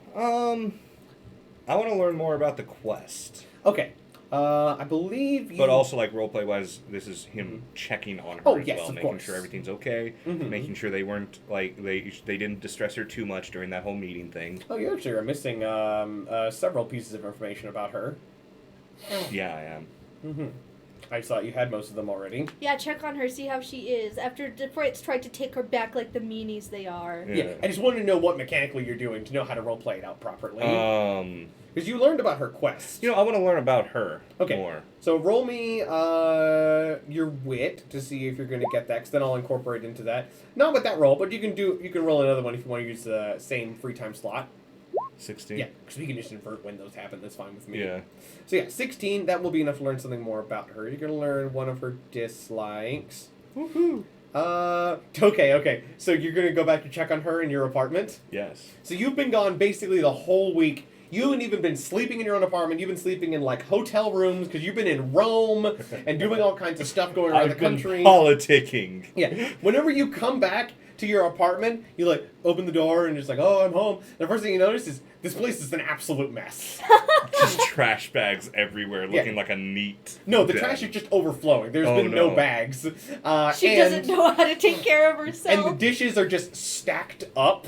I want to learn more about the quest. Okay, I believe you... But also, like, roleplay wise, this is him checking on her as well, of making course. sure everything's okay, making sure they weren't, like, they didn't distress her too much during that whole meeting thing. Oh, you actually are missing several pieces of information about her. Yeah, I am. I thought you had most of them already. Yeah, check on her, see how she is. After Detroit's tried to take her back like the meanies they are. Yeah, I just wanted to know what mechanically you're doing to know how to roleplay it out properly. Because you learned about her quest. You know, I want to learn about her Okay. more. So roll me your wit to see if you're going to get that, because then I'll incorporate into that. Not with that roll, but you can roll another one if you want to use the same free time slot. 16? Yeah, because we can just invert when those happen. That's fine with me. Yeah. So yeah, 16. That will be enough to learn something more about her. You're going to learn one of her dislikes. Woohoo! Okay. So you're going to go back to check on her in your apartment? Yes. So you've been gone basically the whole week You haven't even been sleeping in your own apartment. You've been sleeping in like hotel rooms because you've been in Rome and doing all kinds of stuff going around the country. Politicking. Yeah. Whenever you come back to your apartment, you like open the door and just like, oh, I'm home. And the first thing you notice is this place is an absolute mess. Just trash bags everywhere, looking like a neat. No, the den. trash is just overflowing. There's Oh, been no no. bags. She doesn't know how to take care of herself. And the dishes are just stacked up.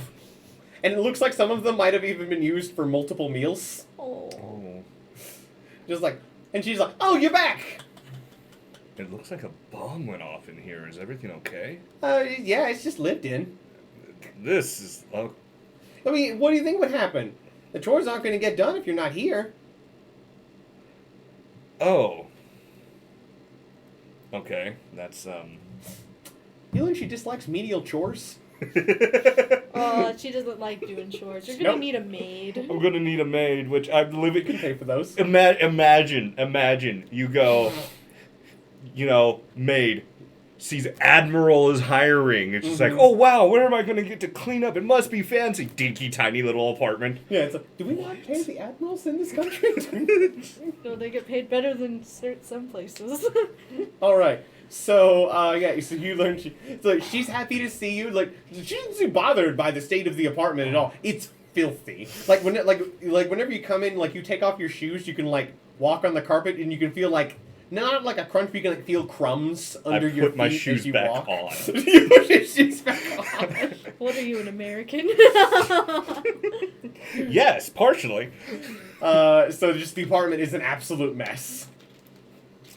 And it looks like some of them might have even been used for multiple meals. Oh. Oh. Just like, and she's like, oh, you're back. It looks like a bomb went off in here. Is everything okay? Yeah, it's just lived in. This is. Oh, I mean, what do you think would happen? The chores aren't going to get done if you're not here. oh. Okay, that's Feeling she dislikes menial chores? Oh, she doesn't like doing chores. You're gonna Nope. need a maid. I'm gonna need a maid, which I'm You can living. pay for those. Imagine you go, maid sees Admiral is hiring. It's just like, oh wow, where am I gonna get to clean up? It must be fancy, dinky tiny little apartment. Yeah, it's like, do we not pay the admirals in this country? No, they get paid better than some places. All right. So, so you learn she's happy to see you. Like, she doesn't seem bothered by the state of the apartment at all. It's filthy. Like whenever you come in, like you take off your shoes, you can like walk on the carpet and you can feel like not like a crunch, but you can like feel crumbs under your feet. Put my shoes as you back walk. on. You put your shoes back on. What are you, an American? Yes, partially. So just the apartment is an absolute mess.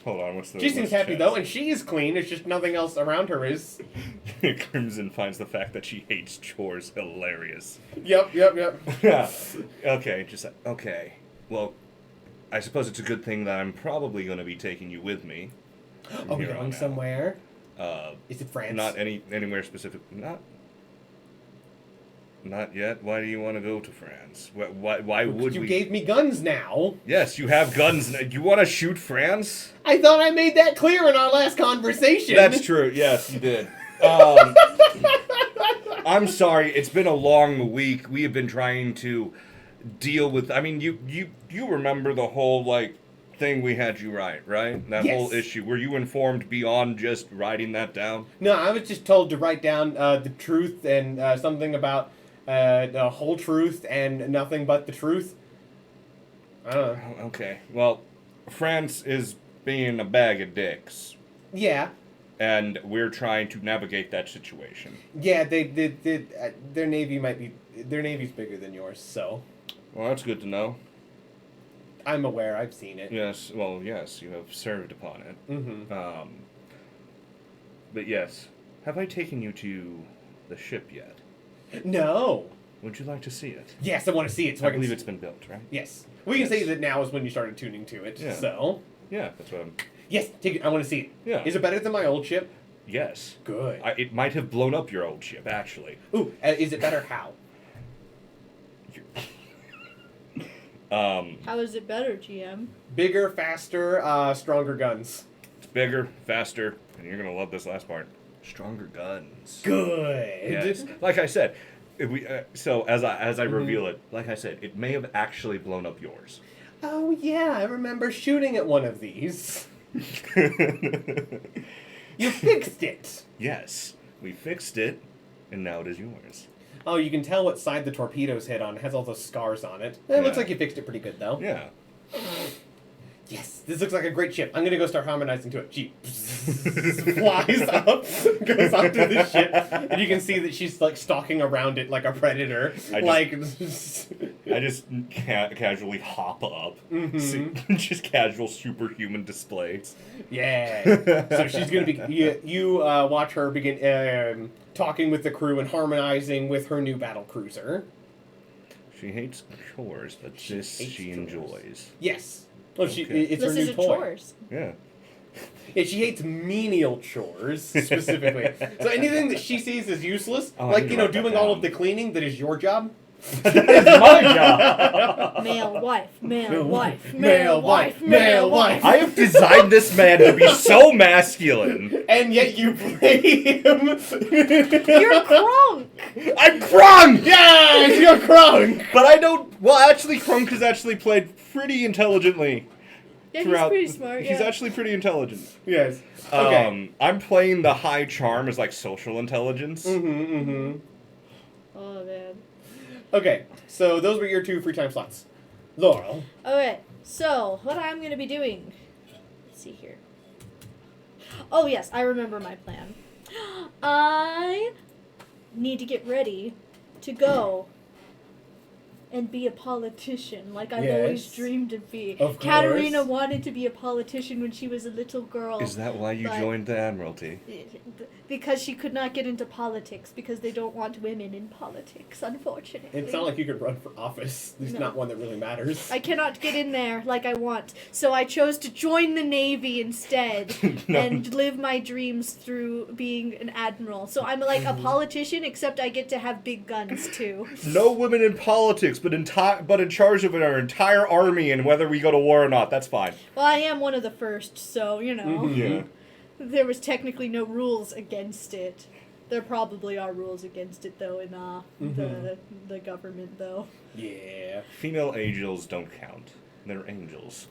Hold on, what's the? She seems happy though, and she is clean. It's just nothing else around her is. Crimson finds the fact that she hates chores hilarious. Yep. Yeah. Okay, okay. Well, I suppose it's a good thing that I'm probably going to be taking you with me. Oh, we're here on going out. somewhere. Is it France? Not anywhere specific. Not yet. Why do you want to go to France? Why would you we? gave me guns now. Yes, you have guns. You want to shoot France? I thought I made that clear in our last conversation. That's true. Yes, you did. I'm sorry. It's been a long week. We have been trying to deal with. I mean, you remember the whole thing we had you write, right? That Yes. whole issue. Were you informed beyond just writing that down? No, I was just told to write down the truth and something about the whole truth and nothing but the truth. I don't know. Okay. Well, France is being a bag of dicks, Yeah. and we're trying to navigate that situation. Yeah, their navy's bigger than yours, so Well, that's good to know. I'm aware. I've seen it. Yes. Well, yes, you have served upon it. Mm-hmm. But yes, have I taken you to the ship yet? No. Would you like to see it? Yes, I want to see it. So I I can believe it's been built, right? Yes. We can Yes. say that now is when you started tuning to it. Yeah. So Yeah, that's what I'm. yes, take it. I want to see it. Yeah. Is it better than my old ship? Yes. Good. It might have blown up your old ship, actually. Ooh, is it better how? How is it better, GM? Bigger, faster, stronger guns. It's bigger, faster, and you're gonna love this last part. Stronger guns. Good. Yes. Like I said, if we so as I reveal it, like I said, it may have actually blown up yours. Oh yeah, I remember shooting at one of these. You fixed it. Yes, we fixed it, and now it is yours. Oh, you can tell what side the torpedoes hit on. It has all those scars on it. It looks Yeah. like you fixed it pretty good though. Yeah. Yes, this looks like a great ship. I'm gonna go start harmonizing to it. She flies up, goes onto the ship, and you can see that she's like stalking around it like a predator. I just casually hop up. Mhm. See, just casual superhuman displays. yeah. So she's gonna be. You watch her begin talking with the crew and harmonizing with her new battle cruiser. She hates chores, but She this hates she chores. enjoys. Yes. Well, Okay. it's This her new isn't toy. chores. Yeah. Yeah, she hates menial chores specifically. So anything that she sees as useless, Oh, I like need to write that doing all down. of the cleaning that is your job. That is my job. Male wife, male wife, male wife, male wife. I have designed this man to be so masculine. And yet you play him. You're crunk! I'm Krunk! Yes, you're Krunk! But I don't. Well, actually, Krunk has actually played pretty intelligently. Yeah, throughout. he's pretty smart, He's yeah. actually pretty intelligent. Yes. Okay. I'm playing the high charm as like social intelligence. Oh, man. Okay, so those were your 2 free time slots. Laurel. Okay, so what I'm going to be doing. Let's see here. Oh, yes, I remember my plan. I need to get ready to go and be a politician, like I've always Yes. dreamed of being. Of Katerina course. wanted to be a politician when she was a little girl. Is that why you but- joined the Admiralty? Because she could not get into politics, because they don't want women in politics, unfortunately. It's not like you could run for office. There's No. not one that really matters. I cannot get in there like I want, so I chose to join the Navy instead No. and live my dreams through being an admiral. So I'm like a politician, except I get to have big guns too. No women in politics, but in charge of our entire army, and whether we go to war or not, that's fine. Well, I am one of the first, so you know. Yeah. There was technically no rules against it. There probably are rules against it, though, in the government, though. Yeah. Female angels don't count. They're angels.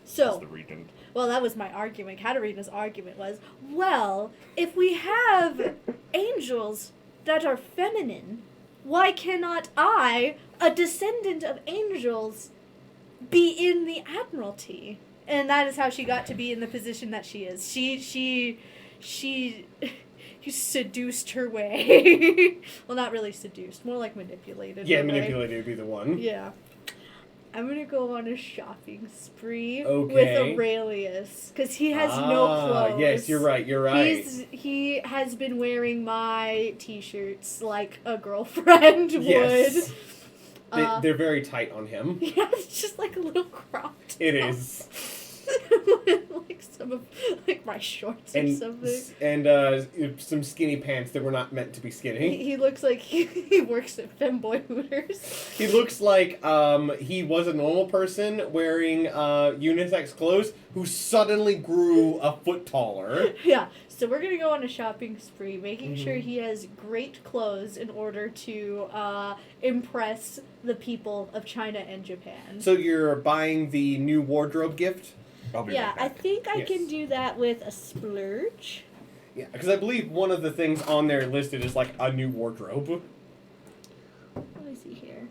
That's So, the regent. well, that was my argument. Katerina's argument was, well, if we have angels that are feminine, why cannot I, a descendant of angels, be in the Admiralty? And that is how she got to be in the position that she is. She seduced her way. Well, not really seduced, more like manipulated. Yeah, her way. manipulated would be the one. Yeah. I'm gonna go on a shopping spree Okay. with Aurelius, because he has no clothes. Yes, you're right, you're right. He has been wearing my t-shirts like a girlfriend Yes. would. They're very tight on him. Yeah, it's just like a little cropped. It is. Like some of like my shorts or And something. Some skinny pants that were not meant to be skinny. He looks like he works at Femboy Hooters. He looks like he was a normal person wearing unisex clothes who suddenly grew a foot taller. Yeah, so we're gonna go on a shopping spree, making sure he has great clothes in order to impress the people of China and Japan. So you're buying the new wardrobe gift? I'll be Yeah, right I back. think I Yes. can do that with a splurge. Yeah, because I believe one of the things on there listed is like a new wardrobe. Let me see here.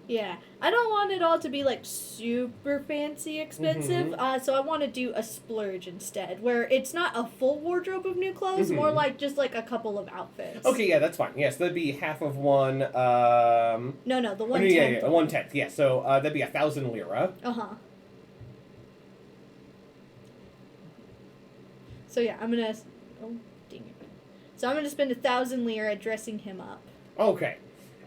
Yeah, I don't want it all to be like super fancy expensive, so I want to do a splurge instead, where it's not a full wardrobe of new clothes, more like just like a couple of outfits. Okay, yeah, that's fine. Yes, that'd be half of one. No, the Oh, 1/10. yeah, 1/10. Yeah, so that'd be 1,000 lira. So yeah, I'm gonna. Oh, dang it. So I'm gonna spend 1,000 lira dressing him up. Okay,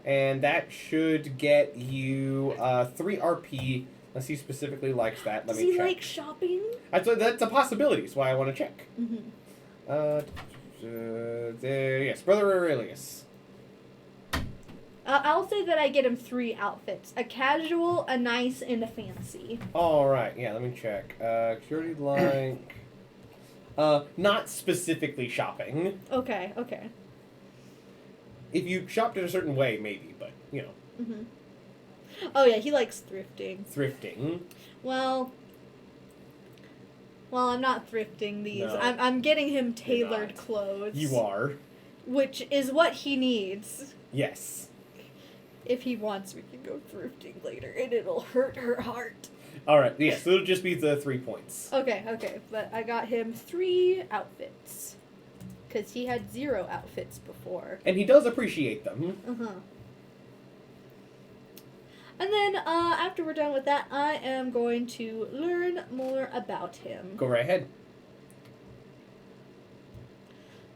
and that should get you 3 RP. Unless he specifically likes that. Let Does me he check. like shopping? That's a possibility. That's why I want to check. Mm-hmm. Yes, Brother Aurelius. I'll say that I get him 3 outfits: a casual, a nice, and a fancy. All right, yeah. Let me check. Security like. Not specifically shopping. Okay. If you shopped in a certain way, maybe, but you know, Mm-hmm. Oh yeah, he likes thrifting. thrifting. Well, I'm not thrifting these. No. I'm getting him You're tailored not. clothes. You are. Which is what he needs. Yes. If he wants, we can go thrifting later, and it'll hurt her heart. All right. Yeah. So it'll just be the 3 points. Okay, but I got him 3 outfits. Because he had 0 outfits before. And he does appreciate them. And then, after we're done with that, I am going to learn more about him. Go right ahead.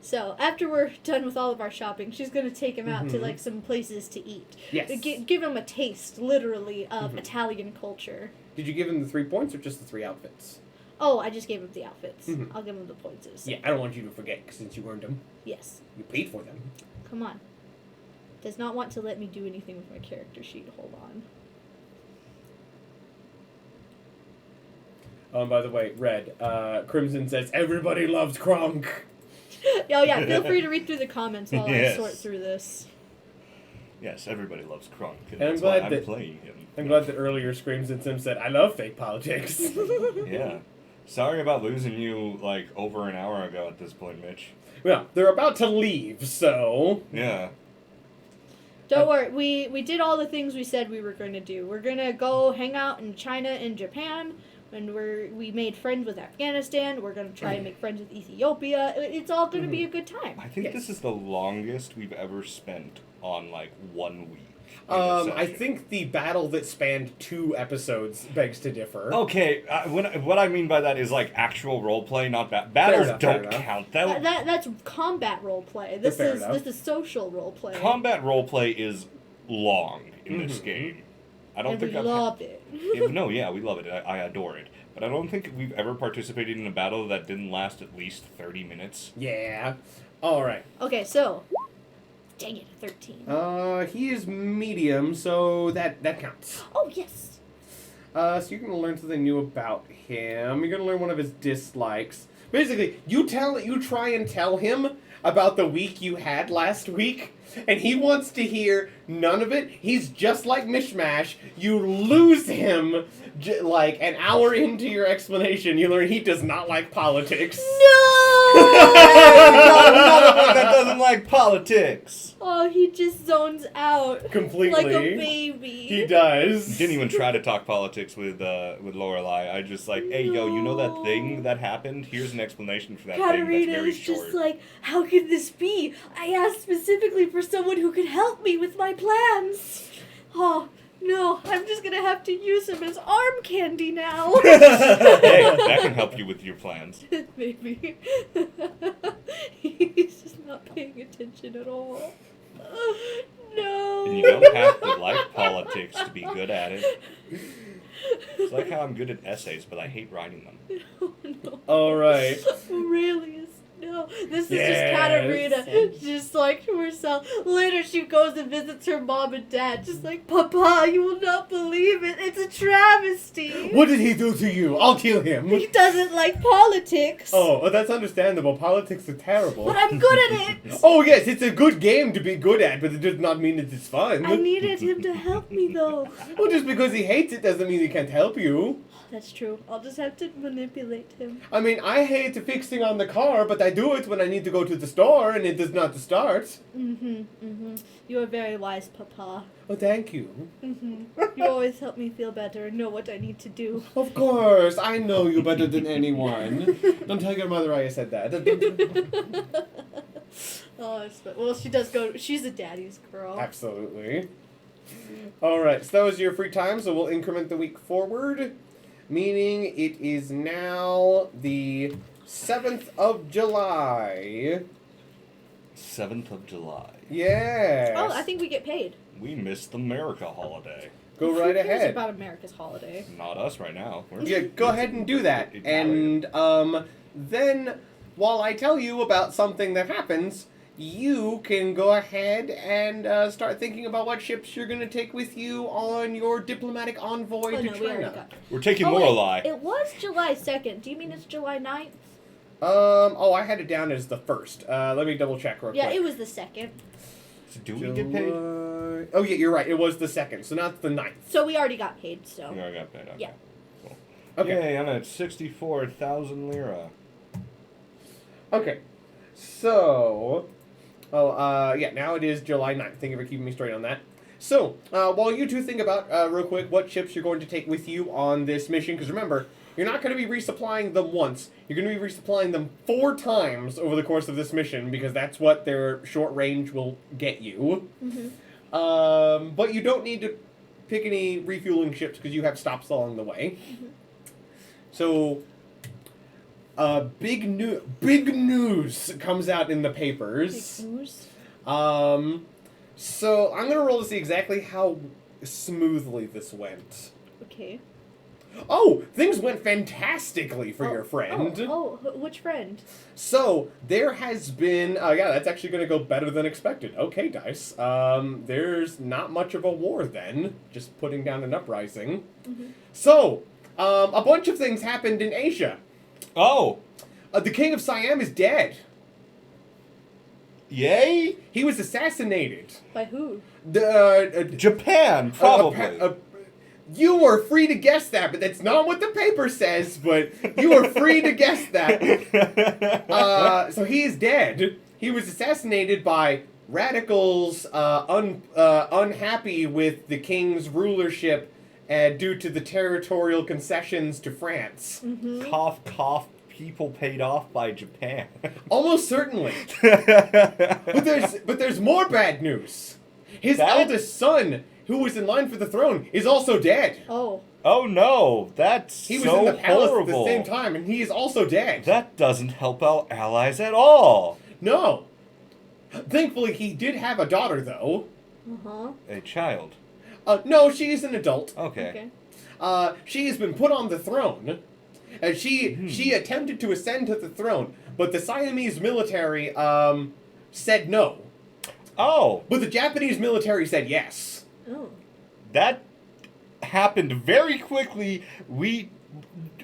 So, after we're done with all of our shopping, she's going to take him out to, like, some places to eat. Yes. Give him a taste, literally, of Italian culture. Did you give him the 3 points or just the 3 outfits? Oh, I just gave him the outfits. Mhm. I'll give him the points. As Yeah, I don't want you to forget since you earned them. Yes. You paid for them. Come on. Does not want to let me do anything with my character sheet. Hold on. Oh, and by the way, Red, Crimson says, everybody loves Kronk. Oh yeah, feel free to read through the comments while Yes. I sort through this. Yes, everybody loves Kronk, and And I'm that's why glad I'm that- playing him. I'm glad that earlier Screams and Sim said, I love fake politics. Yeah. Sorry about losing you, like, over an hour ago at this point, Mitch. Well, they're about to leave, so... Yeah. Don't worry, we did all the things we said we were going to do. We're going to go hang out in China and Japan, and we made friends with Afghanistan. We're going to try and make friends with Ethiopia. It's all going to be a good time. I think Yes. this is the longest we've ever spent on, like, 1 week. in a I session. think the battle that spanned 2 episodes begs to differ. Okay, what I mean by that is, like, actual roleplay, not battles enough, fair don't enough. count. That's combat role play. This Fair is enough. this is social role play. Combat roleplay is long in this Mhm. game. I don't and think we I've loved it. No, yeah, we love it. I adore it. But I don't think we've ever participated in a battle that didn't last at least 30 minutes. Yeah. Alright. Okay, so dang it, 13. He is medium, so that counts. Oh yes. So you're gonna learn something new about him. You're gonna learn one of his dislikes. Basically, you try and tell him about the week you had last week, and he wants to hear none of it. He's just like Mishmash. You lose him like an hour into your explanation. You learn he does not like politics. Another one that doesn't like politics. Oh, he just zones out Completely. like a baby. He does. Didn't even try to talk politics with Lorelai. I just like, hey, yo, you know that thing that happened? Here's an explanation for that thing Katarina that's very is short. just like, how could this be? I asked specifically for someone who could help me with my plans. Oh, no, I'm just gonna have to use him as arm candy now. Hey, that can help you with your plans. Maybe. He's just not paying attention at all. No. And you don't have to like politics to be good at it. It's like how I'm good at essays, but I hate writing them. Oh, no. Alright. Aurelius, no. This is Yes. just Katarina, just like to herself. Later she goes and visits her mom and dad, just like, Papa, you will not believe it. It's a travesty. What did he do to you? I'll kill him. He doesn't like politics. Oh, well, that's understandable. Politics are terrible. But I'm good at it. Oh, yes, it's a good game to be good at, but it does not mean that it's fun. I needed him to help me, though. Well, just because he hates it doesn't mean he can't help you. That's true. I'll just have to manipulate him. I mean, I hate fixing on the car, but I do it when I need to go to the store and it does not start. You are very wise, Papa. Oh, thank you. You always help me feel better and know what I need to do. Of course, I know you better than anyone. Don't tell your mother I said that. Well, she does go. She's a daddy's girl. Absolutely. Alright, so that was your free time, so we'll increment the week forward. Meaning it is now the 7th of July. 7th of July. Yes. Oh, I think we get paid. We missed the America holiday. Go Who right cares ahead. about America's holiday? Not us right now. We're Yeah, go ahead and do that. Italian. And then while I tell you about something that happens, you can go ahead and start thinking about what ships you're going to take with you on your diplomatic envoy Oh, to no, we already China. got. We're taking Oh, Lorelai. It was July 2nd. Do you mean it's July 9th? I had it down as the 1st. Let me double check real Yeah, quick. it was the 2nd. So do we get paid? Oh, yeah, you're right. It was the 2nd, so not the 9th. So we already got paid, so. We already got paid. Okay. Yeah. Cool. Okay. Yay, I'm at 64,000 lira. Okay. So, yeah, now it is July 9th. Thank you for keeping me straight on that. So, while you two think about, real quick, what ships you're going to take with you on this mission, because remember, you're not going to be resupplying them once. You're going to be resupplying them 4 times over the course of this mission, because that's what their short range will get you. But you don't need to pick any refueling ships, because you have stops along the way. So, big news comes out in the papers. Big news. So I'm gonna roll to see exactly how smoothly this went. Okay. Oh, things went fantastically for your friend. Which friend? So, there has been, yeah, that's actually going to go better than expected. Okay, Dice. There's not much of a war then, just putting down an uprising. Mm-hmm. So, a bunch of things happened in Asia. Oh, The king of Siam is dead. yay! He was assassinated. By who? Japan, probably. You were free to guess that, but that's not what the paper says, but you were free to guess that. So he is dead. He was assassinated by radicals unhappy with the king's rulership due to the territorial concessions to France. Mm-hmm. Cough, cough. People paid off by Japan. Almost certainly. But there's more bad news. His eldest son, who was in line for the throne, is also dead. Oh. Oh no, that's He was so in the palace horrible. at the same time, and he is also dead. That doesn't help our allies at all. No. Thankfully, he did have a daughter, though. Uh-huh. A child. No, she is an adult. Okay. She has been put on the throne. She attempted to ascend to the throne, but the Siamese military said no. Oh, But the Japanese military said yes. Oh. that happened very quickly.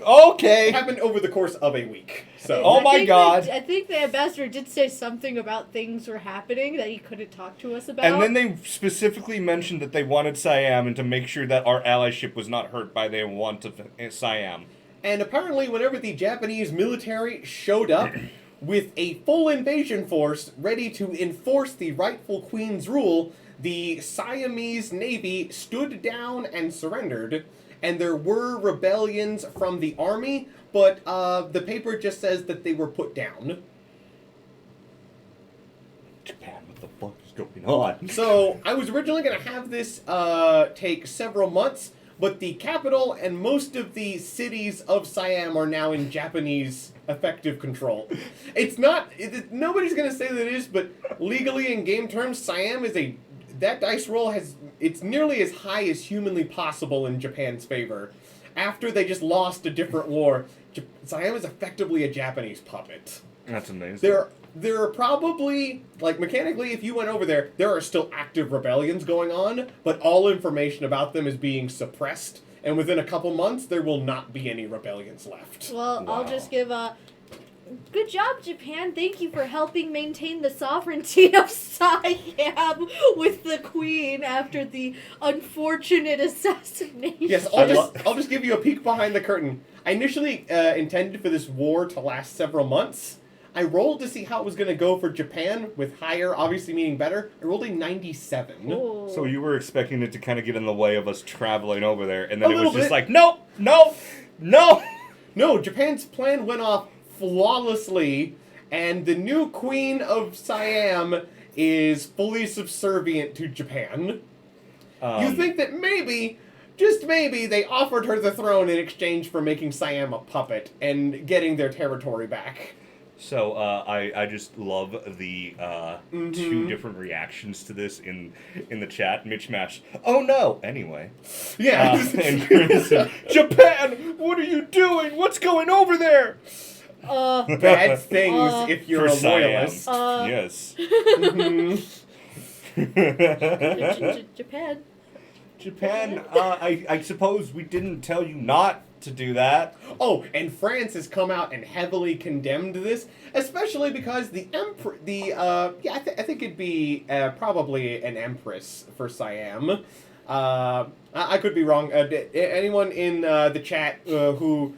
Okay. It happened over the course of a week. So. Oh my God. I think the ambassador did say something about things were happening that he couldn't talk to us about. And then they specifically mentioned that they wanted Siam and to make sure that our allyship was not hurt by their want of Siam. And apparently, whenever the Japanese military showed up with a full invasion force ready to enforce the rightful queen's rule, the Siamese navy stood down and surrendered. And there were rebellions from the army, but the paper just says that they were put down. Japan, what the fuck is going on? So, I was originally going to have this take several months, but the capital and most of the cities of Siam are now in Japanese effective control. It's not... nobody's going to say that it is, but legally in game terms, Siam is a... That dice roll has... It's nearly as high as humanly possible in Japan's favor. After they just lost a different war, Siam is effectively a Japanese puppet. That's amazing. There are probably, like, mechanically, if you went over there, there are still active rebellions going on, but all information about them is being suppressed, and within a couple months, there will not be any rebellions left. Well, Wow. I'll just give a... Good job, Japan. Thank you for helping maintain the sovereignty of Siam with the queen after the unfortunate assassination. Yes, I'll just give you a peek behind the curtain. I initially intended for this war to last several months. I rolled to see how it was going to go for Japan, with higher, obviously meaning better. I rolled a 97. Oh. So you were expecting it to kind of get in the way of us traveling over there, and then A it was little just bit. like, no, no, no. No, Japan's plan went off flawlessly, and the new queen of Siam is fully subservient to Japan. You think that maybe, just maybe, they offered her the throne in exchange for making Siam a puppet and getting their territory back. So I just love the two different reactions to this in the chat. Mitch Mash, oh no. Anyway, Yeah. and Crimson, Japan, what are you doing? What's going over there? Bad things if you're For a Siam. loyalist. Yes. Japan. Japan. I suppose we didn't tell you not to do that. Oh, and France has come out and heavily condemned this, especially because I think it'd be probably an empress for Siam. I could be wrong. Anyone in the chat who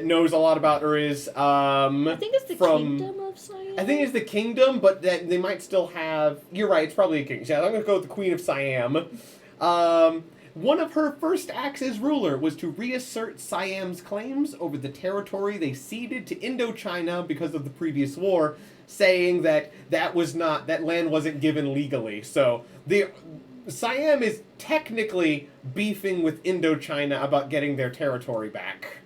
knows a lot about her is I think it's the from kingdom of Siam. I think it's the kingdom, but that they might still have. You're right. It's probably a king. Yeah, I'm gonna go with the Queen of Siam. One of her first acts as ruler was to reassert Siam's claims over the territory they ceded to Indochina because of the previous war, saying that that land wasn't given legally. So Siam is technically beefing with Indochina about getting their territory back.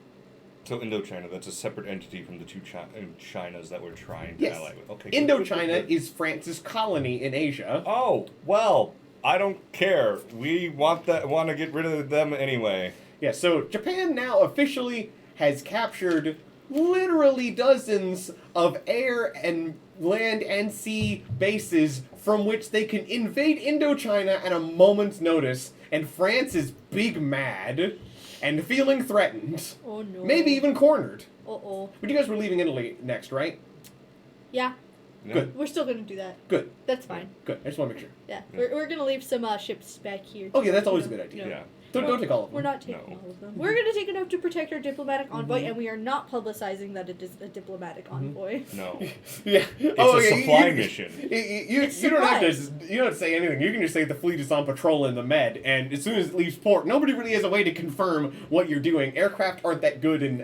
So Indochina, that's a separate entity from the two Chinas that we're trying to Yes. ally with. Okay. Indochina is France's colony in Asia. Oh, well, I don't care. We want to get rid of them anyway. Yeah, so Japan now officially has captured literally dozens of air and land and sea bases from which they can invade Indochina at a moment's notice, and France is big mad and feeling threatened. Oh no. Maybe even cornered. Uh-oh. But you guys were leaving Italy next, right? Yeah, Yeah. Good. we're still gonna do that. Good. That's fine. Good. I just want to make sure. Yeah, Yeah. we're gonna leave some ships back here. Oh, yeah, that's too, always a you know? good idea. No. Yeah. Don't take all of them. We're not taking No. all of them. We're gonna take enough to protect our diplomatic envoy, Mhm. and we are not publicizing that it is a diplomatic envoy. No. Yeah. It's oh, a yeah, supply you, mission. You It's don't have to. supplies. You don't have to say anything. You can just say the fleet is on patrol in the Med, and as soon as it leaves port, nobody really has a way to confirm what you're doing. Aircraft aren't that good in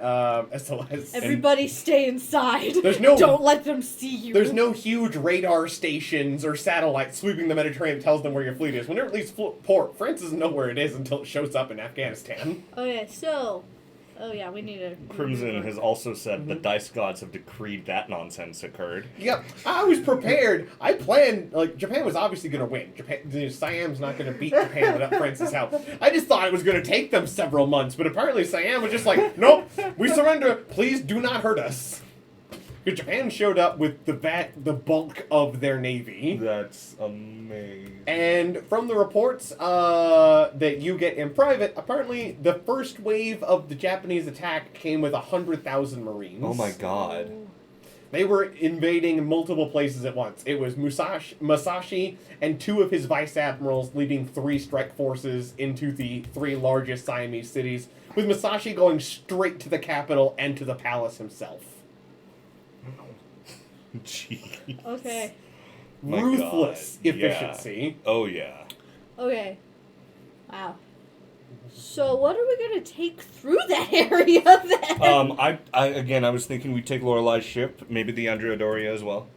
SLS. Everybody stay inside. There's no- Don't let them see you. There's no huge radar stations or satellites sweeping the Mediterranean that tells them where your fleet is. Whenever it leaves port, France doesn't know where it is until it shows up in Afghanistan. Okay, so. Oh yeah, we need a. Crimson has also said the Mhm. dice gods have decreed that nonsense occurred. Yep, I was prepared. I planned, like, Japan was obviously going to win. Siam's not going to beat Japan without France's help. I just thought it was going to take them several months, but apparently Siam was just like, nope, we surrender. Please do not hurt us. Because Japan showed up with the bulk of their navy. That's amazing. And from the reports that you get in private, apparently the first wave of the Japanese attack came with 100,000 Marines. Oh my god. They were invading multiple places at once. It was Musashi and 2 of his vice admirals leading 3 strike forces into the 3 largest Siamese cities, with Musashi going straight to the capital and to the palace himself. Jeez. Okay. My Ruthless God, yeah. efficiency. Oh yeah. Okay. Wow. So what are we gonna take through that area then? I was thinking we'd take Lorelai's ship, maybe the Andrea Doria as well.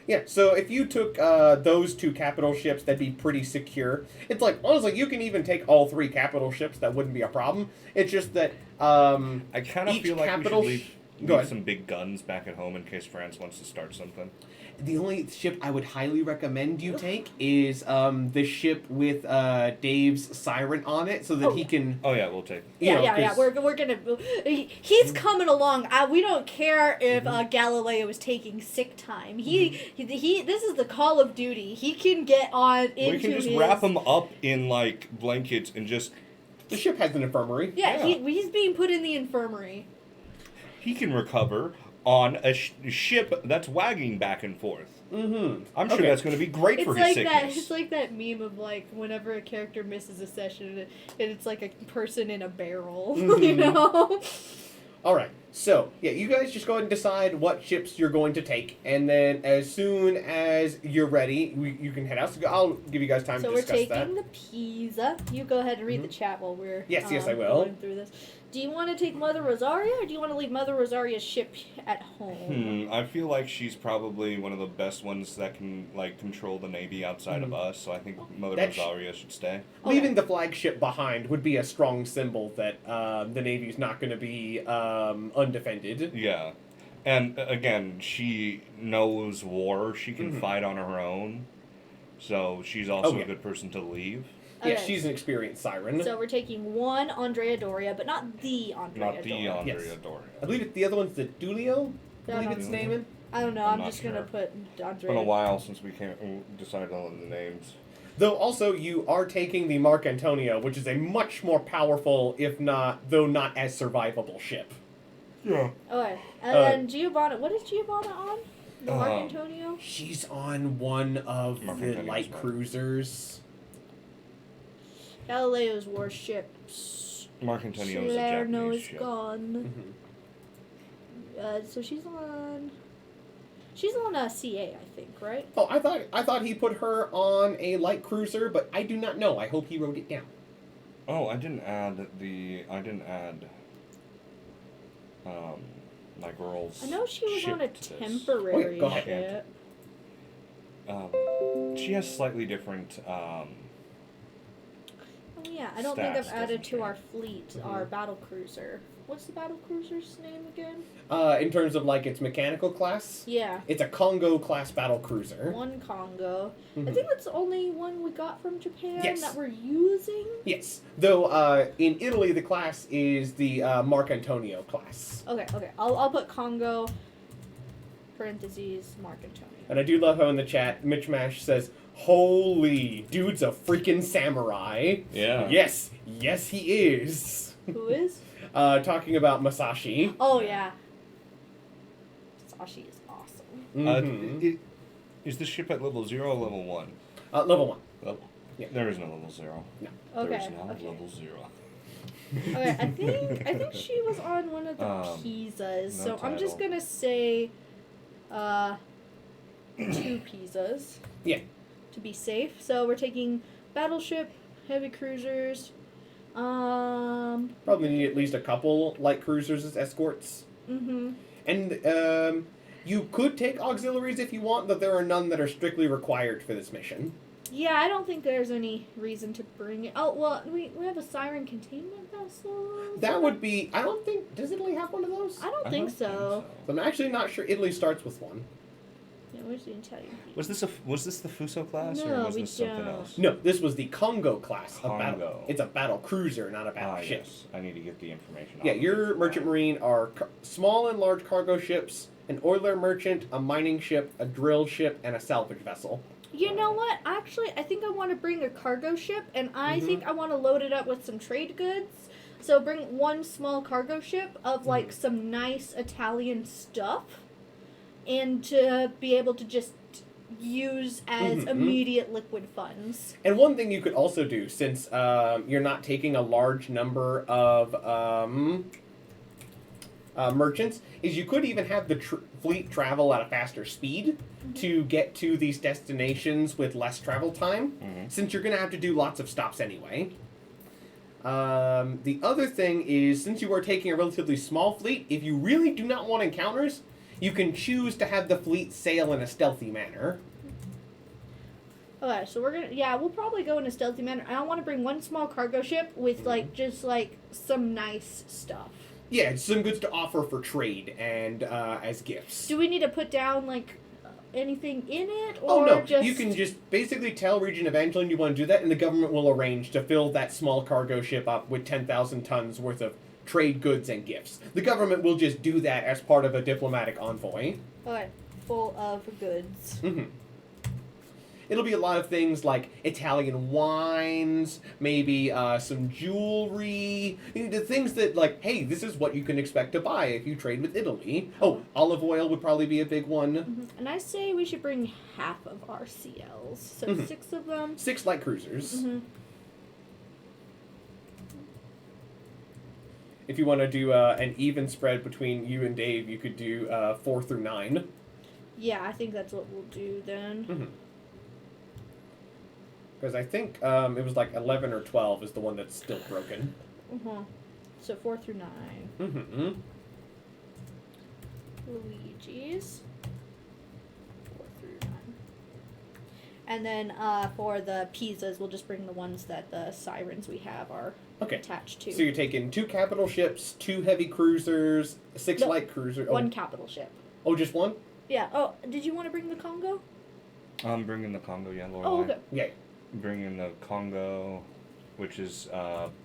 Yeah, so if you took those 2 capital ships, that'd be pretty secure. It's like, honestly, you can even take all 3 capital ships. That wouldn't be a problem. It's just that I kind of each feel like we capital should Go leave ahead. some big guns back at home in case France wants to start something. the only ship I would highly recommend you take is the ship with Dave's siren on it, so that he can. Oh yeah, we'll take. Yeah. We're gonna. He's coming along. We don't care if Galileo is taking sick time. He. This is the Call of Duty. He can get on into We can just his. wrap him up in like blankets and just. The ship has an infirmary. Yeah, he's being put in the infirmary. He can recover on a ship that's wagging back and forth. Mm-hmm. I'm sure Okay. that's going to be great It's for like his that. sickness. It's like that meme of like whenever a character misses a session, and it's like a person in a barrel. You Mhm. know. All right. So yeah, you guys just go ahead and decide what ships you're going to take, and then as soon as you're ready, you can head out. So I'll give you guys time So to we're discuss taking that. the Pisa. You go ahead and read the chat while we're Yes, I will. going through this. Do you want to take Mother Rosaria, or do you want to leave Mother Rosaria's ship at home? I feel like she's probably one of the best ones that can like control the Navy outside of us. So I think Mother That sh- Rosaria should stay. Leaving the flagship behind would be a strong symbol that the Navy's not going to be undefended. Yeah, and again, she knows war. She can Mhm. fight on her own. So she's also yeah. a good person to leave. Yeah, Okay. she's an experienced siren. So we're taking one Andrea Doria, but not the Andrea Not the Doria. Andrea Yes. Doria. I believe the other one's the Dulio. I Yeah, believe no. it's named. I don't know. I'm I'm not just gonna sure. put It's been a Andrea. while since we decided on the names. Though also you are taking the Marc Antonio, which is a much more powerful, if not, though not as survivable ship. Yeah. Okay, and then Giovanna. What is Giovanna on? The Mark Um, Antonio. She's on one of Marc the Antonio's light one. cruisers. Galileo's warships. Mark Antonio is a Salerno Japanese is ship. gone. Mhm. So she's on. She's on a CA, I think, right? Oh, I thought he put her on a light cruiser, but I do not know. I hope he wrote it down. Oh, I didn't add my girl's. I know she was ship on a to this. temporary go ahead. ship. She has slightly different. Yeah, I don't think I've Stats added doesn't to our change. fleet our battle cruiser. What's the battle cruiser's name again? In terms of like its mechanical class, Yeah, it's a Congo class battle cruiser. one Congo. Mhm. I think that's the only one we got from Japan Yes. that we're using. Yes, though in Italy the class is the Marc Antonio class. Okay. I'll put Congo. Parentheses Marc Antonio. And I do love how in the chat Mitch Mash says, "Holy, dude's a freaking samurai." Yeah. Yes, he is. Who is? Talking about Masashi. Oh yeah. Sashi is awesome. Mhm. Is the ship at level 0 or level 1? Level 1. Level. Yeah. There is no level 0. Okay. There is no okay. level 0. Okay, I think she was on one of the pizzas, no so I'm just title. gonna say 2 pizzas. Yeah. To be safe. So we're taking battleship, heavy cruisers, Probably need at least a couple light cruisers as escorts. mm-hmm. And you could take auxiliaries if you want, but there are none that are strictly required for this mission. Yeah, I don't think there's any reason to bring it. Oh, well, we have a siren containment vessel. That would be, I don't think, does Italy have one of those? I don't think so. I'm actually not sure Italy starts with one. Yeah, where's the Italian? Was this the Fuso class or No, was we this something don't. else? No, this was the Congo class of battle. Congo. It's a battle cruiser, not a battleship. Yes. I need to get the information. Yeah, off of your it. merchant marine are small and large cargo ships, an oiler merchant, a mining ship, a drill ship, and a salvage vessel. You know what? Actually, I think I want to bring a cargo ship, and I Mhm. think I want to load it up with some trade goods. So bring one small cargo ship of like some nice Italian stuff, and to be able to just use as Mhm. immediate liquid funds. And one thing you could also do, since you're not taking a large number of merchants, is you could even have the fleet travel at a faster speed to get to these destinations with less travel time, since you're going to have to do lots of stops anyway. The other thing is, since you are taking a relatively small fleet, if you really do not want encounters, you can choose to have the fleet sail in a stealthy manner. Okay, so we'll probably go in a stealthy manner. I want to bring one small cargo ship with just some nice stuff. Yeah, some goods to offer for trade and as gifts. Do we need to put down anything in it, or Oh no, just you can just basically tell Region Evangeline you want to do that, and the government will arrange to fill that small cargo ship up with 10,000 tons worth of trade goods and gifts. The government will just do that as part of a diplomatic envoy. Okay, full of goods. Mm-hmm. It'll be a lot of things like Italian wines, maybe some jewelry, the things that hey, this is what you can expect to buy if you trade with Italy. Oh, olive oil would probably be a big one. Mm-hmm. And I say we should bring half of our CLs, so 6 of them. 6 light cruisers. Mm-hmm. If you want to do an even spread between you and Dave, you could do 4 through 9. Yeah, I think that's what we'll do then. Because I think it was 11 or 12 is the one that's still broken. So 4 through 9. Mm-hmm. Luigi's. 4 through 9. And then for the pizzas, we'll just bring the ones that the sirens we have are attached to. So you're taking 2 capital ships, 2 heavy cruisers, 6 light cruisers. One capital ship. Oh, just one? Yeah. Oh, did you want to bring the Congo? I'm bringing the Congo, yeah, Lorelei. Oh, okay. Yeah. Bringing the Congo, which is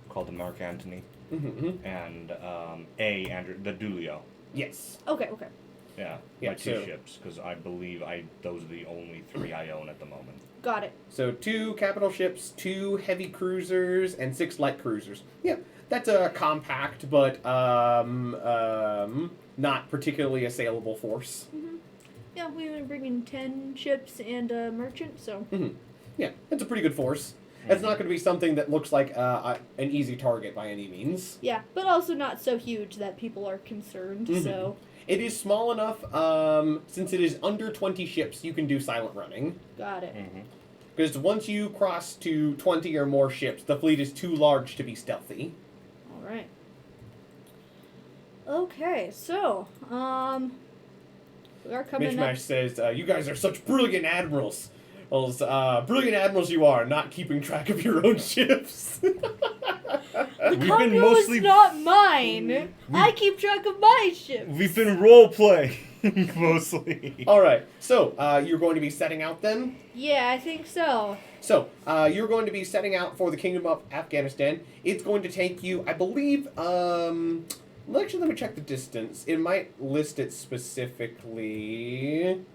called the Mark Antony, and the Dulio. Yes. Okay. Yeah, Yeah, my 2 so- ships, because I believe those are the only 3 I own at the moment. Got it. So 2 capital ships, 2 heavy cruisers, and 6 light cruisers. Yeah, that's a compact, but not particularly assailable force. Yeah, we were bringing 10 ships and a merchant, so. Yeah, it's a pretty good force. It's not going to be something that looks like an easy target by any means. Yeah, but also not so huge that people are concerned, so. It is small enough, since it is under 20 ships, you can do silent running. Got it. Because once you cross to 20 or more ships, the fleet is too large to be stealthy. Alright. Okay, so, we are coming up. Mishmash says, you guys are such brilliant admirals. Those brilliant admirals you are, not keeping track of your own ships. The been cargo mostly- is not mine. I keep track of my ships. We've been role playing mostly. All right, so you're going to be setting out then. Yeah, I think so. So you're going to be setting out for the Kingdom of Afghanistan. It's going to take you, I believe. Actually, let me check the distance. It might list it specifically.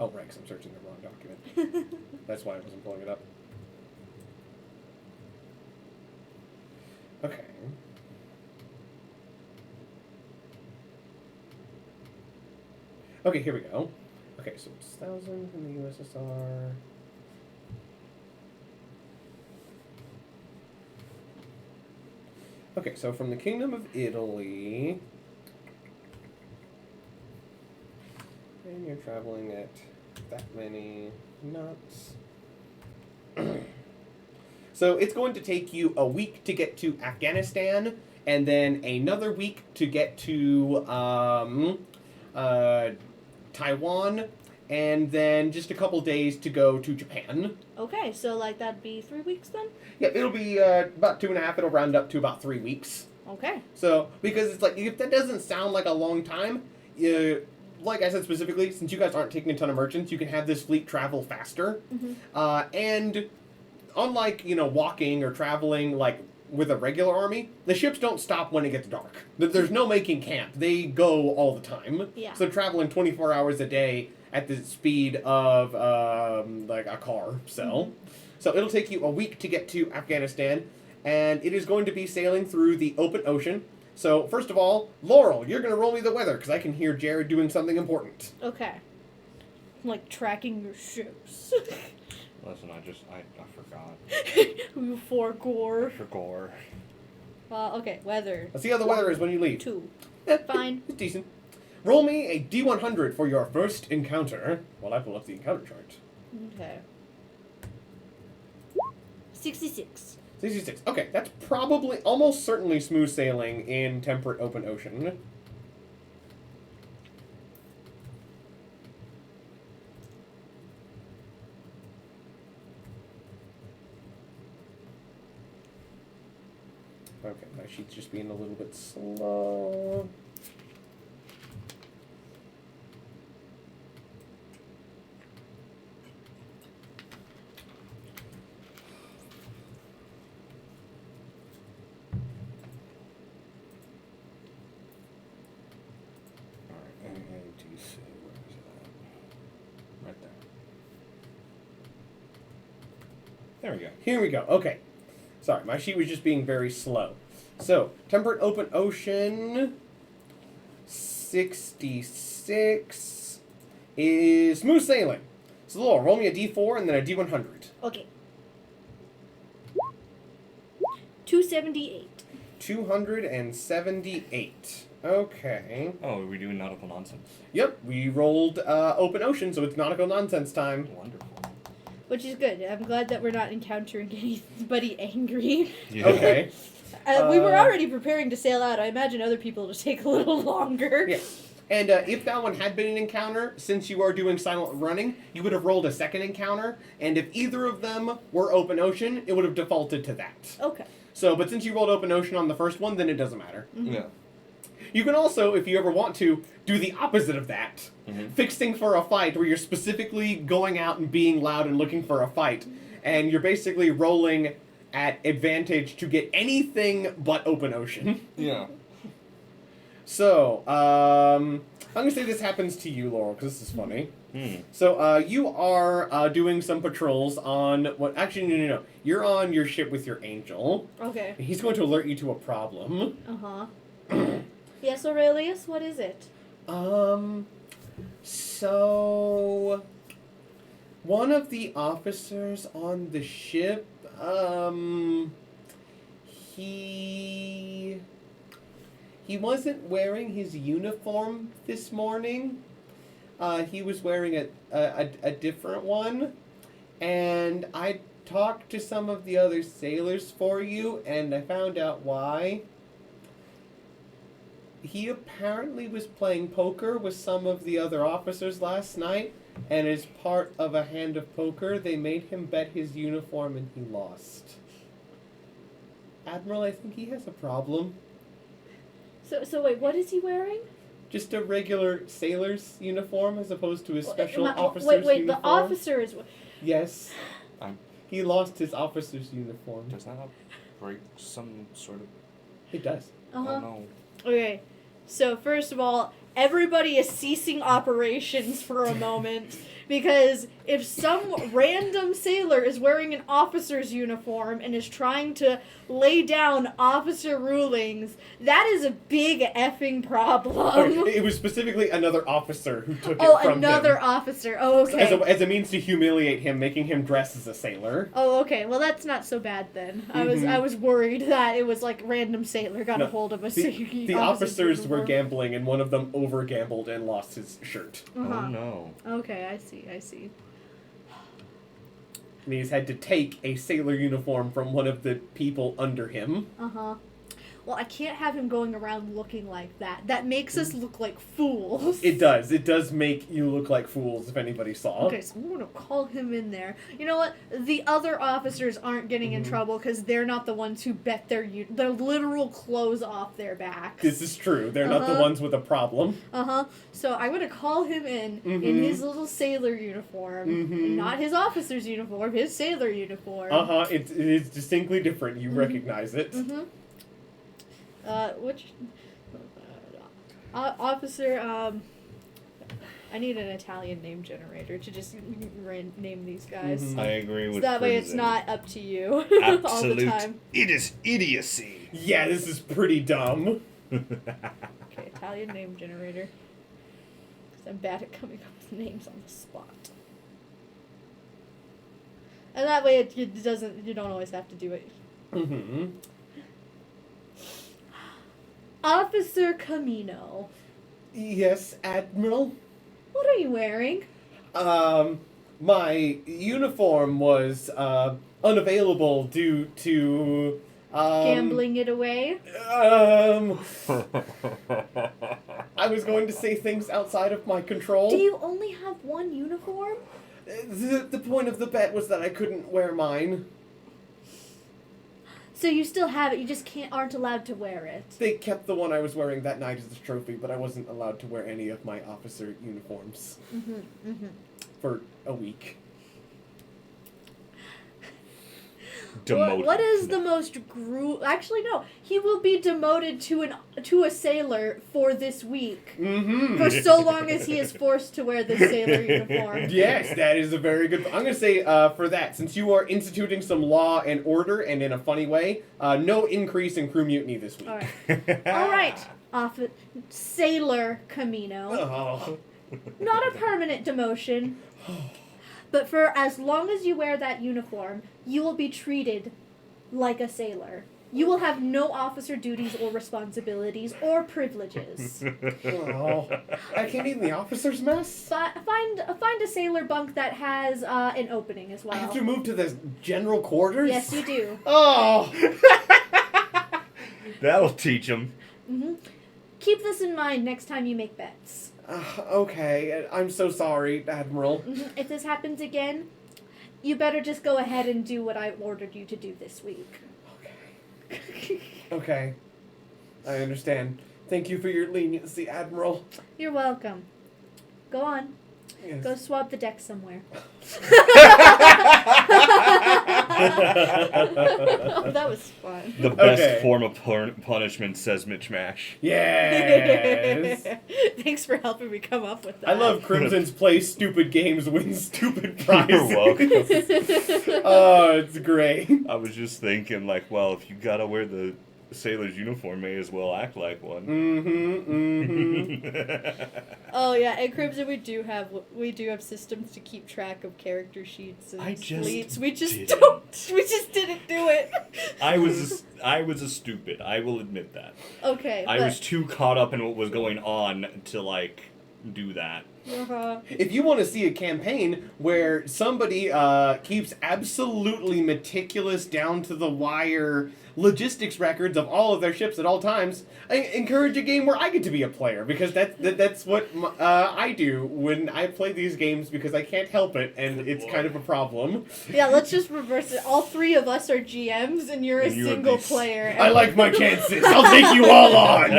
Oh, right, 'cause I'm searching the wrong document. That's why I wasn't pulling it up. Okay. Okay, here we go. Okay, so it's 1,000 from the USSR. Okay, so from the Kingdom of Italy. And you're traveling at that many knots. So it's going to take you a week to get to Afghanistan, and then another week to get to Taiwan, and then just a couple days to go to Japan. Okay, so like that'd be 3 weeks then? Yeah, it'll be about 2.5. It'll round up to about 3 weeks. Okay. So, because it's like, if that doesn't sound like a long time, like I said specifically, since you guys aren't taking a ton of merchants, you can have this fleet travel faster. Mm-hmm. And unlike, walking or traveling, like, with a regular army, the ships don't stop when it gets dark. There's no making camp. They go all the time. Yeah. So traveling 24 hours a day at the speed of, like, a car. So it'll take you a week to get to Afghanistan, and it is going to be sailing through the open ocean. So, first of all, Laurel, you're going to roll me the weather, because I can hear Jared doing something important. Okay. Like tracking your ships. Listen, I forgot. You forgore. For gore. Okay, weather. Let's see how the weather is when you leave. 2. Eh, Fine. It's decent. Roll me a D100 for your first encounter, while I pull up the encounter chart. Okay. 66. 66. Okay, that's probably, almost certainly smooth sailing in temperate open ocean. Okay, my sheet's just being a little bit slow. Alright, AATC, where is that? Right there. There we go. Here we go. Okay. Sorry, my sheet was just being very slow. So, temperate open ocean, 66 is smooth sailing. So, Laura, roll me a D4 and then a D100. Okay. 278. 278. Okay. Oh, are we doing nautical nonsense? Yep, we rolled open ocean, so it's nautical nonsense time. Wonderful. Which is good. I'm glad that we're not encountering anybody angry. Yeah. Okay. We were already preparing to sail out. I imagine other people to take a little longer. Yeah. And if that one had been an encounter, since you are doing silent running, you would have rolled a second encounter, and if either of them were open ocean, it would have defaulted to that. Okay. So, but since you rolled open ocean on the first one, then it doesn't matter. Mm-hmm. Yeah. You can also, if you ever want to, do the opposite of that. Mhm. Fixing for a fight, where you're specifically going out and being loud and looking for a fight. And you're basically rolling at advantage to get anything but open ocean. Yeah. So, I'm going to say this happens to you, Laurel, because this is funny. So, you are doing some patrols on what... Actually, no. You're on your ship with your angel. Okay. He's going to alert you to a problem. Uh-huh. Yes, Aurelius, what is it? So... One of the officers on the ship, he wasn't wearing his uniform this morning. He was wearing a different one, and I talked to some of the other sailors for you, and I found out why. He apparently was playing poker with some of the other officers last night, and as part of a hand of poker, they made him bet his uniform and he lost. Admiral, I think he has a problem. So wait, what is he wearing? Just a regular sailor's uniform as opposed to his special officer's wait, uniform. the officer is... Yes. He lost his officer's uniform. Does that break some sort of... It does. Uh-huh. Oh no. Okay, so first of all, everybody is ceasing operations for a moment, because if some random sailor is wearing an officer's uniform and is trying to lay down officer rulings, that is a big effing problem. It was specifically another officer who took it Oh, from another him. officer. Oh, okay. As a means to humiliate him, making him dress as a sailor. Oh, okay. Well, that's not so bad then. I was worried that it was like random sailor got a hold of a The officers were gambling, and one of them over-gambled and lost his shirt. Uh-huh. Oh no. Okay, I see. And he's had to take a sailor uniform from one of the people under him. Uh-huh. Well, I can't have him going around looking like that. That makes us look like fools. It does. It does make you look like fools if anybody saw. Okay, so I'm going to call him in there. You know what? The other officers aren't getting in trouble because they're not the ones who bet their literal clothes off their backs. This is true. They're not the ones with a problem. Uh-huh. So I'm going to call him in his little sailor uniform. And not his officer's uniform, his sailor uniform. Uh-huh. It is distinctly different. You recognize it. Officer, I need an Italian name generator to just name these guys. I agree with So that way it's Crimson. not up to you all the Absolute time. It is idiocy. Yeah, this is pretty dumb. Okay, Italian name generator. 'Cause I'm bad at coming up with names on the spot. And that way it doesn't, you don't always have to do it. Officer Camino. Yes, Admiral? What are you wearing? My uniform was, unavailable due to, Gambling it away? I was going to say things outside of my control. Do you only have one uniform? The point of the bet was that I couldn't wear mine. So you still have it, you just aren't allowed to wear it. They kept the one I was wearing that night as a trophy, but I wasn't allowed to wear any of my officer uniforms. For a week. Demoted. What is the most Actually, no. He will be demoted to a sailor for this week. For so long as he is forced to wear this sailor uniform. Yes, that is a very good... I'm going to say, for that, since you are instituting some law and order, and in a funny way, no increase in crew mutiny this week. Alright. Sailor Camino. Oh. Not a permanent demotion. But for as long as you wear that uniform, you will be treated like a sailor. You will have no officer duties or responsibilities or privileges. Oh. I can't eat in the officer's mess? Find a sailor bunk that has an opening as well. I have to move to the general quarters? Yes, you do. Oh! That'll teach him. Keep this in mind next time you make bets. Okay, I'm so sorry, Admiral. If this happens again, you better just go ahead and do what I ordered you to do this week. Okay. Okay. I understand. Thank you for your leniency, Admiral. You're welcome. Go on. Yes. Go swab the deck somewhere. That was fun. The best Okay. form of punishment, says Mitch Mash. Yes! Thanks for helping me come up with that. I love Crimson's play stupid games, win stupid prizes. You're welcome. Oh, it's great. I was just thinking, like, well, if you gotta wear the sailor's uniform, may as well act like one. Oh yeah, at Crimson we do have systems to keep track of character sheets and I just fleets. We just didn't. we just didn't do it. I was a stupid. I will admit that. Okay. I was too caught up in what was going on to, like, do that. If you want to see a campaign where somebody keeps absolutely meticulous, down to the wire logistics records of all of their ships at all times, I encourage a game where I get to be a player, because that's what I do when I play these games, because I can't help it, and it's kind of a problem. Yeah, let's just reverse it. All three of us are GMs, and you're a And you would single be player. I like my chances. I'll take you all on.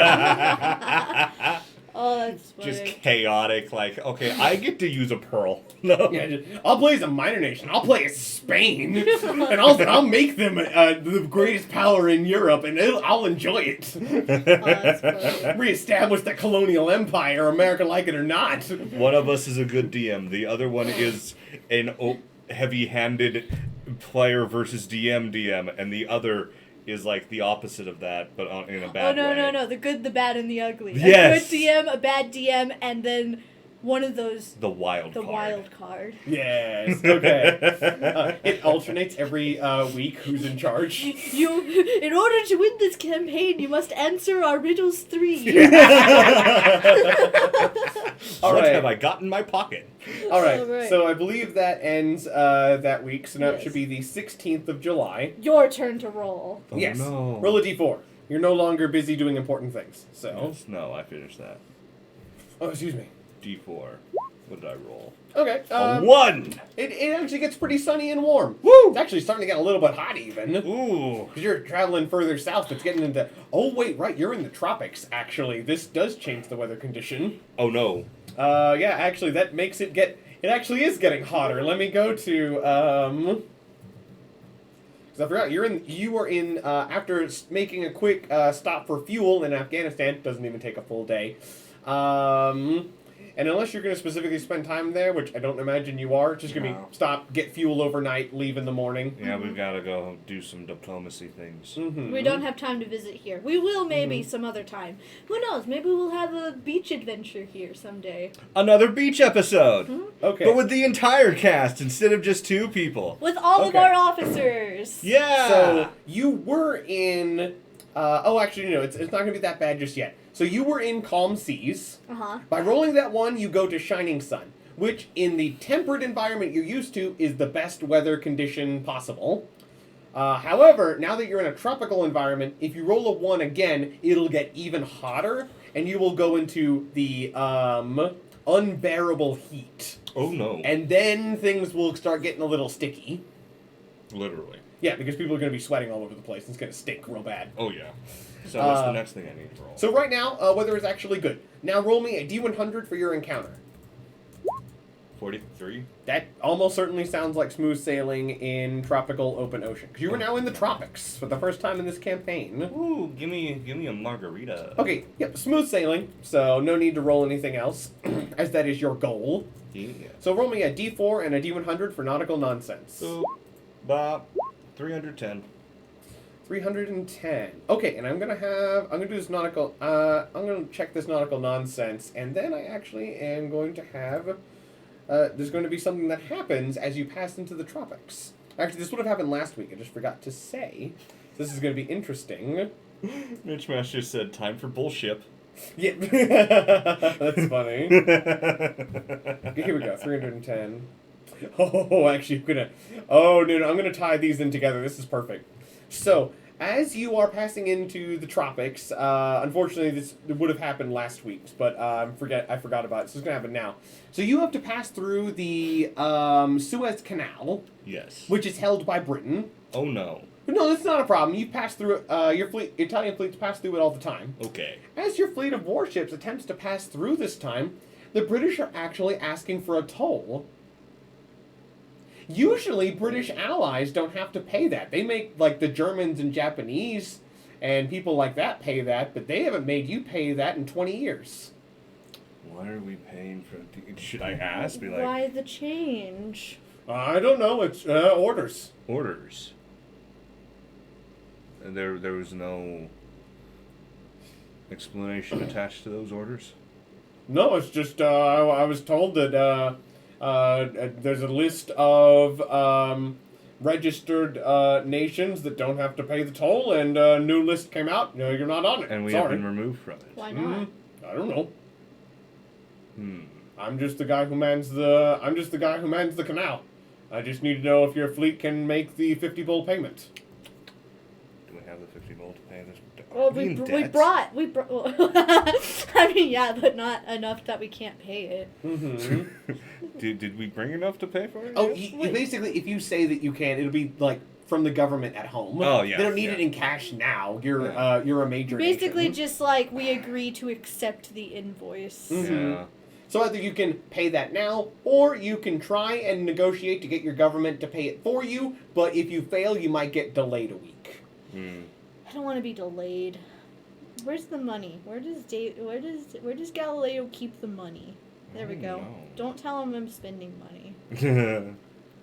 Oh, that's funny. Just chaotic, like, okay, I get to use a pearl. No. Yeah, I'll play as a minor nation. I'll play as Spain, and I'll make them the greatest power in Europe, and I'll enjoy it. That's funny. Reestablish the colonial empire, America like it or not. One of us is a good DM. The other one is an heavy-handed player versus DM, and the other is like the opposite of that, but in a bad way. No. The good, the bad, and the ugly. Yes. A good DM, a bad DM, and then one of those. The wild The card. wild card. Yes. Okay. It alternates every week who's in charge. You, in order to win this campaign, you must answer our riddles 3. All What right. have I got in my pocket? All right. All right. So I believe that ends that week. So now it Yes. should be the 16th of July. Your turn to roll. Oh, Yes. no. Roll a d4. You're no longer busy doing important things. So. Yes, no, I finished that. Oh, excuse me. D4. What did I roll? Okay. A 1! It actually gets pretty sunny and warm. Woo! It's actually starting to get a little bit hot even. Ooh. Because you're traveling further south, it's getting into... Oh, wait, right, you're in the tropics, actually. This does change the weather condition. Oh, no. Yeah, actually, that makes it get... It actually is getting hotter. Let me go to, Because I forgot, you were in, after making a quick stop for fuel in Afghanistan, doesn't even take a full day, and unless you're going to specifically spend time there, which I don't imagine you are, it's just going to No. be stop, get fuel overnight, leave in the morning. Yeah, we've got to go do some diplomacy things. Mm-hmm. We don't have time to visit here. We will maybe some other time. Who knows? Maybe we'll have a beach adventure here someday. Another beach episode! Okay. But with the entire cast instead of just 2 people. With all of Okay. our officers. Yeah! So, you were in... actually, no, it's not going to be that bad just yet. So you were in Calm Seas. Uh-huh. By rolling that 1, you go to Shining Sun, which in the temperate environment you're used to is the best weather condition possible. However, now that you're in a tropical environment, if you roll a 1 again, it'll get even hotter, and you will go into the unbearable heat. Oh, no. And then things will start getting a little sticky. Literally. Yeah, because people are going to be sweating all over the place, and it's going to stink real bad. Oh, yeah. So what's the next thing I need to roll? So right now, weather is actually good. Now roll me a D100 for your encounter. 43? That almost certainly sounds like smooth sailing in tropical open ocean. Because you are now in the tropics for the first time in this campaign. Ooh, give me a margarita. Okay, yep, smooth sailing, so no need to roll anything else, as that is your goal. Yeah. So roll me a D4 and a D100 for nautical nonsense. Boop. Bop. 310. 310. Okay, and I'm gonna do this nautical, I'm gonna check this nautical nonsense, and then I actually am going to have, there's going to be something that happens as you pass into the tropics. Actually, this would have happened last week, I just forgot to say. This is going to be interesting. Mitch Master said, time for bullshit. Yeah, that's funny. Okay, here we go, 310. Oh, actually, I'm gonna tie these in together. This is perfect. So, as you are passing into the tropics, unfortunately this would have happened last week, but I forgot about it, so it's gonna happen now. So you have to pass through the Suez Canal, Yes. which is held by Britain. Oh, no. But no, that's not a problem. You pass through your Italian fleets pass through it all the time. Okay. As your fleet of warships attempts to pass through this time, the British are actually asking for a toll. Usually, British allies don't have to pay that. They make, like, the Germans and Japanese and people like that pay that, but they haven't made you pay that in 20 years. Why are we paying for... Should I ask? Be like, Why the change? I don't know. It's orders. orders. And there was no explanation attached to those orders? No, it's just I was told that there's a list of registered nations that don't have to pay the toll, and a new list came out. No, you're not on it. And we Sorry. have been removed from it. Why not? I don't know. I'm just the guy who mans the canal. I just need to know if your fleet can make the 50 bull payment. Do we have the 50 gold to pay this? Well, Are in debt? we brought. I mean, yeah, but not enough that we can't pay it. Mm-hmm. Did we bring enough to pay for it? Oh, Wait. basically, if you say that you can, it'll be like from the government at home. Oh, yeah, They don't need yeah. it in cash now. You're Yeah. you're a major Basically, nation. just like we agree to accept the invoice. Mhm. Yeah. So either you can pay that now, or you can try and negotiate to get your government to pay it for you. But if you fail, you might get delayed a week. I don't want to be delayed. Where's the money? Where does Galileo keep the money? There we go. know. Don't tell him I'm spending money. Yeah.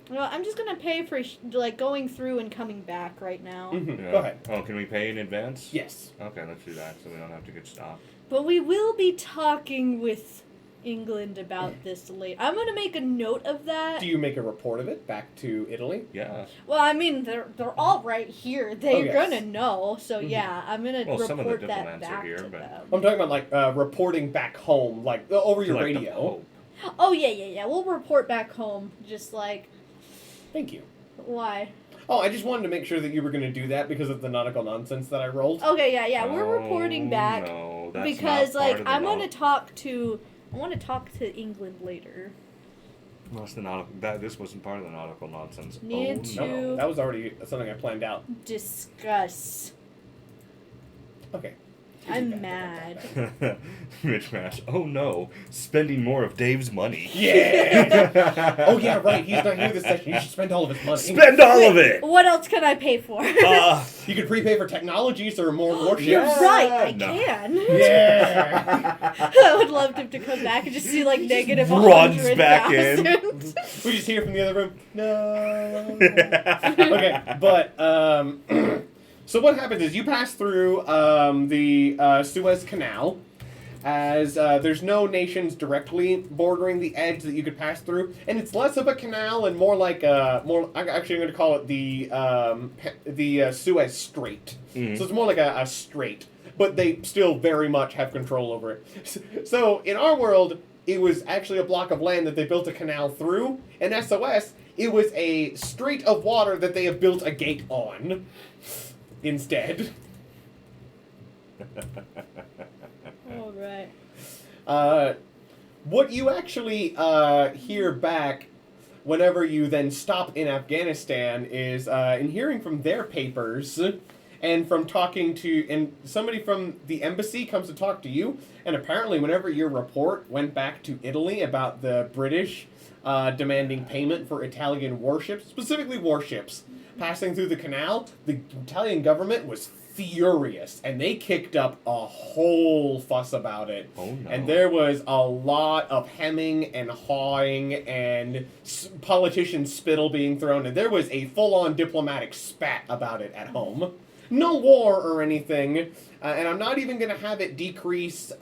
Well, I'm just gonna pay for like going through and coming back right now. Go ahead. Oh, can we pay in advance? Yes. Okay, let's do that so we don't have to get stopped. But we will be talking with England about this later. I'm gonna make a note of that. Do you make a report of it back to Italy? Yeah. Well, I mean, they're all right here. They're yes. gonna know. So Mhm. yeah, I'm gonna Well, some of the report that diplomats are back here, to but- them. I'm talking about like reporting back home, like over your Like the radio. Pope. Oh yeah. We'll report back home. Just like Thank you. why? Oh, I just wanted to make sure that you were going to do that because of the nautical nonsense that I rolled. Okay, yeah. We're Oh, reporting back No, that's because not part like of the I'm gonna naut- talk to. I want to talk to England later. That's the nautical. This wasn't part of the nautical nonsense. Need oh, to- no. No, that was already something I planned out. Discuss. Okay. I'm mad. Rich match. Oh no, spending more of Dave's money. Yeah. Oh yeah, right. He's not here this session. You should spend all of his money. Spend all of it. What else can I pay for? You could prepay for technologies or more warships. You're right. I No. can. Yeah. I would love him to come back and just see like negative runs 100,000. back in. We just hear from the other room. No. Okay, but so what happens is you pass through the Suez Canal, as there's no nations directly bordering the edge that you could pass through, and it's less of a canal and more like I'm actually going to call it the Suez Strait. Mhm. So it's more like a strait, but they still very much have control over it. So in our world, it was actually a block of land that they built a canal through. In SOS, it was a strait of water that they have built a gate on instead. All right. What you actually hear back whenever you then stop in Afghanistan is in hearing from their papers and from talking to, and somebody from the embassy comes to talk to you, and apparently whenever your report went back to Italy about the British demanding payment for Italian warships, specifically warships, passing through the canal, the Italian government was furious, and they kicked up a whole fuss about it. Oh no. And there was a lot of hemming and hawing and politician spittle being thrown, and there was a full-on diplomatic spat about it at home. No war or anything, and I'm not even going to have it decrease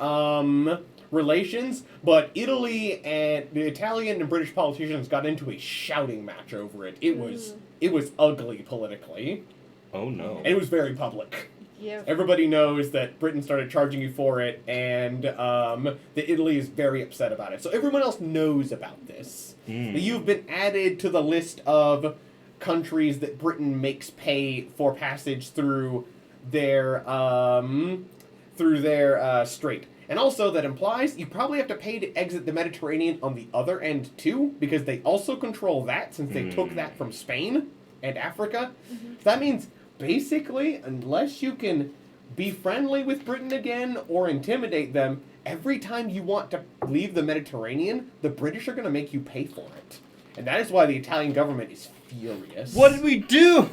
relations, but Italy and the Italian and British politicians got into a shouting match over it. It was ugly politically, Oh no. and it was very public. Yeah. Everybody knows that Britain started charging you for it, and that Italy is very upset about it. So everyone else knows about this. Mm. You've been added to the list of countries that Britain makes pay for passage through their strait. And also, that implies you probably have to pay to exit the Mediterranean on the other end, too, because they also control that, since they took that from Spain and Africa. Mm-hmm. That means, basically, unless you can be friendly with Britain again or intimidate them, every time you want to leave the Mediterranean, the British are going to make you pay for it. And that is why the Italian government is furious. What did we do?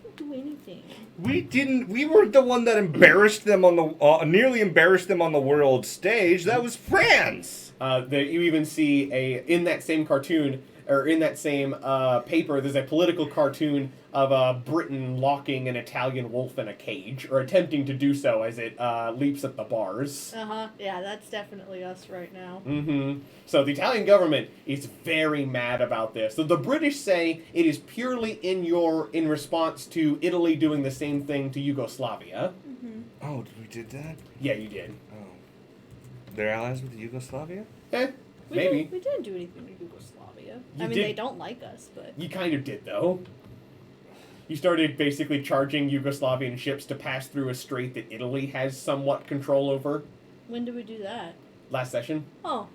Didn't do anything. We didn't. We were the one that embarrassed them on the nearly embarrassed them on the world stage. That was France. You even see in that same cartoon, or in that same paper, there's a political cartoon of Britain locking an Italian wolf in a cage, or attempting to do so as it leaps at the bars. Yeah, that's definitely us right now. Mm-hmm. So the Italian government is very mad about this. So the British say it is purely in response to Italy doing the same thing to Yugoslavia. Mm-hmm. Oh, we did that. Yeah, you did. Oh, they're allies with Yugoslavia. Maybe. We didn't do anything to Yugoslavia. You I mean, did. they don't like us, but... You kind of did, though. You started basically charging Yugoslavian ships to pass through a strait that Italy has somewhat control over. When did we do that? Last session. Oh.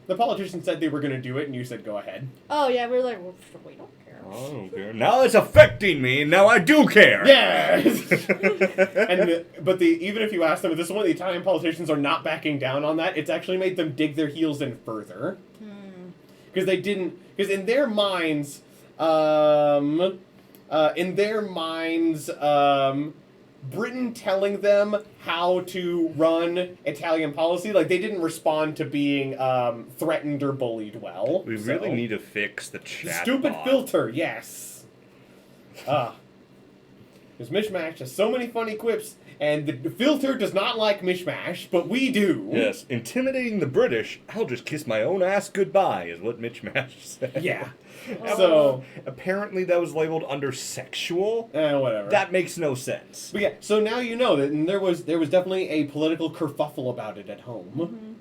The politicians said they were going to do it, and you said go ahead. Oh, yeah, we were like, well, we don't care. I don't care. Now it's affecting me, and now I do care. Yes! Even if you ask them, this is one of the Italian politicians are not backing down on that. It's actually made them dig their heels in further. Because they didn't... Because in their minds... Britain telling them how to run Italian policy, like, they didn't respond to being threatened or bullied well. We really need to fix the chat Stupid bot. filter, yes. Because Mishmash has so many funny quips, and the filter does not like Mishmash, but we do. Yes, intimidating the British, I'll just kiss my own ass goodbye, is what Mitch Mash said. Yeah. Oh. So, apparently that was labeled under sexual. whatever. That makes no sense. But yeah, so now you know that, and there was definitely a political kerfuffle about it at home.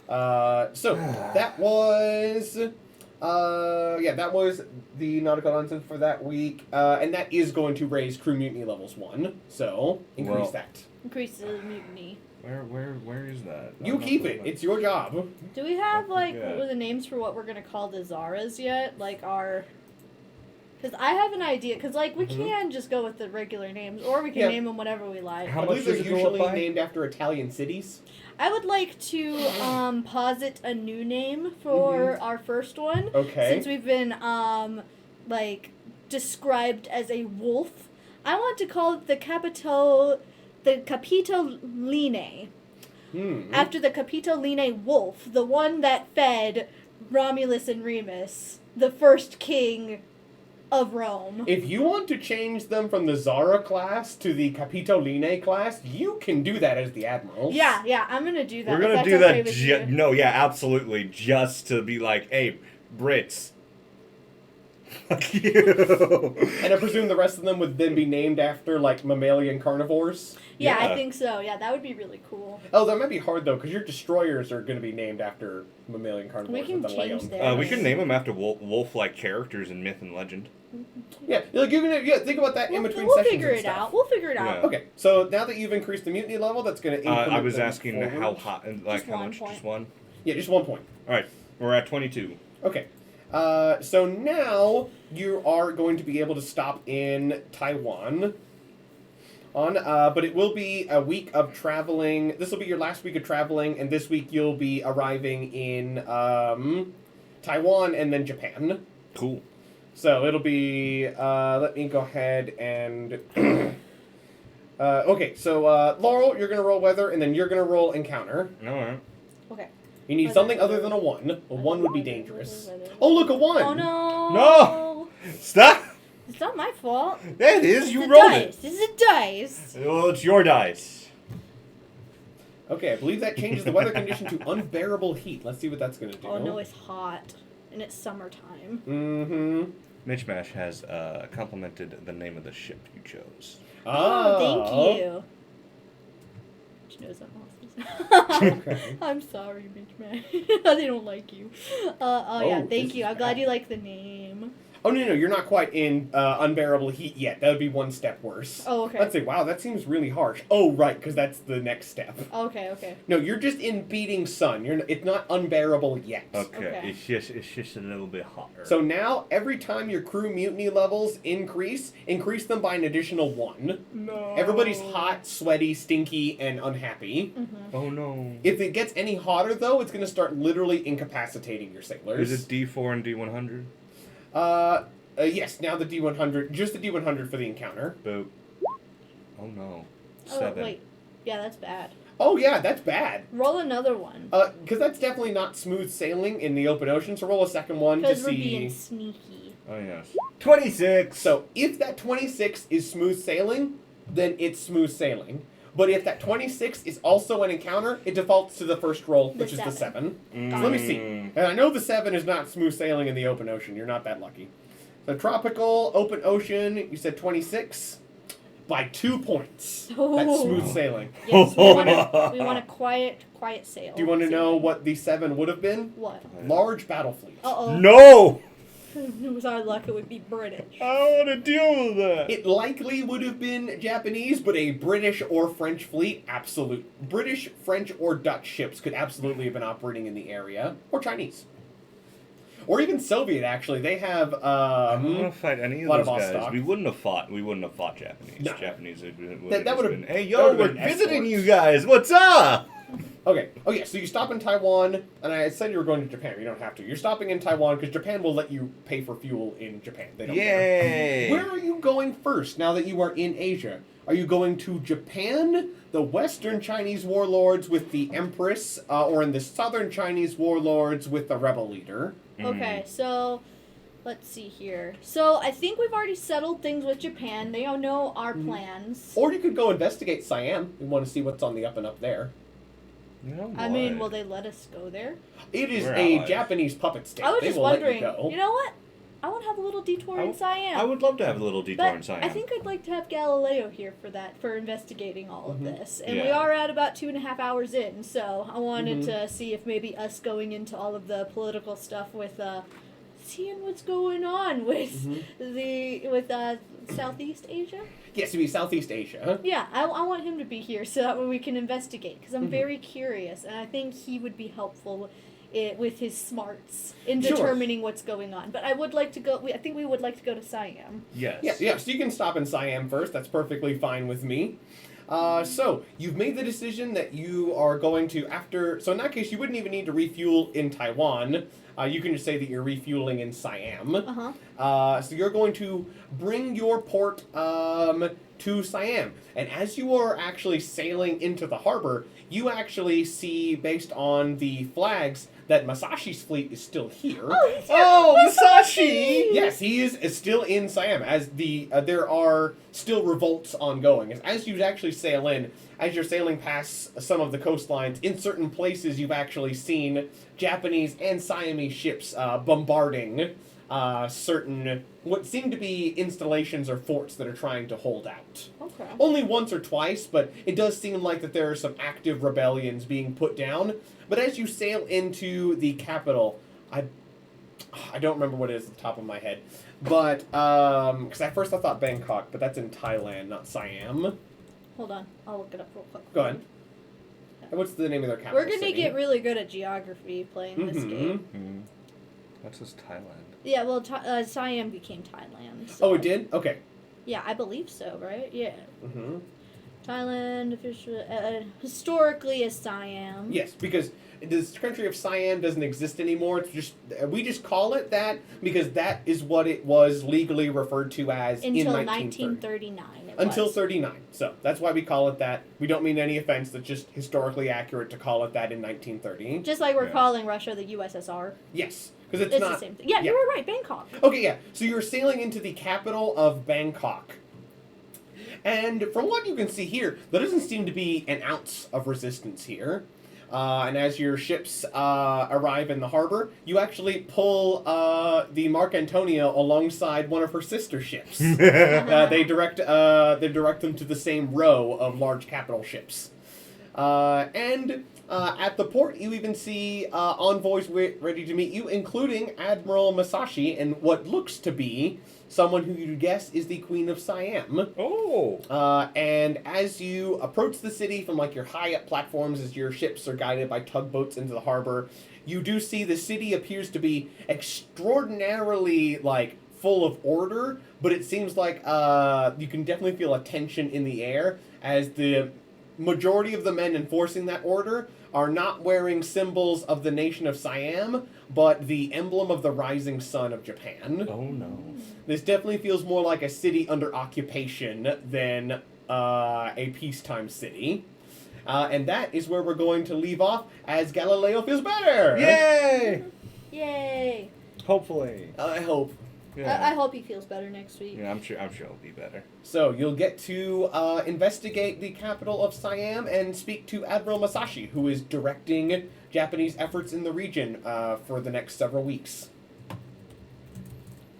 So that was, that was the nautical nonsense for that week, and that is going to raise crew mutiny levels 1. So increase that. Increase the mutiny. Where is that? You keep it. It's your job. Do we have, like, forget. what were the names for what we're going to call the Zaras yet? Like, our... Because I have an idea, because, like, we can just go with the regular names, or we can name them whatever we like. How I much believe they're does it go up usually by? named after Italian cities. I would like to posit a new name for our first one. Okay. Since we've been, like, described as a wolf. I want to call it the Capitoline. After the Capitoline wolf, the one that fed Romulus and Remus, the first king of Rome. If you want to change them from the Zara class to the Capitoline class, you can do that as the Admirals. Yeah, I'm gonna do that. We're if gonna that's do okay that. with you. No, yeah, absolutely. Just to be like, hey, Brits. Fuck you. And I presume the rest of them would then be named after, like, mammalian carnivores? Yeah, Yeah. I think so. Yeah, that would be really cool. Oh, that might be hard, though, because your destroyers are going to be named after mammalian carnivores. We can with a change layout. theirs. We can name them after wolf-like characters in myth and legend. Yeah, like, you're gonna, think about that in between We'll sessions figure and it stuff. out. We'll figure it out. Yeah. Okay, so now that you've increased the mutiny level, that's going to increment I was them asking forward. how hot, like Just how one much? point. Just one. Yeah, just 1 point. All right, we're at 22. Okay. So now you are going to be able to stop in Taiwan. But it will be a week of traveling. This will be your last week of traveling, and this week you'll be arriving in Taiwan and then Japan. Cool. So it'll be. Let me go ahead and. Okay, so Laurel, you're gonna roll weather, and then you're gonna roll encounter. All right. Okay. You need Weather, something other weather. than a 1. A 1 would be Weather, dangerous. weather, weather. Oh, look, a 1! Oh no! No! Stop! It's not my fault. That is, It's you a rolled dice. This is a dice. it. Well, it's your dice. Okay, I believe that changes the weather condition to unbearable heat. Let's see what that's going to do. Oh no, it's hot. And it's summertime. Mm-hmm. Mitch Mash has complimented the name of the ship you chose. Oh, thank you. She knows I'm awesome. Okay. I'm sorry, bitch man. They don't like you. Yeah, this thank is you. I'm glad bad. you like the name. Oh, no, you're not quite in unbearable heat yet. That would be 1 step worse. Oh, okay. Let's say, wow, that seems really harsh. Oh, right, because that's the next step. Okay. No, you're just in beating sun. It's not unbearable yet. Okay. It's just a little bit hotter. So now, every time your crew mutiny levels increase them by an additional 1. no. Everybody's hot, sweaty, stinky, and unhappy. Oh no. If it gets any hotter, though, it's going to start literally incapacitating your sailors. Is it D4 and D100? Yes, now the D100, just the D100 for the encounter. Boop. Oh no. Oh, 7. wait. Yeah, that's bad. Oh, yeah, that's bad. Roll another one. Because that's definitely not smooth sailing in the open ocean, so roll a second one to Because we're see. being sneaky. Oh yes. 26. So, if that 26 is smooth sailing, then it's smooth sailing. But if that 26 is also an encounter, it defaults to the first roll, which is the 7. So let me see. And I know the 7 is not smooth sailing in the open ocean. You're not that lucky. So tropical, open ocean, you said 26. by 2 points. That's Oh. smooth sailing. Yes, we want a quiet sail. Do you want to know sailing. what the 7 would have been? What? Large battle fleet. Uh-oh. No! It was our luck it would be British. I don't want to deal with that. It likely would have been Japanese, but a British or French fleet, British, French, or Dutch ships could absolutely have been operating in the area, or Chinese, or even Soviet. Actually, they have. I don't want to fight any of lot those of guys. Vostok. We wouldn't have fought Japanese. No. Japanese would That have would've- been. Hey, that yo, would've we're been visiting escorts. you guys. What's up? Okay. Oh yeah. So you stop in Taiwan, and I said you were going to Japan. You don't have to. You're stopping in Taiwan because Japan will let you pay for fuel in Japan. They don't care. Yay! Where are you going first now that you are in Asia? Are you going to Japan, the Western Chinese warlords with the Empress, or in the Southern Chinese warlords with the rebel leader? Okay, so let's see here. So I think we've already settled things with Japan. They all know our plans. Or you could go investigate Siam. We want to see what's on the up and up there. No, I mean, boy. will they let us go there? It is We're a allies. Japanese puppet state. I was They just will let wondering. you go. You know what? I want to have a little detour in Siam. I would love to have a little detour But in Siam. I think I'd like to have Galileo here for that, for investigating all of this. And we Yeah. are at about 2.5 hours in, so I wanted Mhm. to see if maybe us going into all of the political stuff with, seeing what's going on with Southeast Asia. Yes, to be Southeast Asia. Yeah, I want him to be here so that way we can investigate, because I'm Mhm. very curious, and I think he would be helpful with his smarts in Sure. determining what's going on. But I would like to go. I think we would like to go to Siam. Yes. Yeah, so you can stop in Siam first. That's perfectly fine with me. So, you've made the decision that you are going to, so in that case, you wouldn't even need to refuel in Taiwan. You can just say that you're refueling in Siam. So you're going to bring your port to Siam. And as you are actually sailing into the harbor, you actually see, based on the flags, that Masashi's fleet is still here. Oh, he's here! Oh, Musashi! Yes, he is still in Siam, as there are still revolts ongoing. As you actually sail in, as you're sailing past some of the coastlines, in certain places you've actually seen Japanese and Siamese ships bombarding certain, what seem to be installations or forts that are trying to hold out. Okay. Only once or twice, but it does seem like that there are some active rebellions being put down. But as you sail into the capital, I don't remember what it is at the top of my head, but because at first I thought Bangkok, but that's in Thailand, not Siam. Hold on, I'll look it up real quick. Go ahead. And what's the name of their capital? We're gonna city? get really good at geography playing this Mhm. game. That's just Thailand. Yeah, well, Siam became Thailand. So. Oh, it did? Okay. Yeah, I believe so, right? Yeah. Mm-hmm. Thailand, official, historically is Siam. Yes, because this country of Siam doesn't exist anymore. It's just we just call it that because that is what it was legally referred to as Until in 1930. 1939. Until was. 39. So that's why we call it that. We don't mean any offense. That's just historically accurate to call it that in 1930. Just like we're Yeah. calling Russia the USSR. Yes, because it's It's not. the same thing. Yeah, yeah. you were right. Bangkok. Okay, yeah. So you're sailing into the capital of Bangkok. And from what you can see here, there doesn't seem to be an ounce of resistance here. And as your ships arrive in the harbor, you actually pull the Mark Antonia alongside one of her sister ships. They direct them to the same row of large capital ships. And at the port, you even see envoys ready to meet you, including Admiral Masashi and what looks to be someone who you guess is the Queen of Siam. Oh. And as you approach the city from like your high up platforms, as your ships are guided by tugboats into the harbor, you do see the city appears to be extraordinarily like full of order, but it seems like you can definitely feel a tension in the air as the majority of the men enforcing that order are not wearing symbols of the nation of Siam, but the emblem of the rising sun of Japan. Oh no. This definitely feels more like a city under occupation than a peacetime city. And that is where we're going to leave off as Galileo feels better. Yay! Yay! Hopefully. I hope. I hope he feels better next week. Yeah, I'm sure it'll be better. So you'll get to investigate the capital of Siam and speak to Admiral Masashi, who is directing Japanese efforts in the region for the next several weeks.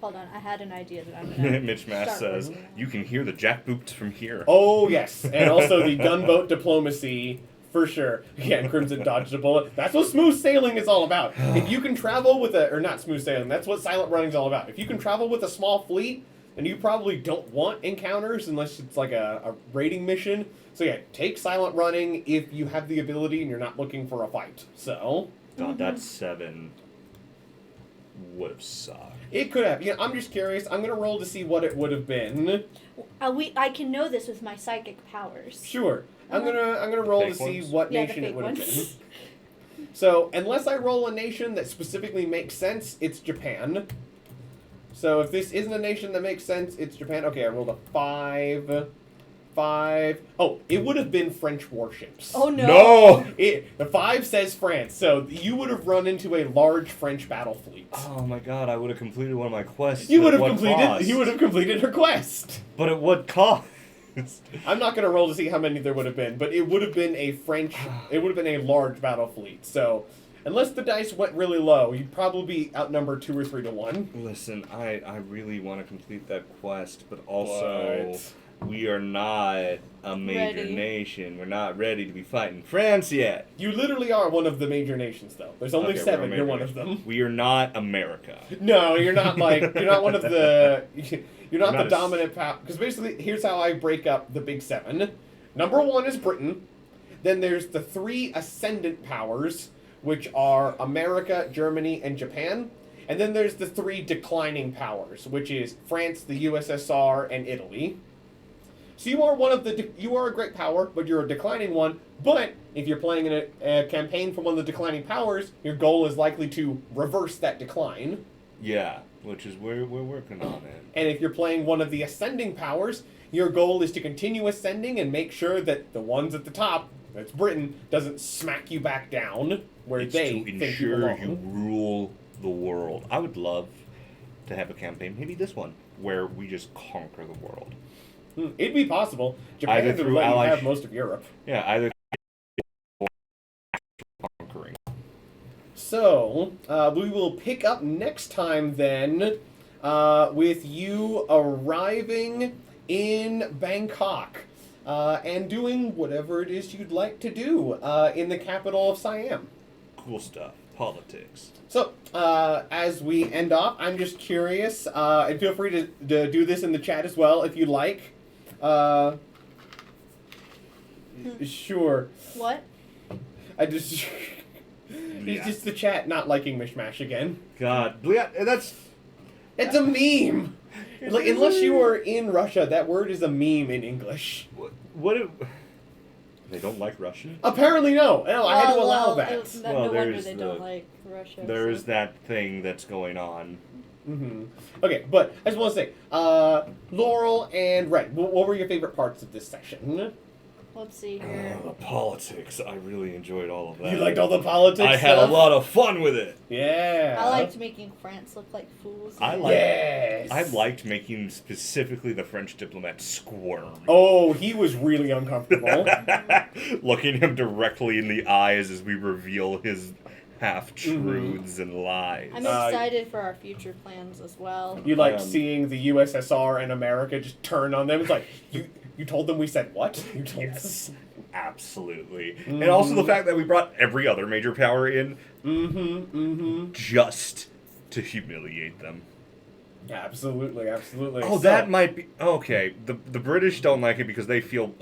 Hold on, I had an idea that I'm gonna. Mitch Mass start says, working on. you can hear the jackboots from here. Oh, yes. And also the gunboat diplomacy, for sure. Yeah, and Crimson dodged a bullet. That's what smooth sailing is all about. If you can travel with or not smooth sailing, that's what silent running is all about. If you can travel with a small fleet, and you probably don't want encounters unless it's like a raiding mission. So yeah, take silent running if you have the ability and you're not looking for a fight. So... God, that 7 would have sucked. It could have. Yeah, I'm just curious. I'm going to roll to see what it would have been. I can know this with my psychic powers. Sure. I'm Uh-huh. gonna roll Fake to see ones? what Yeah, the nation it fake would have ones. been. So, unless I roll a nation that specifically makes sense, it's Japan. So, if this isn't a nation that makes sense, it's Japan. Okay, I rolled a 5. Oh, it would have been French warships. Oh no! No! The 5 says France, so you would have run into a large French battle fleet. Oh my god, I would have completed one of my quests. You but would at have what completed. cost? You would have completed her quest. But at what cost? I'm not gonna roll to see how many there would have been, but it would have been a French. It would have been a large battle fleet. So, unless the dice went really low, you'd probably be outnumbered 2 or 3 to 1. Listen, I really want to complete that quest, but also What? we are not a major Ready. nation. We're not ready to be fighting France yet. You literally are one of the major nations, though. There's only Okay, we're 7. a You're major one of nation. them. We are not America. No, you're not like you're not one of the. You're not Not the a dominant power. Because basically, here's how I break up the big 7. Number 1 is Britain. Then there's the 3 ascendant powers, which are America, Germany, and Japan. And then there's the 3 declining powers, which is France, the USSR, and Italy. So you are one of the you are a great power, but you're a declining one. But if you're playing in a campaign for one of the declining powers, your goal is likely to reverse that decline. Yeah, which is where we're working on it. And if you're playing one of the ascending powers, your goal is to continue ascending and make sure that the ones at the top, that's Britain, doesn't smack you back down where It's they to think you ensure belong. you rule the world. I would love to have a campaign, maybe this one, where we just conquer the world. It'd be possible. Either Japan would through let you allies- have most of Europe. Yeah, either conquering. So, we will pick up next time then with you arriving in Bangkok and doing whatever it is you'd like to do in the capital of Siam. Cool stuff. Politics. So, as we end off, I'm just curious, and feel free to do this in the chat as well if you'd like. Sure. What? I just... It's just the chat not liking Mishmash again. God, yeah, that's It's a meme! Like, unless you were in Russia, that word is a meme in English. what. They don't like Russian. Apparently no. No, I had to allow that. Well, No wonder there's they the- don't like Russia. There is so. that thing that's going on. Mm-hmm. Okay, but I just want to say, Laurel and Red, what were your favorite parts of this session? Let's see here. The politics. I really enjoyed all of that. You liked all the politics I had a stuff? lot of fun with it. Yeah. I liked making France look like fools. I liked- Yes. I liked making specifically the French diplomat squirm. Oh, he was really uncomfortable. Looking him directly in the eyes as we reveal his half-truths and lies. I'm excited for our future plans as well. You liked Um, seeing the USSR and America just turn on them. It's like, you told them we said what? You told Yes, absolutely. Mhm. And also the fact that we brought every other major power in just to humiliate them. Absolutely, absolutely. Oh, So- that might be... Okay, the British don't like it because they feel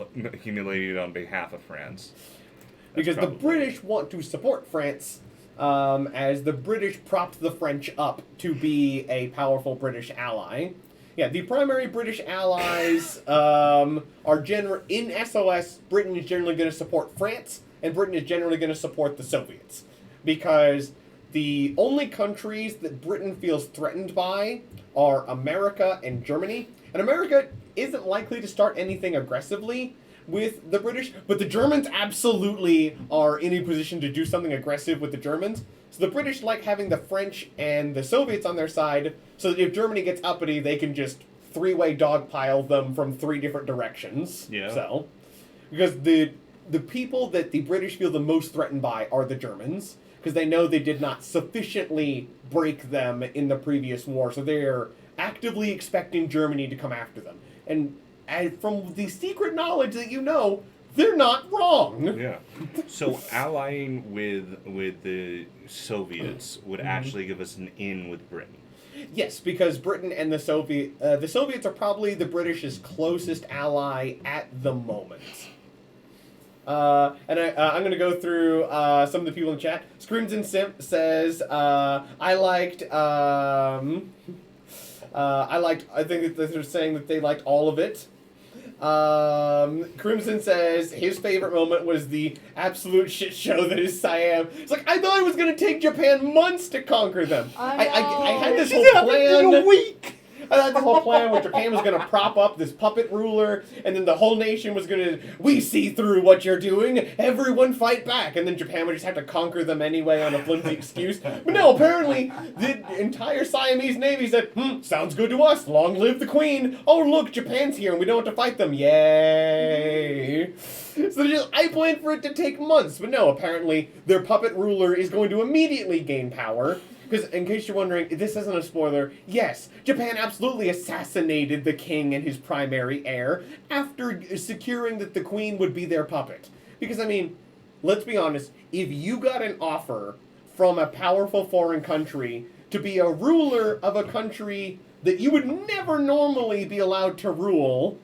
humiliated on behalf of France. That's Because the probably- British want to support France, as the British propped the French up to be a powerful British ally. Yeah, the primary British allies are in SOS. Britain is generally going to support France, and Britain is generally going to support the Soviets, because the only countries that Britain feels threatened by are America and Germany, and America isn't likely to start anything aggressively with the British, but the Germans absolutely are in a position to do something aggressive with the Germans. So the British like having the French and the Soviets on their side, so that if Germany gets uppity, they can just three-way dogpile them from 3 different directions. Yeah. So, because the people that the British feel the most threatened by are the Germans, because they know they did not sufficiently break them in the previous war, so they're actively expecting Germany to come after them. And from the secret knowledge that you know, they're not wrong. Yeah. So allying with the Soviets would actually give us an in with Britain. Yes, because Britain and the Soviets are probably the British's closest ally at the moment. I'm going to go through some of the people in the chat. Screams and Simp says, I think that they're saying that they liked all of it. Crimson says his favorite moment was the absolute shit show that is Siam. It's like, I thought it was going to take Japan months to conquer them. I had this whole plan. In a week. I had this whole plan where Japan was going to prop up this puppet ruler, and then the whole nation was going to, we see through what you're doing, everyone fight back, and then Japan would just have to conquer them anyway on a flimsy excuse. But no, apparently, the entire Siamese Navy said, sounds good to us, long live the Queen. Oh, look, Japan's here, and we don't have to fight them. Yay. So I planned for it to take months, but no, apparently, their puppet ruler is going to immediately gain power. Because, in case you're wondering, this isn't a spoiler, yes, Japan absolutely assassinated the king and his primary heir after securing that the queen would be their puppet. Because, I mean, let's be honest, if you got an offer from a powerful foreign country to be a ruler of a country that you would never normally be allowed to rule,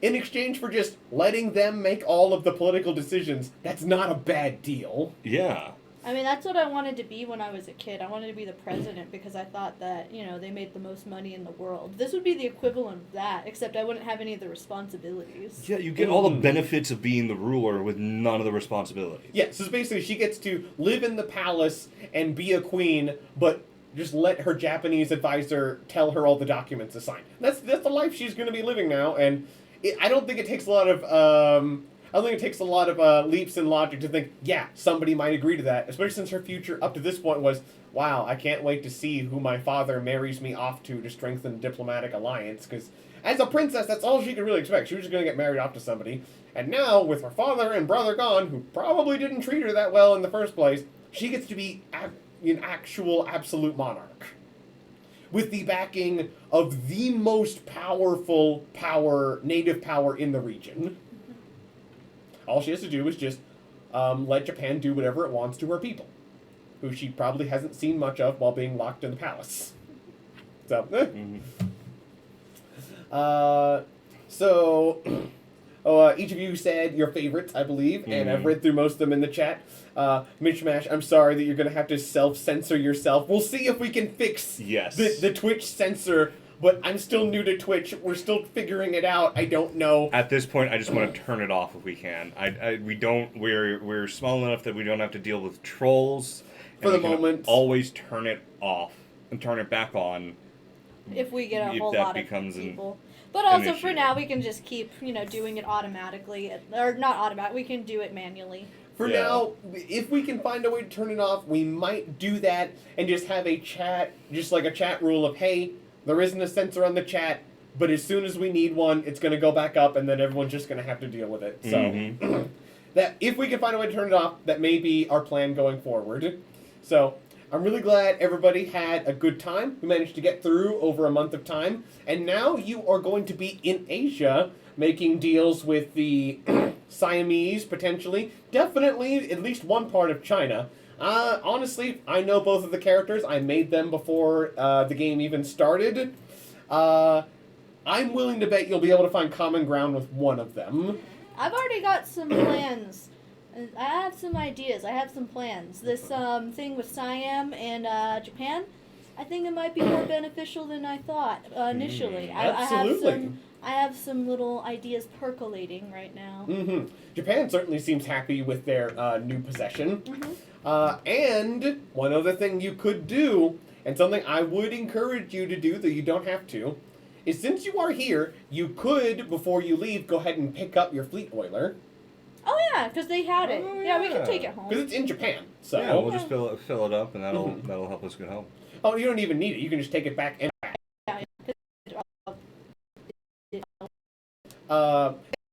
in exchange for just letting them make all of the political decisions, that's not a bad deal. Yeah. I mean, that's what I wanted to be when I was a kid. I wanted to be the president because I thought that, they made the most money in the world. This would be the equivalent of that, except I wouldn't have any of the responsibilities. Yeah, you get all the benefits of being the ruler with none of the responsibilities. Yeah, so basically she gets to live in the palace and be a queen, but just let her Japanese advisor tell her all the documents to sign. That's the life she's going to be living now, and I don't think it takes a lot of leaps in logic to think, yeah, somebody might agree to that, especially since her future up to this point was, wow, I can't wait to see who my father marries me off to strengthen a diplomatic alliance, because as a princess, that's all she could really expect. She was just going to get married off to somebody. And now, with her father and brother gone, who probably didn't treat her that well in the first place, she gets to be an actual absolute monarch. With the backing of the most powerful native power in the region. All she has to do is just let Japan do whatever it wants to her people, who she probably hasn't seen much of while being locked in the palace. So, each of you said your favorites, I believe, and I've read through most of them in the chat. Mishmash, I'm sorry that you're going to have to self-censor yourself. We'll see if we can fix the Twitch censor. But I'm still new to Twitch. We're still figuring it out. I don't know. At this point, I just want to turn it off if we can. We're small enough that we don't have to deal with trolls. For the moment. Always turn it off and turn it back on. If we get a whole lot of people. But an also issue. for now, we can just keep, doing it automatically. Or not automatic, we can do it manually. For now, if we can find a way to turn it off, we might do that and just have a chat, just like a chat rule of, hey, there isn't a censor on the chat, but as soon as we need one, it's going to go back up, and then everyone's just going to have to deal with it. So, that if we can find a way to turn it off, that may be our plan going forward. So, I'm really glad everybody had a good time. We managed to get through over a month of time, and now you are going to be in Asia making deals with the Siamese, potentially. Definitely at least one part of China. Honestly, I know both of the characters. I made them before the game even started. I'm willing to bet you'll be able to find common ground with one of them. I've already got some plans. I have some ideas. I have some plans. This thing with Siam and Japan, I think it might be more beneficial than I thought initially. Absolutely. I have some little ideas percolating right now. Japan certainly seems happy with their new possession. And one other thing you could do, and something I would encourage you to do, though you don't have to, is since you are here, you could, before you leave, go ahead and pick up your fleet oiler. Oh yeah, because they had it. Yeah, we can take it home. Because it's in Japan, so... Yeah, we'll just fill it up, and that'll help us get home. Oh, you don't even need it. You can just take it back and back.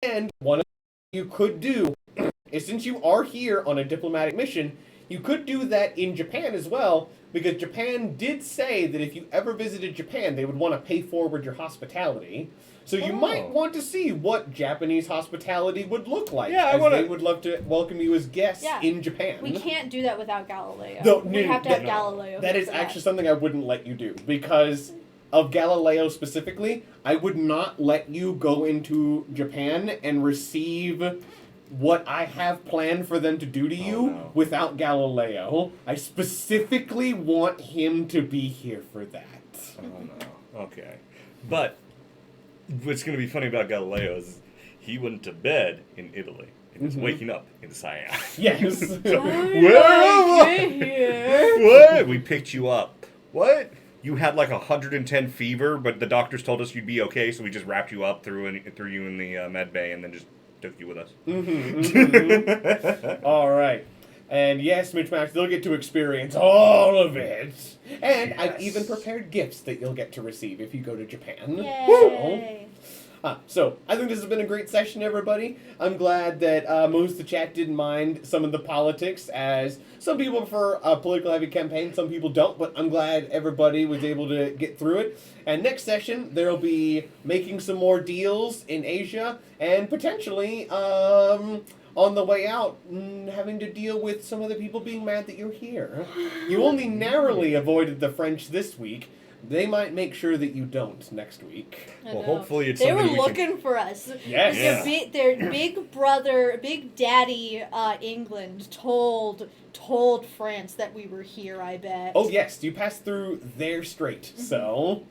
And one of you could do is, since you are here on a diplomatic mission, You could do that in Japan as well, because Japan did say that if you ever visited Japan, they would want to pay forward your hospitality. So you might want to see what Japanese hospitality would look like. Yeah, they would love to welcome you as guests in Japan. We can't do that without Galileo. No, we have to have Galileo. That is actually something I wouldn't let you do, because of Galileo specifically, I would not let you go into Japan and receive what I have planned for them to do to you without Galileo. I specifically want him to be here for that. Oh no. Okay. But what's going to be funny about Galileo is he went to bed in Italy and is waking up in Siam. Yes. What? We picked you up. What? You had like 110 fever, but the doctors told us you'd be okay, so we just wrapped you up, threw you in the med bay, and then just took you with us. All right. And yes, Mitch Max, they'll get to experience all of it. And I've even prepared gifts that you'll get to receive if you go to Japan. Yay! So, I think this has been a great session, everybody. I'm glad that most of the chat didn't mind some of the politics, as some people prefer a political heavy campaign, some people don't, but I'm glad everybody was able to get through it. And next session, there'll be making some more deals in Asia, and potentially, on the way out, having to deal with some of the people being mad that you're here. You only narrowly avoided the French this week. They might make sure that you don't next week. Well, hopefully it's they were something we looking for us. Yes. Their big brother, big daddy, England told France that we were here. I bet. Oh yes, you passed through their strait, so.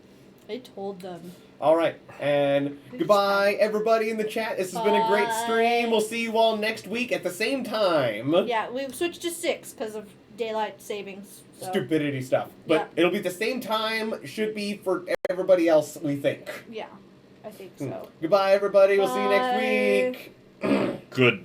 They told them. All right, and goodbye, everybody in the chat. This has been a great stream. We'll see you all next week at the same time. Yeah, we switched to 6 because of daylight savings. So. Stupidity stuff. But it'll be the same time, should be for everybody else, we think. Yeah, I think so. Goodbye, everybody. We'll see you next week. Goodbye.